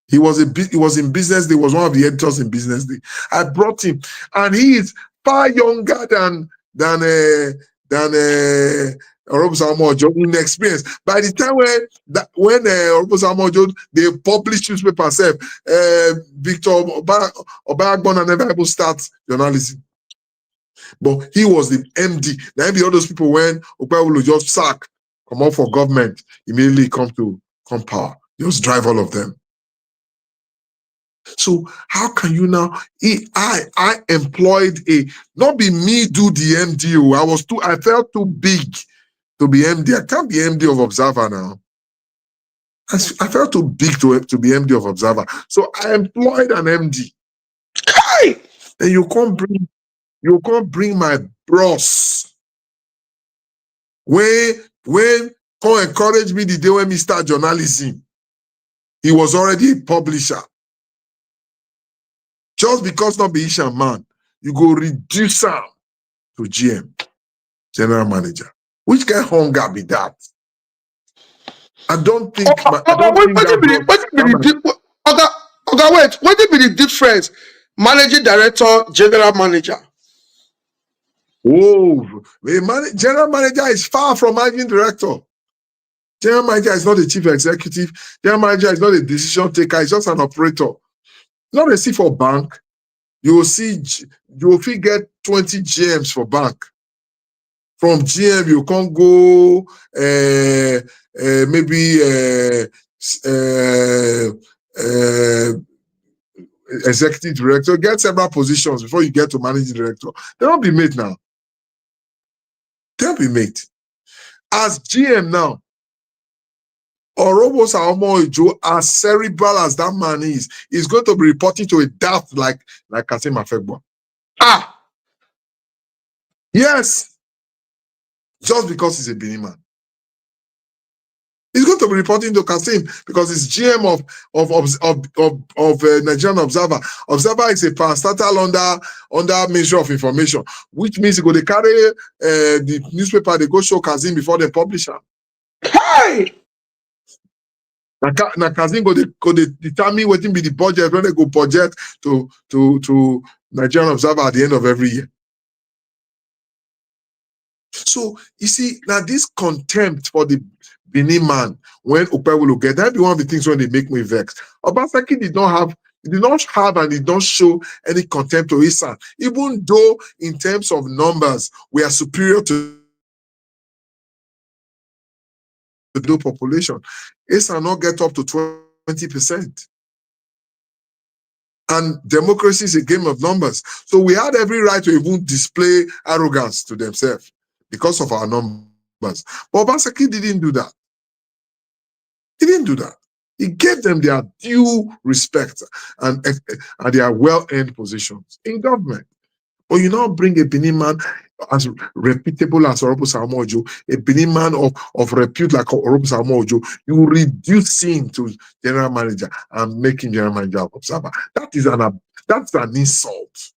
He was in Business Day, was one of the editors in Business Day. I brought him, and he is far younger than Honorable Samuel Ojo in experience. By the time when Honorable Samuel Ojo they published newspaper self, Victor Obagbona never even start journalism. But he was the MD. Now be all those people when Obagbona just sack, come out for government, immediately come power. Just drive all of them. So how can you now? I employed not be me do the MD. I felt too big to be MD. I can't be MD of Observer now. I felt too big to be MD of Observer. So I employed an MD. Hey! Then you can't bring my bros. When come encourage me the day when me start journalism, he was already a publisher. Just because not be Ishan man, you go reduce him to GM, general manager. Which kind of hunger be that? I don't think. Okay, wait. What will be the difference? Managing director, general manager. Oh, general manager is far from managing director. General manager is not a chief executive. General manager is not a decision taker. He's just an operator. Not a C for bank. You will get 20 GMs for bank. From GM, you can't go maybe executive director. Get several positions before you get to managing director. They'll be made now. They'll be made. As GM now, Orobos Aomo-Ojo, as cerebral as that man is going to be reporting to a daft like Kasim Afegbo. Ah! Yes! Just because he's a Benin man. He's going to be reporting to Kasim because he's GM of Nigerian Observer. Observer is a parastatal under Ministry of Information, which means he go to carry the newspaper, they go show Kasim before they publish it. Hey! Now Kasim go they determine what will be the budget when they go budget to Nigerian Observer at the end of every year. So you see, now this contempt for the Benin man when Okpe will get, that be one of the things when they make me vex. Obaseki did not have and did not show any contempt to his son, even though in terms of numbers we are superior to the population. Esa not get up to 20%. And democracy is a game of numbers. So we had every right to even display arrogance to themselves because of our numbers. But Obaseki didn't do that. He didn't do that. He gave them their due respect and their well-earned positions in government. But you now bring a Benin man as reputable as Orobos Aomo-Ojo, a Benin man of repute like Orobos Aomo-Ojo, you reduce him to general manager and make him general manager of Observer. That's an insult.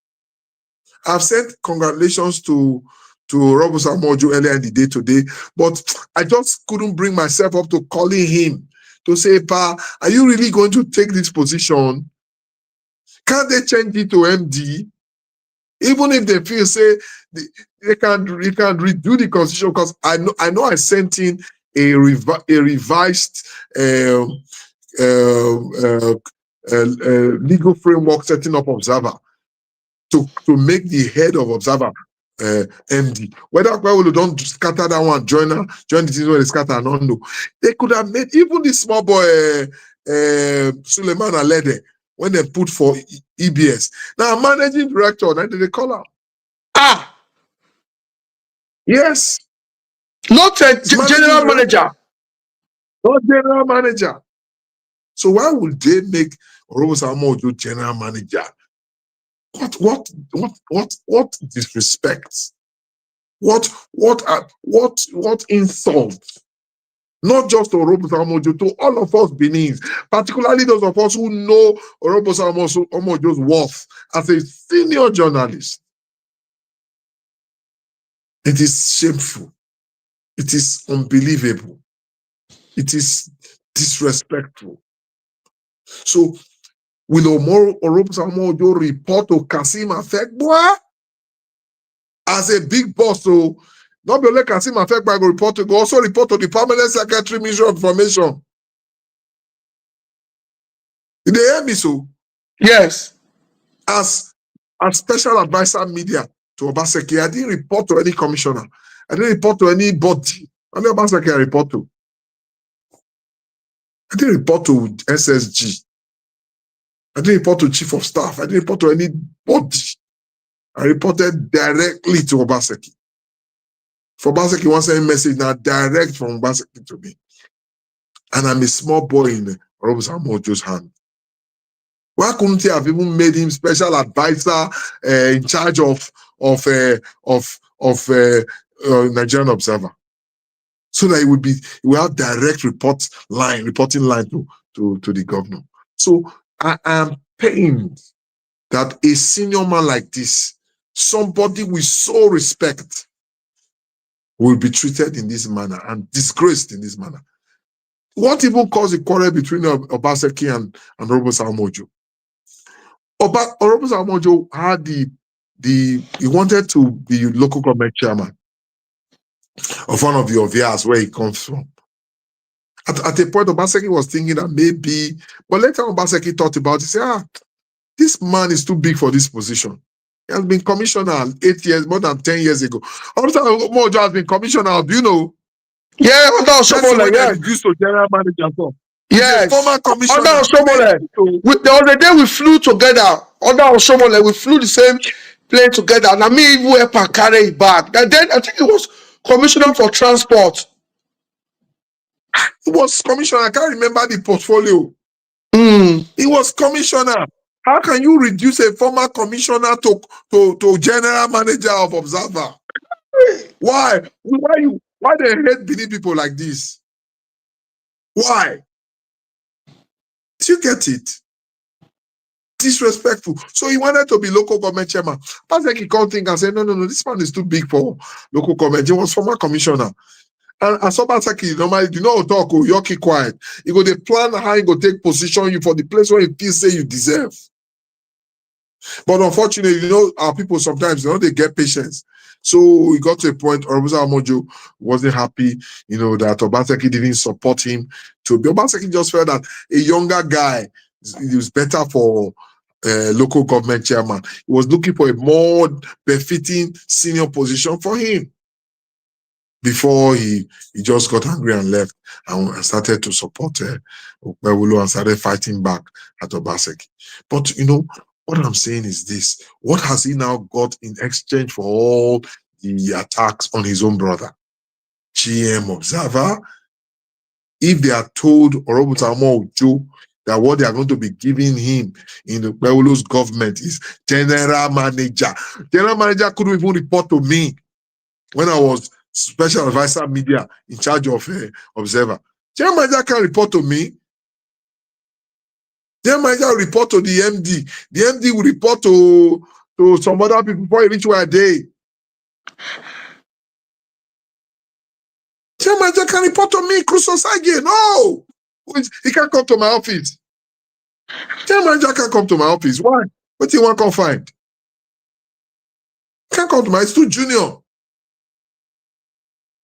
I've sent congratulations to Orobos Aomo-Ojo earlier in the day today, but I just couldn't bring myself up to calling him to say, Pa, are you really going to take this position? Can't they change it to MD? Even if they feel say they can redo the constitution, because I know I sent in a revised legal framework setting up Observer to make the head of Observer MD. Whether we don't scatter that one, join the things where they scatter, I don't know. They could have made even the small boy Suleiman Alede when they put for EBS. Now managing director, then they call out. Ah, yes. Not a general manager. Not general manager. So why would they make Orobos Aomo-Ojo general manager? What disrespect? What insult? Not just to Orobos Aomo-Ojo, to all of us Benin, particularly those of us who know Orobos Aomo-Ojo's worth as a senior journalist. It is shameful. It is unbelievable. It is disrespectful. So, will Orobos Aomo-Ojo report to Kasim Afegbo as a big boss? So, not only Kasim Afegbo go report to, go also report to the Permanent Secretary, Ministry of Information. Did they hear me so? Yes. As special advisor media to Obaseki, I didn't report to any commissioner. I didn't report to anybody. Only Obaseki I report to. I didn't report to SSG. I didn't report to Chief of Staff. I didn't report to anybody. I reported directly to Obaseki. For Obaseki wants a message now direct from Obaseki to me. And I'm a small boy in Orobos Aomo-Ojo's hand. Why couldn't he have even made him special advisor in charge of Nigerian Observer, so that he will have direct reporting line to the governor? So I am pained that a senior man like this, somebody with so respect, will be treated in this manner and disgraced in this manner. What even caused a quarrel between Obaseki and Orobos Aomo-Ojo? Honorable Samojo had he wanted to be local government chairman of one of the Ovias where he comes from. At a point, Obaseki was thinking that maybe, but later Obaseki thought about it, said, this man is too big for this position. He has been commissioner 8 years, more than 10 years ago. Honorable Samojo has been commissioner, do you know? Yeah, under Osomole, yeah. Reduced to general manager. So. Yes, former commissioner. under Osomole. There was a day we flew together. Under Osomole, we flew the same plane together. And I mean, even help her carry it back. And then I think it was commissioner for transport. He was commissioner. I can't remember the portfolio. He was commissioner. How can you reduce a former commissioner to general manager of Observer? Why? Why they hate Benin people like this? Why? Do you get it? Disrespectful. So he wanted to be local government chairman. That's like he can't think and say, no, this man is too big for local government. He was former commissioner. And Obaseki normally do not talk or you keep quiet. You go to plan how you go take position you for the place where you feel say you deserve. But unfortunately, our people sometimes they get patience. So we got to a point, Orubusa Amojo wasn't happy, that Obaseki didn't support him. Obaseki just felt that a younger guy is better for local government chairman. He was looking for a more befitting senior position for him. Before he just got angry and left and started to support Okpewolo and started fighting back at Obaseki. But what I'm saying is this: what has he now got in exchange for all the attacks on his own brother? GM Observer. If they are told Orobu Ojo that what they are going to be giving him in the Okpewolo's government is general manager. General manager couldn't even report to me when I was special advisor media in charge of Observer. General manager can report to me. General manager will report to the MD. The MD will report to some other people before he reach where they. General manager can report to me, Crusoe Sage. No! He can't come to my office. General manager can't come to my office. Why? What do you want to come find? Can't come to my, it's too junior.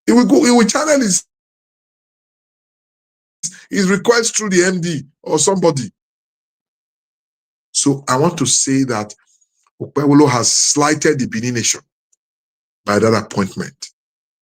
He will channel his request through the MD or somebody. So I want to say that Okpewolo has slighted the Benin nation by that appointment.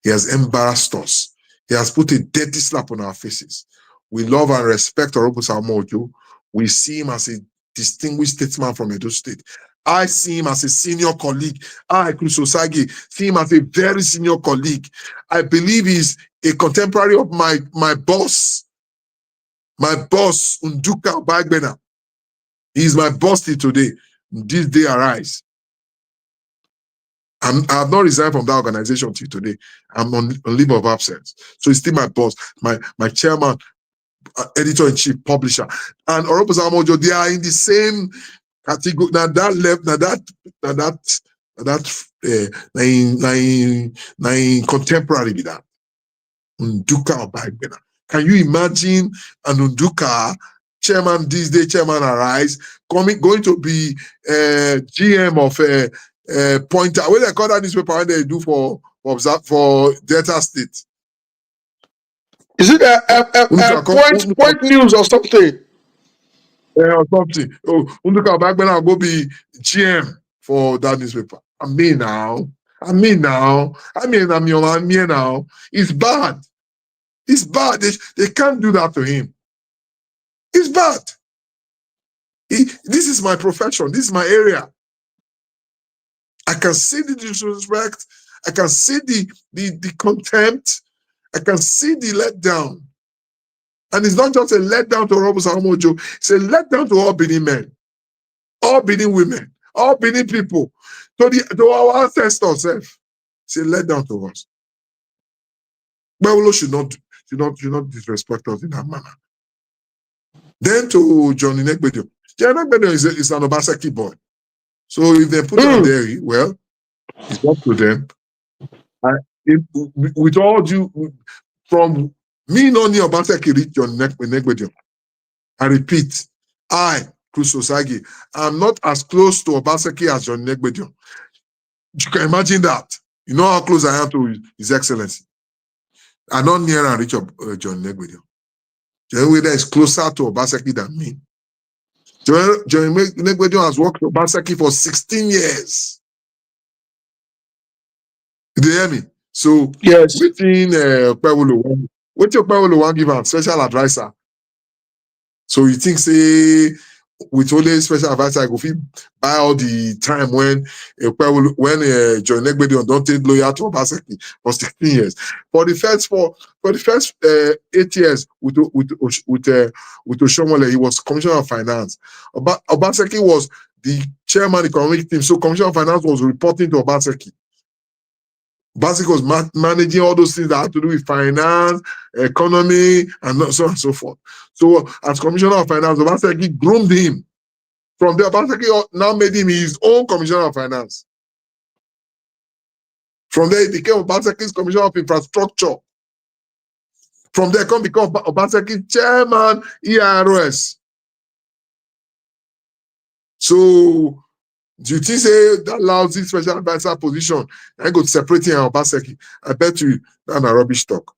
He has embarrassed us. He has put a dirty slap on our faces. We love and respect Orobu Samojo. We see him as a distinguished statesman from Edo State. I see him as a senior colleague. Crusoe Sage, see him as a very senior colleague. I believe he's a contemporary of my boss. My boss, Nduka Obagbena. He's my boss till today. This day arise. I have not resigned from that organization till today. I'm on leave of absence. So he's still my boss, my chairman, editor-in-chief, publisher. And Orobu Samojo, they are in the same category. Now that left, contemporary with that. Nduka Obagbena. Can you imagine an Nduka chairman this day, chairman arise, going to be GM of Pointer? What they call that newspaper when they do for Delta State? Is it a point news or something? Or something. Oh, Nduka Obagbena go be GM for that newspaper. I'm now. It's bad. It's bad. They can't do that to him. It's bad. This is my profession. This is my area. I can see the disrespect. I can see the contempt. I can see the letdown. And it's not just a letdown to Orobu Samojo. It's a letdown to all Benin men, all Benin women, all Benin people, to our ancestors. It's a letdown to us. Okpewolo should not disrespect us in that manner. Then to Johnny Negbedio. Johnny Negbedio is an Obaseki boy. So if they put him there, well, it's up to them. With all due, from me not near Obaseki reach Johnny Negbedio. I repeat, I Cruz Osage, I'm not as close to Obaseki as John Negbedion. You can imagine that. You know how close I am to His Excellency. I'm not near and reach John Negbedion. John Negbedion is closer to Obaseki than me. John Negbedion has worked for Obaseki for 16 years. Do you hear me? So, yes, within Pawulo one give am special advisor. So you think say with only special advisor, I go fit buy all the time when John Negbedion don't take lawyer to Obaseki for 16 years. For the first 8 years with Oshomole, he was Commissioner of Finance. Obaseki was the chairman of the economic team, so Commissioner of Finance was reporting to Obaseki. Obaseki was managing all those things that had to do with finance, economy, and so on and so forth. So, as Commissioner of Finance, Obaseki groomed him. From there, Obaseki now made him his own Commissioner of Finance. From there, he became Obaseki's Commissioner of Infrastructure. From there, he became Obaseki's Chairman, EIRS. So, do you think say that lousy special advisor position and go separate him and Obaseki? I bet you that's a rubbish talk.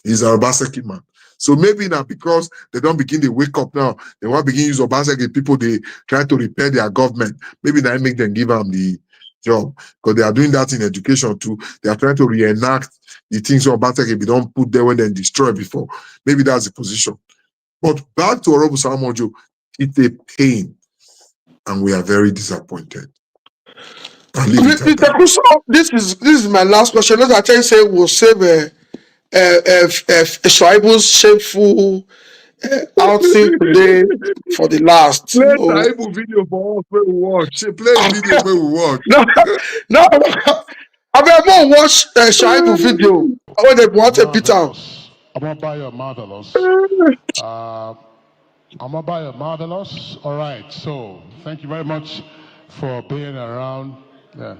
He's an Obaseki man. So maybe now because they don't begin to wake up now, they want to begin to use Obaseki people, they try to repair their government. Maybe that make them give them the job. Because they are doing that in education too. They are trying to reenact the things of Obaseki they don't put there when they destroy before. Maybe that's the position. But back to Orobu Samojo, it's a pain. And we are very disappointed. Mr. Crusoe, this is my last question. Let I tell you, say we'll save Shuaibu's shameful outing today for the last. Play Shaibu video for us where we watch. Play video where we watch. No. I mean, I'm gonna watch Shuaibu video. When they want a bit out. I'm gonna buy your marvelous. I'm gonna buy your marvelous. All right. So thank you very much for being around. Yeah.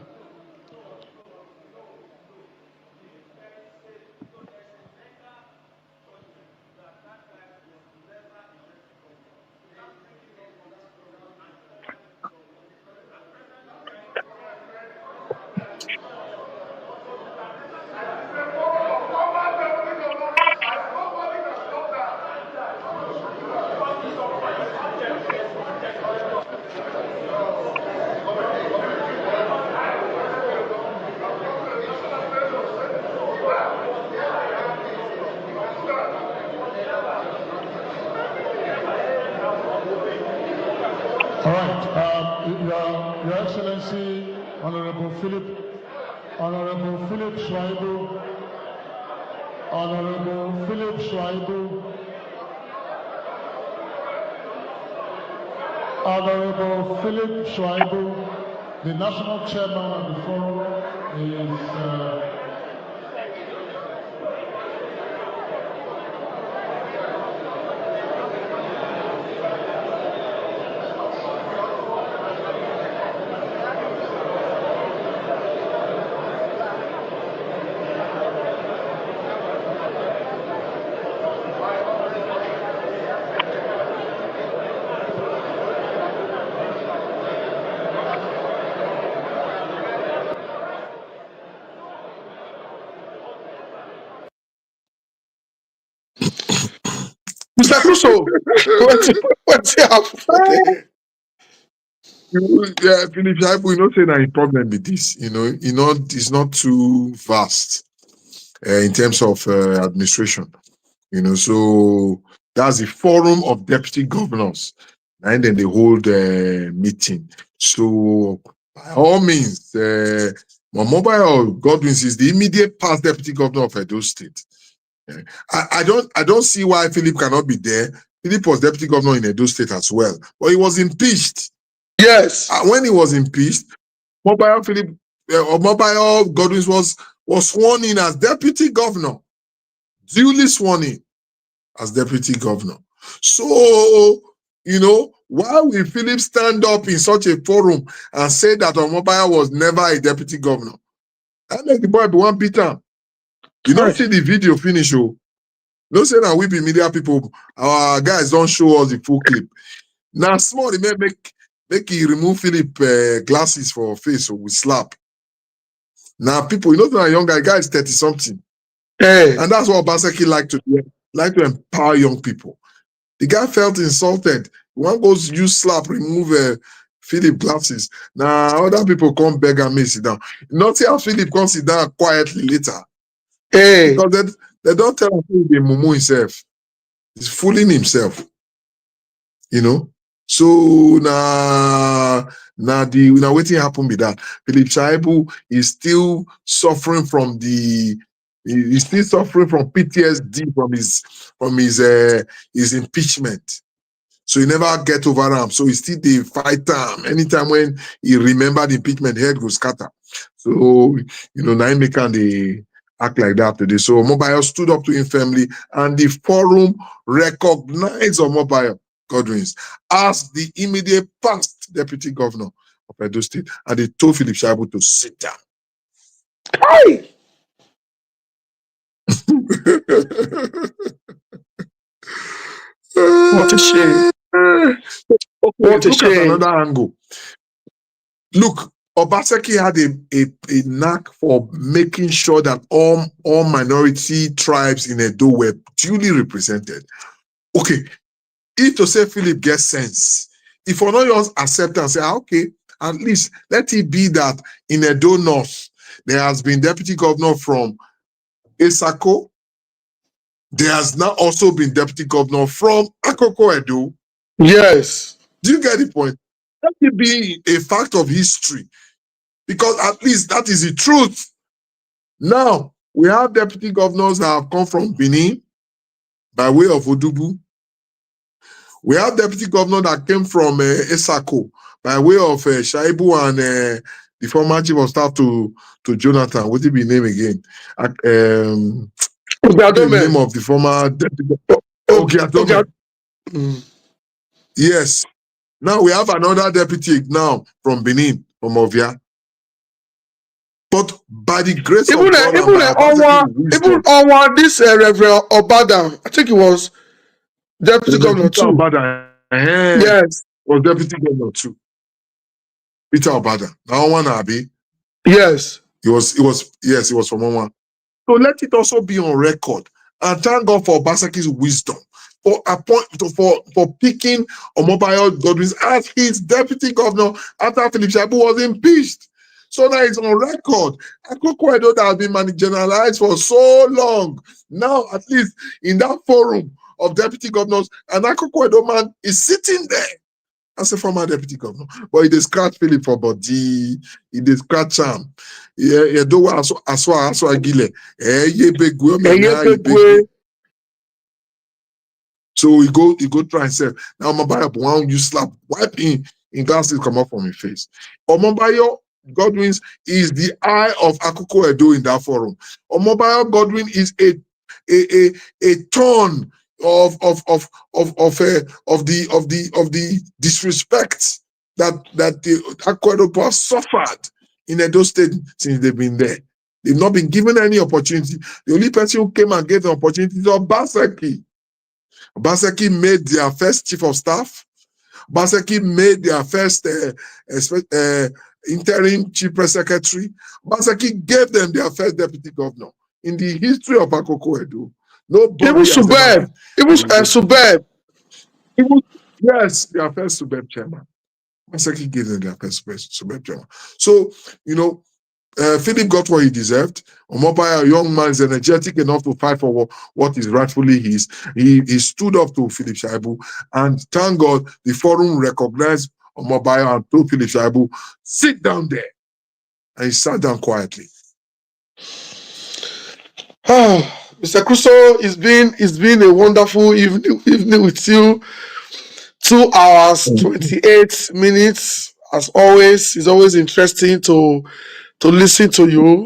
All right, Your Excellency, Honorable Philip Schreiber, Honorable Philip Schreiber, Honorable Philip Schreiber, the National Chairman of the Forum, is Mr. Crusoe, what's happening for there? Yeah, Philip Shaibu, say that the problem with this, it's not too vast in terms of administration, so that's the forum of deputy governors, and then they hold a meeting. So by all means, Mobile Godwins is the immediate past deputy governor of Edo State. I don't see why Philip cannot be there. Philip was deputy governor in Edo State as well, but he was impeached. Yes. When he was impeached, Mobile Godwins was sworn in as deputy governor, duly sworn in as deputy governor. So, why will Philip stand up in such a forum and say that Mobile was never a deputy governor? That make the boy be one beater. You don't see the video finish, oh. Don't say that we be media people, our guys don't show us the full clip. Now small, they make he remove Philip glasses for face so we slap. Now people, you know, that young guy is 30 something. Hey. And that's what Obaseki like to empower young people. The guy felt insulted. One goes use slap, remove Philip glasses. Now other people come beg and me sit down. Not see how Philip come sit down quietly later. Hey. Because they don't tell him the mumu himself. He's fooling himself. You know? So now waiting happen with that. Philip Shaibu is still suffering from he's still suffering from PTSD from his impeachment. So he never get over him. So he still the fight time. Anytime when he remember the impeachment, head goes scatter. So now make they act like that today. So Mobile stood up to him firmly, and the forum recognized Mobile Godwins as the immediate past deputy governor of Edo State, and they told Philip Shaibu to sit down. Hey! What a shame. What a shame. At another angle. Look, Obaseki had a knack for making sure that all minority tribes in Edo were duly represented. Okay, if to say Philip gets sense, if we're not just accept and say, okay, at least let it be that in Edo North, there has been deputy governor from Esako. There has now also been deputy governor from Akoko Edo. Yes. Do you get the point? Let it be a fact of history, because at least that is the truth. Now, we have deputy governors that have come from Benin by way of Odubu. We have deputy governor that came from Esako by way of Shaibu and the former chief of staff to Jonathan. What did be name again? The name of the former deputy governor. Yes. Now we have another deputy now from Benin, from Ovia. But by the grace of God and by this Reverend Obada, I think it was deputy governor too. Obada, yes, was deputy governor too. Peter Obada. Now one Abi. Yes. He was from Oman. So let it also be on record. And thank God for Obaseki's wisdom for picking Omobayo Godwins as his deputy governor after Philip Shaibu was impeached. So now it's on record. Akoko Edo that has been marginalized for so long. Now, at least in that forum of deputy governors, and Akoko Edo man is sitting there as a former deputy governor. But he did scratch Philip for body, he did scratch him. So he go try and say, now Omobayo, why you slap, wipe in glasses come up from his face. Omobayo Godwins is the eye of Akoko Edo in that forum. Omobayo Godwin is a ton of the disrespect that the Akoko Edo has suffered in Edo State since they've been there. They've not been given any opportunity. The only person who came and gave the opportunity is Obaseki. Obaseki made their first chief of staff. Obaseki made their first interim chief press secretary. Obaseki gave them their first deputy governor in the history of Akoko Edo. Nobody even Subeb. Yes, their first Subeb chairman. Obaseki gave them their first Subeb chairman. So, Philip got what he deserved. Omobayo, a young man, is energetic enough to fight for what is rightfully his. He stood up to Philip Shaibu, and thank God the forum recognized Omobayo and told Philip Shaibu, sit down there. And he sat down quietly. Mr. Crusoe, it's been a wonderful evening with you. 2 hours, 28 minutes. As always, it's always interesting to listen to you.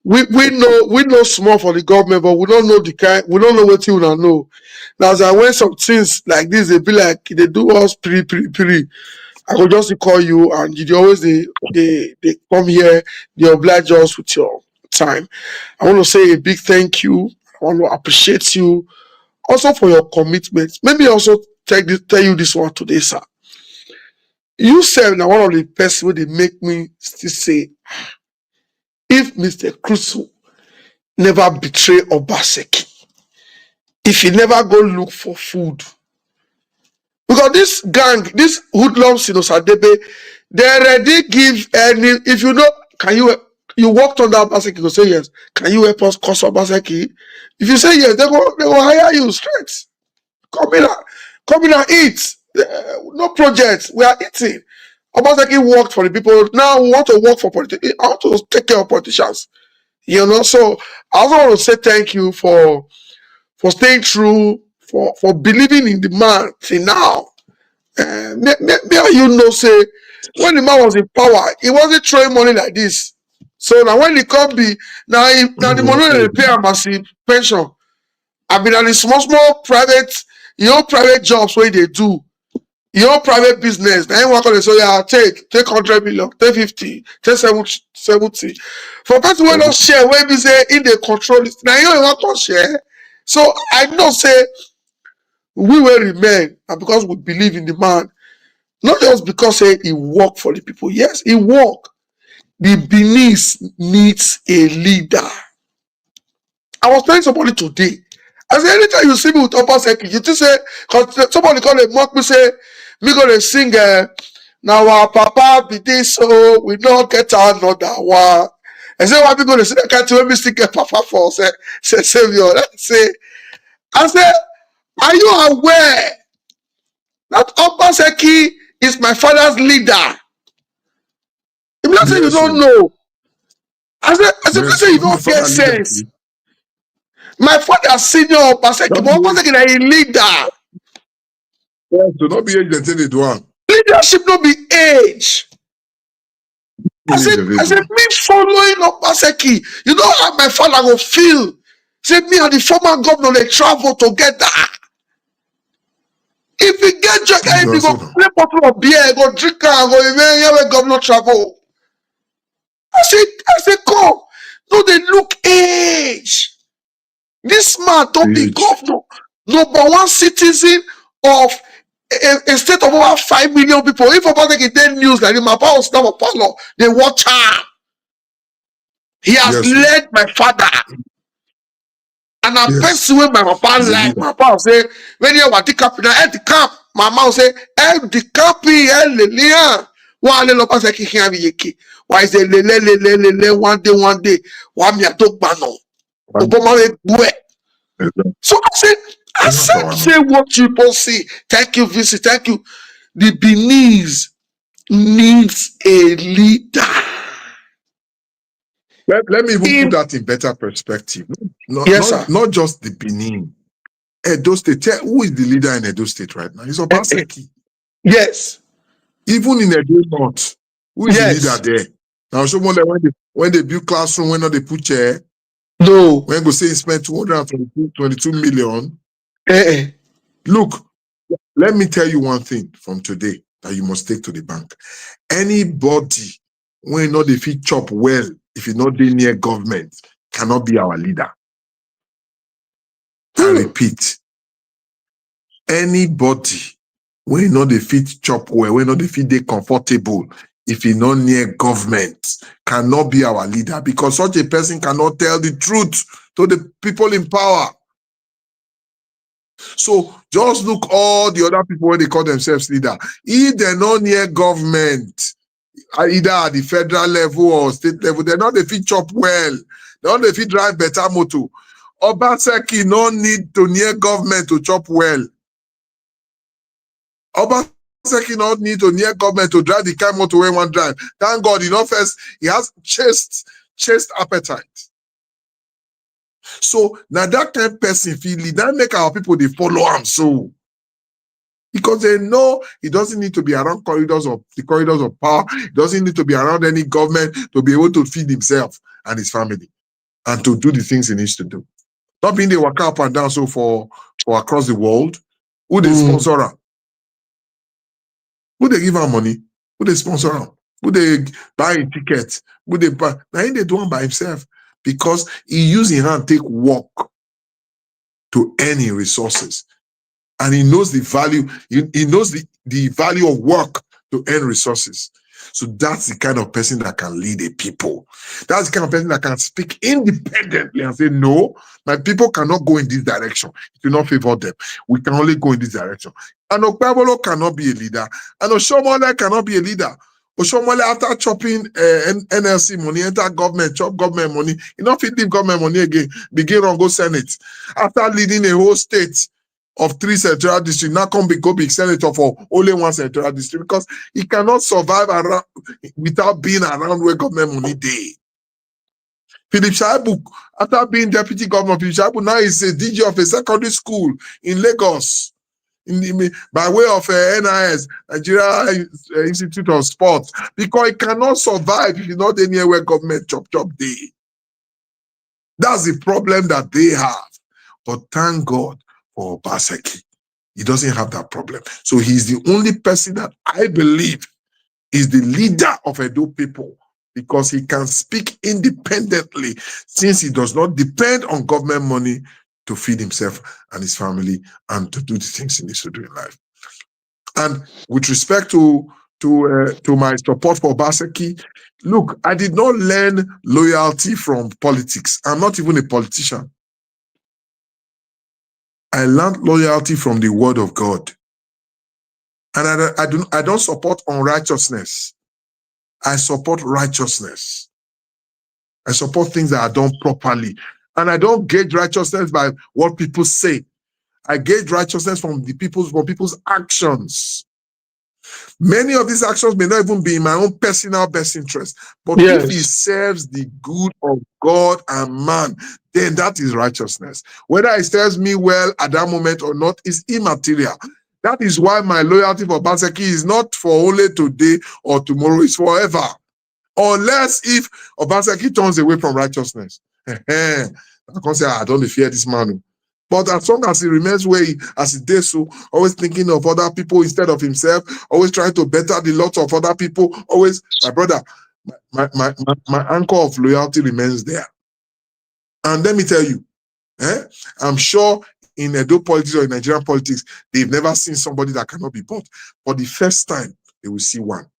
We know small for the government, but we don't know what you know. Now, as I when some things like this, they be like they do us pre. I could just call you, and you always they come here, they oblige us with your time. I want to say a big thank you. I want to appreciate you also for your commitment. Maybe also tell you this one today, sir. You said now one of the best way they make me still say, if Mr. Crusoe never betray Obaseki, if he never go look for food, because this gang, this hoodlums in Osadebe, they already give any. If you know, can you walked on that Obaseki? You say yes. Can you help us cause Obaseki? If you say yes, they go hire you straight. Come in and eat. No projects. We are eating. Obaseki worked for the people. Now we want to work for politicians. I want to take care of politicians. You know, so I also want to say thank you for staying true, for believing in the man till now. Me and you know, say when the man was in power, he wasn't throwing money like this. So now when he come be now the money they pay a massive pension. I mean, and the small private, private jobs where they do, private business. Now you work on it, so yeah, take 100 million, take 50, take 70. For person who don't share, when we say in the control it, now you want to share. So I know say we will remain, and because we believe in the man, not just because say he work for the people. Yes, he work. The Benin needs a leader. I was telling somebody today. I said, anytime you see me with Obaseki, you just say, because somebody call it mock me, say, me gonna sing, now our papa be this, so we don't get another one. I say, why we gonna sing that can't when me still get papa for, say Savior. I say, are you aware that Obaseki is my father's leader? If not say you don't know. I said, Yes, say you don't get sense. My father senior Obaseki, but Obaseki is a leader. Yes, to not be age until they do one. Leadership not be age. I said, me following Obaseki, you know how my father will feel. Say me and the former governor they travel together. If he get drunk, if he go play bottle of beer, go drink and go here where governor travel. I said, come. No, they look age. This man don't be governor. Number one citizen of a state of over 5 million people. If Obaseki get news like my power staff of parlor, they watch her. He has led my father. And a person when my papa like, my papa say, when you want the camp, now at the camp, my mom say, the camp here, one little person can be yeki. Why is it le one day, why me a dog bano? So I said, say what you both see. Thank you, Vincent. Thank you. The Beninese needs a leader. Let me even put that in better perspective. Not just the Benin. Edo State. Who is the leader in Edo State right now? It's Obaseki. Yes. Even in Edo North, who is the leader there? Now, when they build classroom, when they put chair, no. When go say he spent 222 million. Look, let me tell you one thing from today that you must take to the bank. Anybody when not if he chop well, if he not be near government, cannot be our leader. I repeat, anybody when not the fit chop well, when not the fit they comfortable, if he not near government, cannot be our leader, because such a person cannot tell the truth to the people in power. So just look all the other people when they call themselves leader. If they're not near government, either at the federal level or state level, they're not the fit chop well. They're not the fit drive better motor. Obaseki no need to near government to chop well. Obaseki no need to near government to drive the kind of motor when one drive. Thank God, he has chaste appetite. So now that kind of person feel that make our people they follow him so. Because they know he doesn't need to be around the corridors of power. He doesn't need to be around any government to be able to feed himself and his family and to do the things he needs to do. Not being they work up and down so for across the world. Who they sponsor him? Who they give him money? Who they sponsor him? Who they buy a ticket? Who they buy? Now he they do him by himself because he use his hand take work to earn resources. And he knows the value, he knows the value of work to earn resources. So that's the kind of person that can lead a people. That's the kind of person that can speak independently and say, no, my people cannot go in this direction. It will not favor them. We can only go in this direction. And Okpebolo cannot be a leader. And Oshomole cannot be a leader. Oshomole, after chopping NLC money, enter government, chop government money, you don't fit leave government money again, begin on go Senate. After leading a whole state of 3 senatorial districts, now go big senator for only 1 senatorial district because he cannot survive around without being around where government money dey. Philip Shaibu, after being deputy governor, Philip Shaibu now is a DG of a secondary school in Lagos, by way of NIS, Nigeria Institute of Sports, because he cannot survive if he's not anywhere government chop dey. That's the problem that they have. But thank God for Obaseki. He doesn't have that problem. So he's the only person that I believe is the leader of Edo people because he can speak independently since he does not depend on government money to feed himself and his family and to do the things he needs to do in life. And with respect to my support for Obaseki, look, I did not learn loyalty from politics. I'm not even a politician. I learned loyalty from the word of God. And I don't support unrighteousness. I support righteousness. I support things that are done properly. And I don't gauge righteousness by what people say. I gauge righteousness from people's actions. Many of these actions may not even be in my own personal best interest, but if it serves the good of God and man, then that is righteousness. Whether it serves me well at that moment or not is immaterial. That is why my loyalty for Obaseki is not for only today or tomorrow, it's forever. Unless if Obaseki turns away from righteousness. I can't say, I don't fear this man. But as long as he remains where as he does so, always thinking of other people instead of himself, always trying to better the lot of other people, always, my brother, my anchor of loyalty remains there. And let me tell you, I'm sure in Edo politics or in Nigerian politics, they've never seen somebody that cannot be bought. For the first time, they will see one.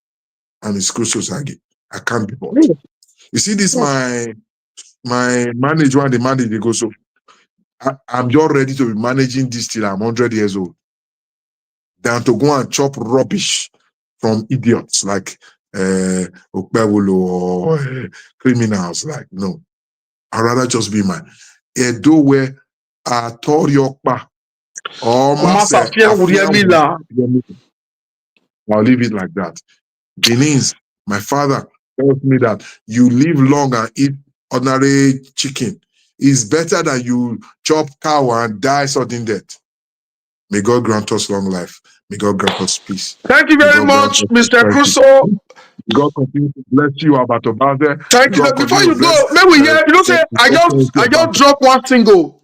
And it's Kuso Zagi. I can't be bought. You see this, my manager and the manager, they go, so I'm just ready to be managing this till I'm 100 years old than to go and chop rubbish from idiots like Okpebolo or criminals. Like, no. I'd rather just be my Edo where I told Yokpa or I'll leave it like that. Benin's, my father tells me that you live long and eat ordinary chicken. It's better that you chop cow and die sudden death. May God grant us long life. May God grant us peace. Thank you very much, Mr. Crusoe. God continue to bless you, Abato Baze. Thank you. Before you go, may we hear, you know, say, I just drop one single.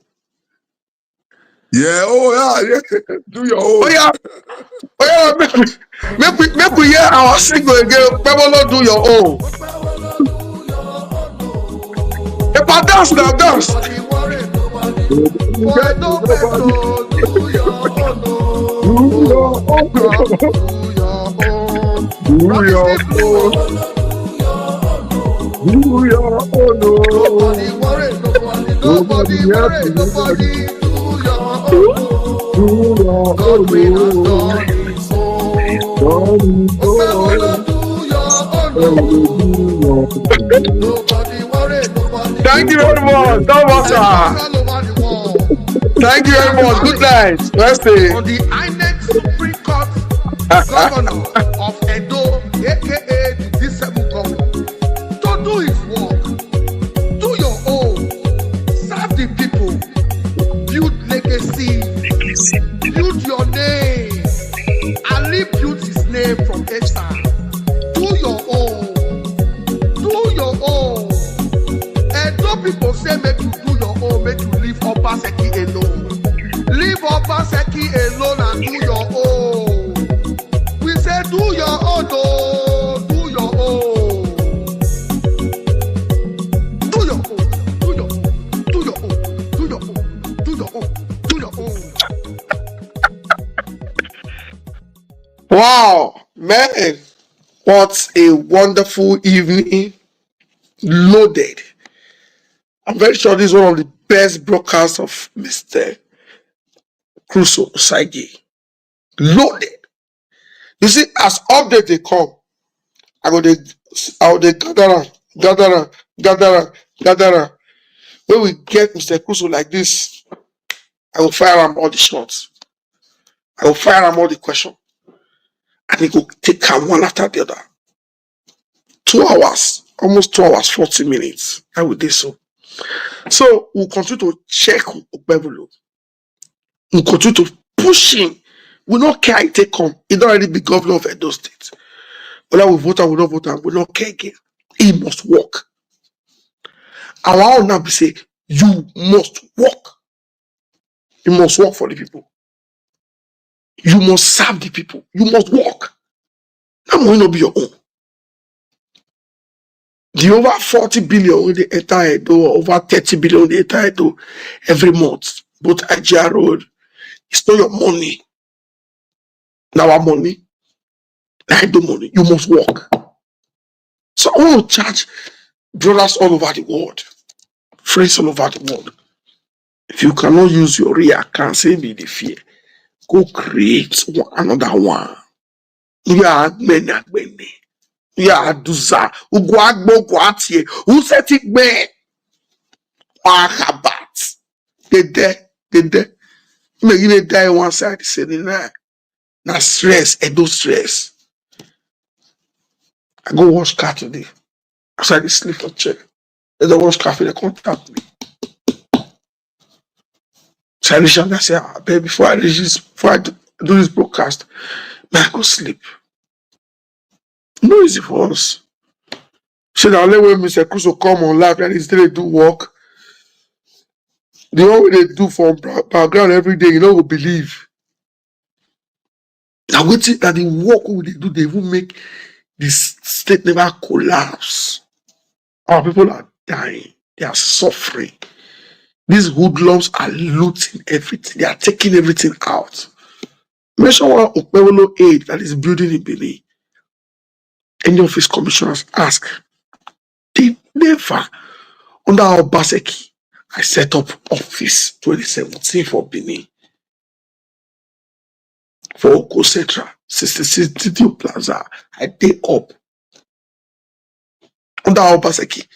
Yeah, yeah. Do your own. Make we hear our single again. Pebolo, do your own. If I dance now, dance. Nobody worry, nobody do your own. God will have done his own. Nobody worry, nobody. Thank you very much. Thank you very much. Good night. Let's see. On the INEC Supreme Court governor of Edo, aka the disabled governor, to do his work, do your own, serve the people, build legacy, build your name, Ali built his name from Esther. Do your own, do your own. Edo people say make you do your own, make you leave Obaseki alone. Leave Obaseki alone and do your own. We say do your own, oh, do your own. Do your own, do your own, do your own, do your own, do your own, do your own. Man, what a wonderful evening. Loaded. I'm very sure this is one of the best broadcasts of Mr. Crusoe Osage. Loaded. You see, as update they come, I go they gather am. When we get Mr. Crusoe like this, I will fire him all the shots. I will fire him all the questions. And he go take him one after the other. 2 hours, almost 2 hours, 40 minutes. I will do so. So we'll continue to check Okpebholo. We'll continue to push him. We don't care how take come. He don't already be governor of Edo State. Whether we vote and we don't vote and we don't care again. He must work. Our own now be say, you must work. You must work for the people. You must serve the people. You must work. That might not be your own. The over 40 billion in the entire Edo, over 30 billion in the entire Edo every month, both Ajia Road, it's not your money. Now our money, I do money. You must work. So I want to charge brothers all over the world, friends all over the world. If you cannot use your real account, say be the fear. Go create another one. You are many. You are duza. Who set it man? Akabat. They there. Maybe they die one side. Say na stress. Edo stress. I go wash car today. After I sleep for check. They don't wash car. They contact me. So I reach out and say, babe, before I do this broadcast, may I go sleep. No easy for us. So now let when Mr. Crusoe come on live and he's there do work. The one they do from background every day, you know, will believe. Now waiting that the work we they do, they will make this state never collapse. Our people are dying, they are suffering. These hoodlums are looting everything, they are taking everything out. Mention one Okpebholo aid that is building in Benin. Any of his commissioners ask. They never. Under Obaseki, I set up office 2017 for Benin. For Oko Central, 66 City Plaza, I did up. Under Obaseki,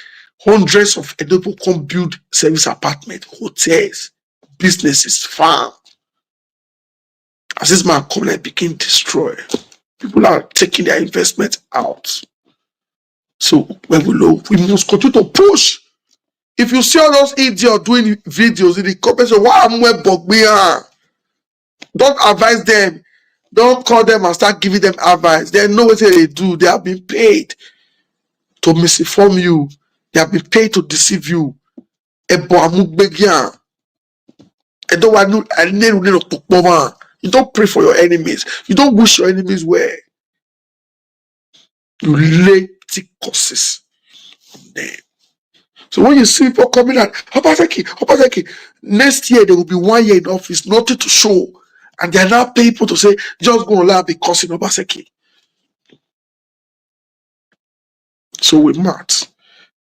hundreds of Edo people come build service apartments, hotels, businesses, farm. As this man come and begin destroy, people are taking their investment out. So we must continue to push. If you see all those idiots doing videos in the comments, why am I bugging? Don't advise them. Don't call them and start giving them advice. They know what they do. They have been paid to misinform you. They have been paid to deceive you. You don't pray for your enemies. You don't wish your enemies well. You lay thick curses on them. So when you see people coming out, Obaseki, next year there will be 1 year in office, nothing to show. And they are now paying people to say, just go online because in Obaseki. So we mad.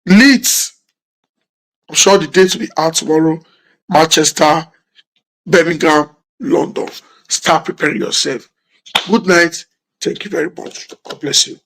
Leeds, I'm sure the date will be out tomorrow. Manchester, Birmingham, London. Start preparing yourself. Good night. Thank you very much. God bless you.